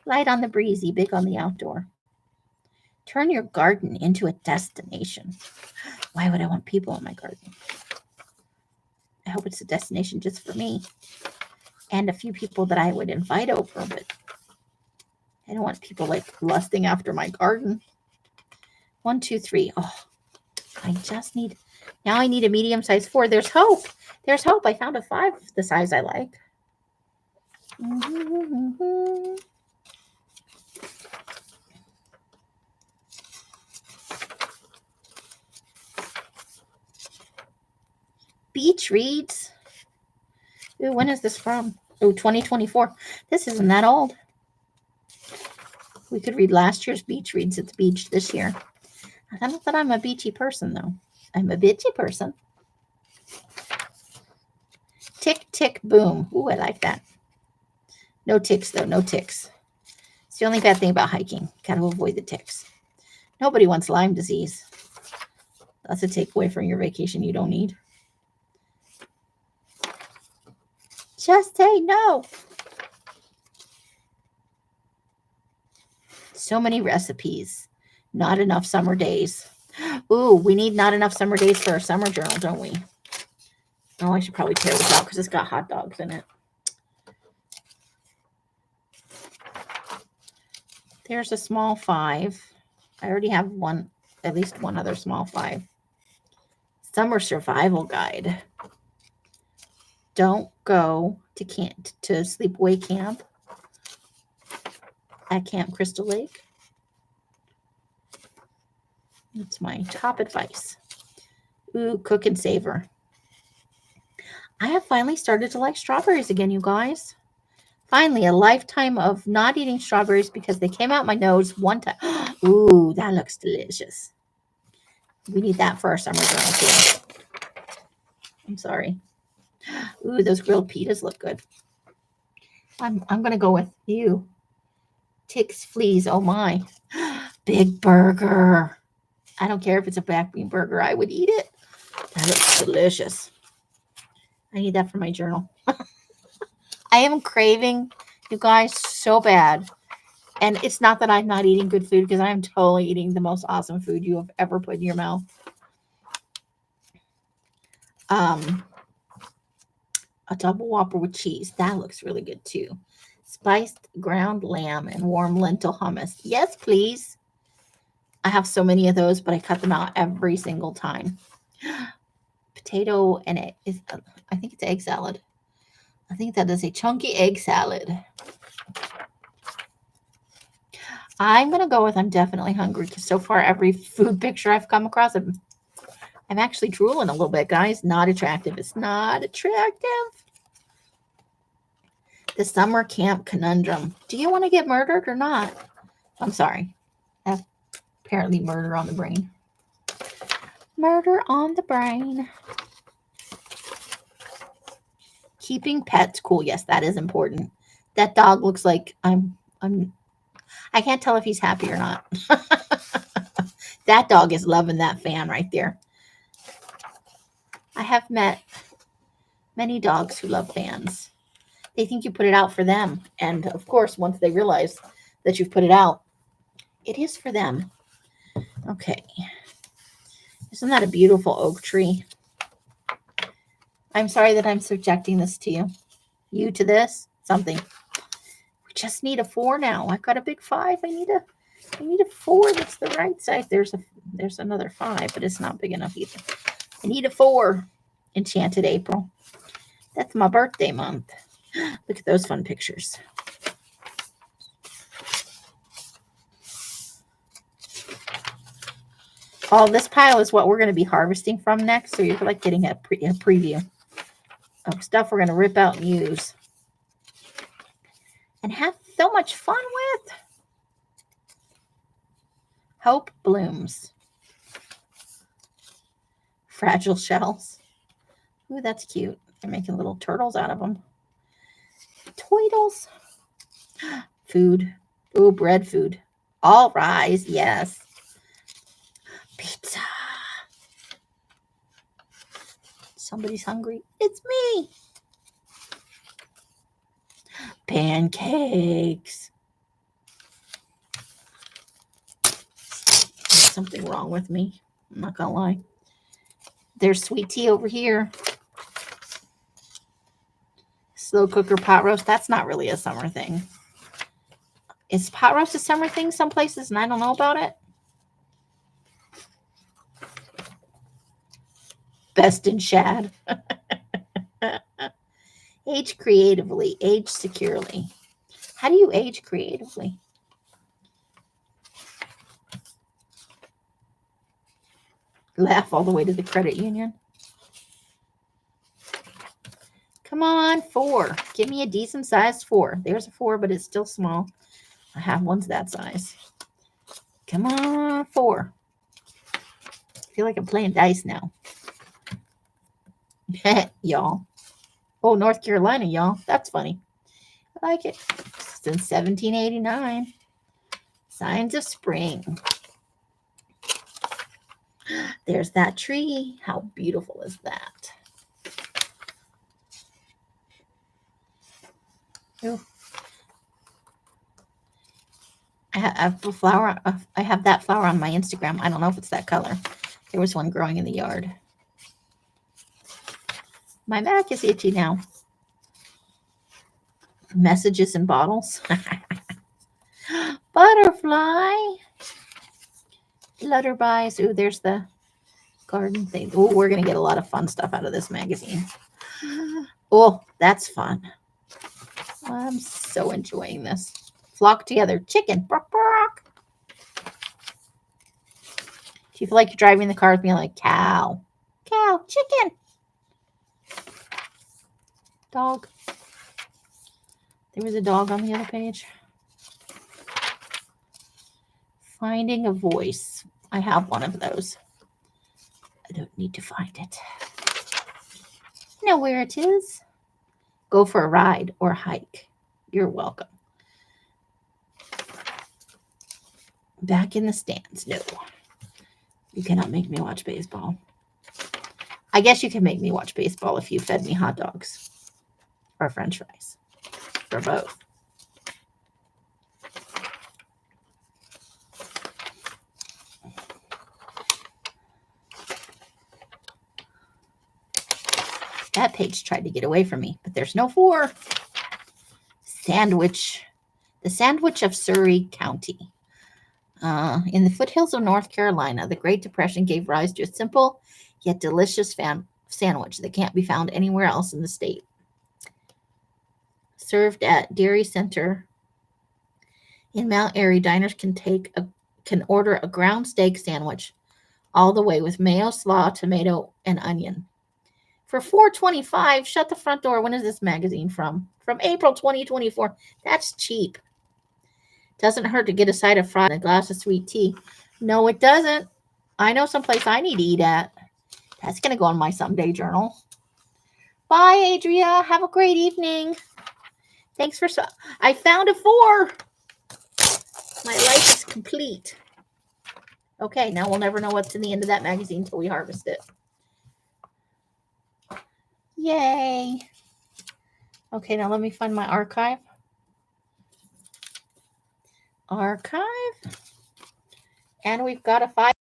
Light on the breezy, big on the outdoor. Turn your garden into a destination. Why would I want people in my garden? I hope it's a destination just for me and a few people that I would invite over, but I don't want people like lusting after my garden. 1, 2, 3. Oh, I need a medium size 4. There's hope. There's hope. I found a 5, the size I like. Beach reads. Ooh, when is this from? Oh, 2024. This isn't that old. We could read last year's beach reads at the beach this year. I don't know that I'm a beachy person, though. I'm a bitchy person. Tick, tick, boom. Ooh, I like that. No ticks, though. No ticks. It's the only bad thing about hiking. Got to avoid the ticks. Nobody wants Lyme disease. That's a takeaway from your vacation you don't need. Just say no. So many recipes. Not enough summer days. Ooh, we need not enough summer days for our summer journal, don't we? Oh, I should probably tear this out because it's got hot dogs in it. There's a small 5. I already have at least one other small 5. Summer survival guide. Don't go to sleepaway camp at Camp Crystal Lake. That's my top advice. Ooh, cook and savor. I have finally started to like strawberries again, you guys. Finally, a lifetime of not eating strawberries because they came out my nose one time. Ooh, that looks delicious. We need that for our summer journal too. I'm sorry. Ooh, those grilled pitas look good. I'm gonna go with you. Ticks, fleas, oh my. Big burger. I don't care if it's a back bean burger. I would eat it. That looks delicious. I need that for my journal. I am craving, you guys, so bad. And it's not that I'm not eating good food because I'm totally eating the most awesome food you have ever put in your mouth. A double Whopper with cheese. That looks really good too. Spiced ground lamb and warm lentil hummus. Yes, please. I have so many of those, but I cut them out every single time. Potato and I think it's egg salad. I think that is a chunky egg salad. I'm going to go with I'm definitely hungry because so far every food picture I've come across, I'm actually drooling a little bit, guys. Not attractive. It's not attractive. The summer camp conundrum. Do you want to get murdered or not? I'm sorry. I have apparently murder on the brain. Murder on the brain. Keeping pets cool. Yes, that is important. That dog looks like I can't tell if he's happy or not. That dog is loving that fan right there. I have met many dogs who love fans. They think you put it out for them. And of course, once they realize that you've put it out, it is for them. Okay. Isn't that a beautiful oak tree? I'm sorry that I'm subjecting this to you. You to this? Something. We just need a 4 now. I've got a big 5. I need a 4 that's the right size. There's another 5, but it's not big enough either. I need a 4. Enchanted April. That's my birthday month. Look at those fun pictures. Oh, this pile is what we're going to be harvesting from next. So you're like getting a preview of stuff we're going to rip out and use. And have so much fun with. Hope blooms. Fragile shells. Ooh, that's cute. They're making little turtles out of them. Toidles. Food. Ooh, bread food. All rise. Yes. Pizza. Somebody's hungry. It's me. Pancakes. There's something wrong with me. I'm not going to lie. There's sweet tea over here. Slow cooker pot roast. That's not really a summer thing. Is pot roast a summer thing some places and I don't know about it? Best in shad. Age creatively. Age securely. How do you age creatively? Laugh all the way to the credit union. Come on, 4. Give me a decent sized 4. There's a 4, but it's still small. I have ones that size. Come on, 4. I feel like I'm playing dice now. Y'all. Oh, North Carolina, y'all. That's funny. I like it. Since 1789. Signs of spring. There's that tree. How beautiful is that? Ooh. I have a flower. I have that flower on my Instagram. I don't know if it's that color. There was one growing in the yard. My back is itchy now. Messages in bottles. Butterfly. Flutterbys. Ooh, there's the garden thing. Oh, we're going to get a lot of fun stuff out of this magazine. Oh, that's fun. I'm so enjoying this. Flock together. Chicken. Bark, bark. Do you feel like you're driving the car with me like cow? Cow. Chicken. Dog. There was a dog on the other page. Finding a voice. I have one of those. I don't need to find it. Know where it is. Go for a ride or hike. You're welcome. Back in the stands. No. You cannot make me watch baseball. I guess you can make me watch baseball if you fed me hot dogs or french fries. Or both. That page tried to get away from me, but there's no 4. Sandwich. The sandwich of Surrey County. In the foothills of North Carolina, the Great Depression gave rise to a simple yet delicious sandwich that can't be found anywhere else in the state. Served at Dairy Center in Mount Airy, diners can order a ground steak sandwich all the way with mayo, slaw, tomato, and onion. For $4.25, shut the front door. When is this magazine from? From April 2024. That's cheap. Doesn't hurt to get a side of fries and a glass of sweet tea. No, it doesn't. I know someplace I need to eat at. That's going to go on my someday journal. Bye, Adria. Have a great evening. Thanks for... I found a 4. My life is complete. Okay, now we'll never know what's in the end of that magazine until we harvest it. Yay. Okay, now let me find my archive. Archive. And we've got a 5.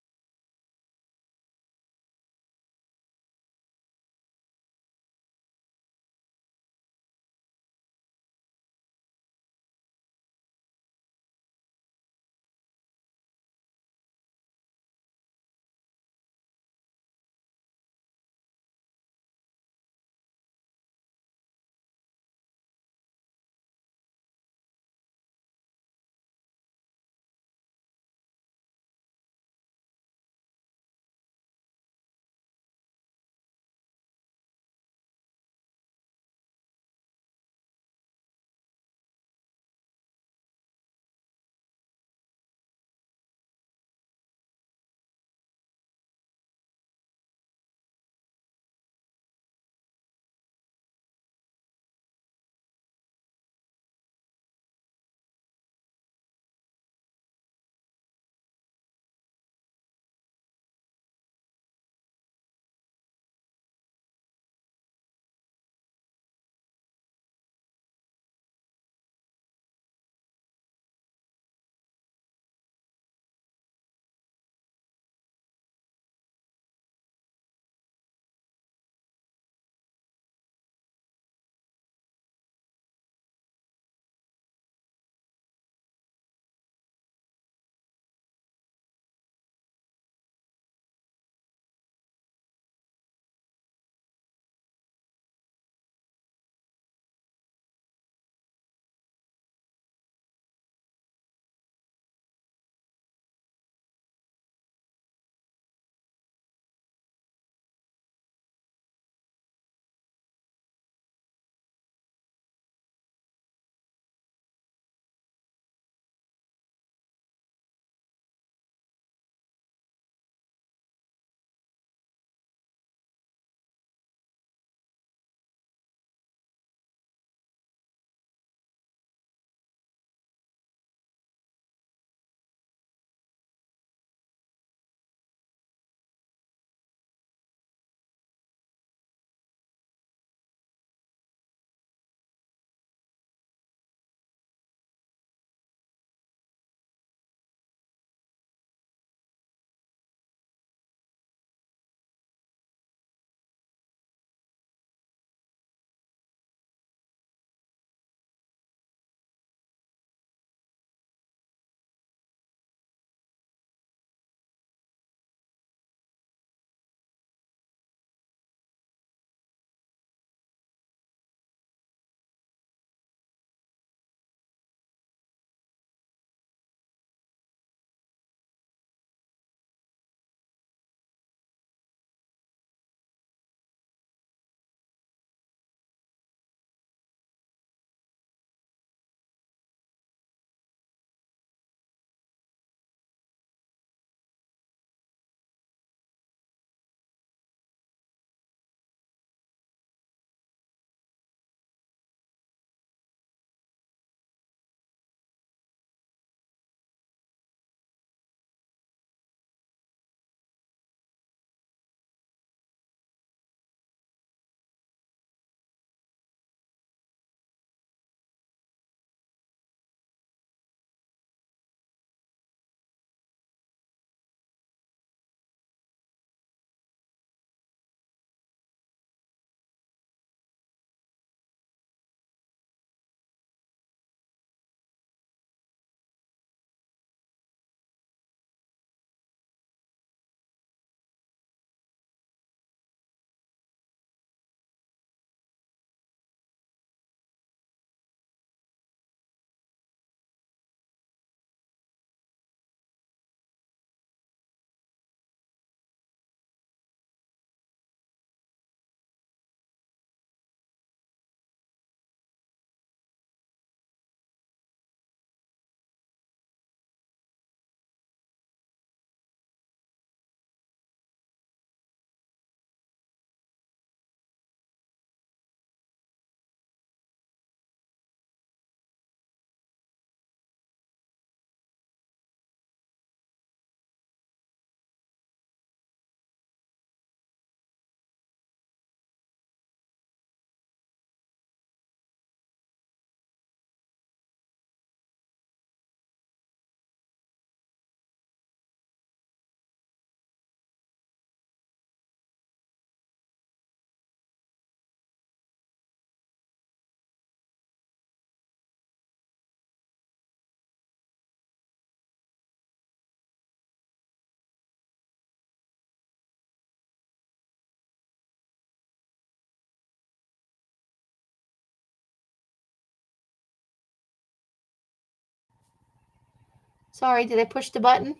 Sorry, did I push the button?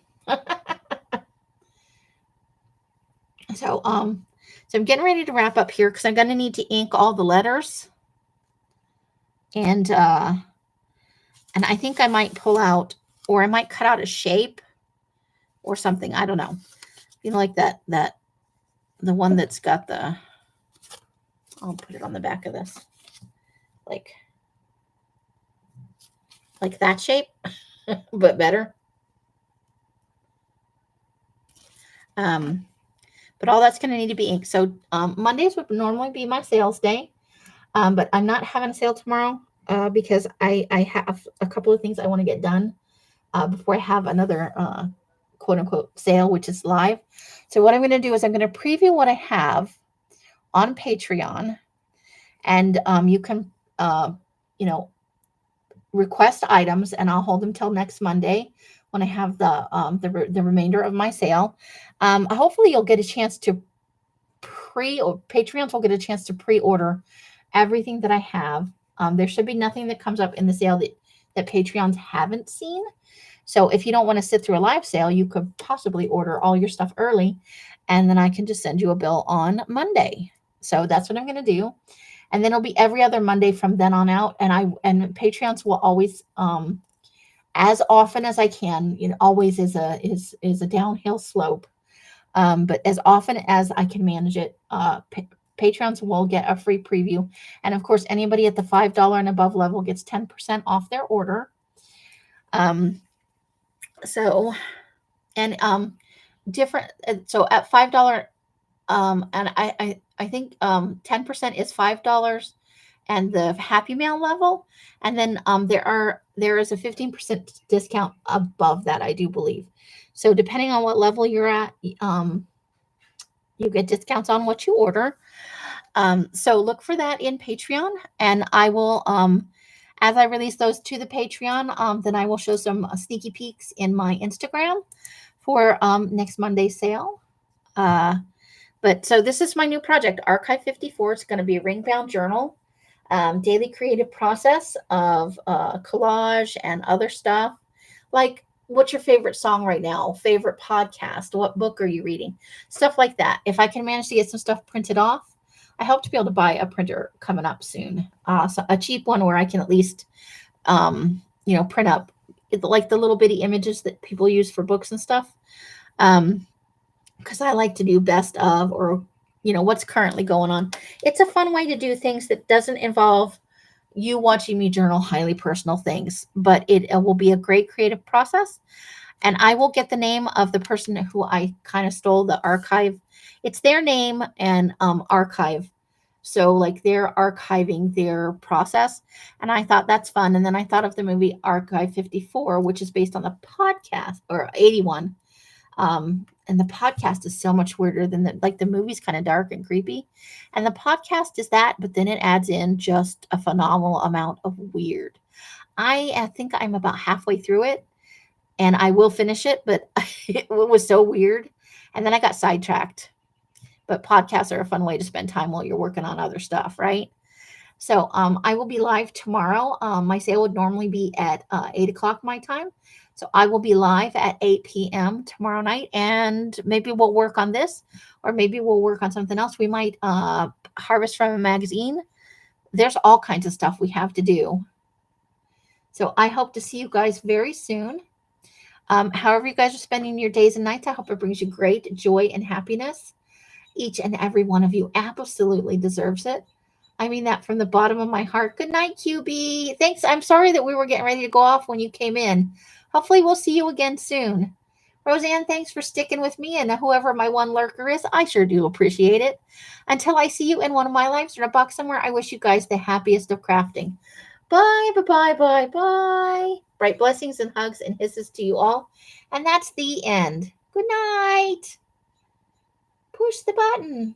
So, so I'm getting ready to wrap up here because I'm going to need to ink all the letters. And I think I might pull out, or I might cut out a shape or something. I don't know. You know, like the one that's got the, I'll put it on the back of this. Like that shape, but better. But all that's going to need to be inked. So Mondays would normally be my sales day, but I'm not having a sale tomorrow because I have a couple of things I want to get done before I have another quote unquote sale, which is live. So what I'm going to do is I'm going to preview what I have on Patreon, and you can, you know, request items, and I'll hold them till next Monday when I have the remainder of my sale. Hopefully, you'll get a chance to or Patreons will get a chance to pre-order everything that I have. There should be nothing that comes up in the sale that Patreons haven't seen. So if you don't want to sit through a live sale, you could possibly order all your stuff early, and then I can just send you a bill on Monday. So that's what I'm going to do. And then it'll be every other Monday from then on out. And Patreons will always, as often as I can, you know, always is a downhill slope. But as often as I can manage it, Patrons will get a free preview. And of course, anybody at the $5 and above level gets 10% off their order. So at $5, and I think 10% is $5 and the Happy Mail level. And then there is a 15% discount above that, I do believe. So depending on what level you're at, you get discounts on what you order. So look for that in Patreon, and I will, as I release those to the Patreon, then I will show some sneaky peeks in my Instagram for next Monday's sale. But so this is my new project, Archive 54. It's going to be a ring-bound journal, daily creative process of collage and other stuff. Like, what's your favorite song right now? Favorite podcast? What book are you reading? Stuff like that. If I can manage to get some stuff printed off, I hope to be able to buy a printer coming up soon. So a cheap one where I can at least, print up like the little bitty images that people use for books and stuff. Because I like to do best of, or, what's currently going on. It's a fun way to do things that doesn't involve you watching me journal highly personal things, but it will be a great creative process. And I will get the name of the person who I kind of stole the archive. It's their name and archive. So like they're archiving their process. And I thought that's fun. And then I thought of the movie Archive 54, which is based on the podcast, or 81. And the podcast is so much weirder than the movie's kind of dark and creepy. And the podcast is that, but then it adds in just a phenomenal amount of weird. I think I'm about halfway through it, and I will finish it, but it was so weird. And then I got sidetracked. But podcasts are a fun way to spend time while you're working on other stuff, right? So I will be live tomorrow. My sale would normally be at 8 o'clock my time. So I will be live at 8 p.m. tomorrow night, and maybe we'll work on this, or maybe we'll work on something else. We might harvest from a magazine. There's all kinds of stuff we have to do. So I hope to see you guys very soon. However you guys are spending your days and nights, I hope it brings you great joy and happiness. Each and every one of you absolutely deserves it. I mean that from the bottom of my heart. Good night, QB. Thanks. I'm sorry that we were getting ready to go off when you came in. Hopefully we'll see you again soon. Roseanne, thanks for sticking with me, and whoever my one lurker is, I sure do appreciate it. Until I see you in one of my lives or a box somewhere, I wish you guys the happiest of crafting. Bye, bye, bye, bye. Bright blessings and hugs and hisses to you all. And that's the end. Good night. Push the button.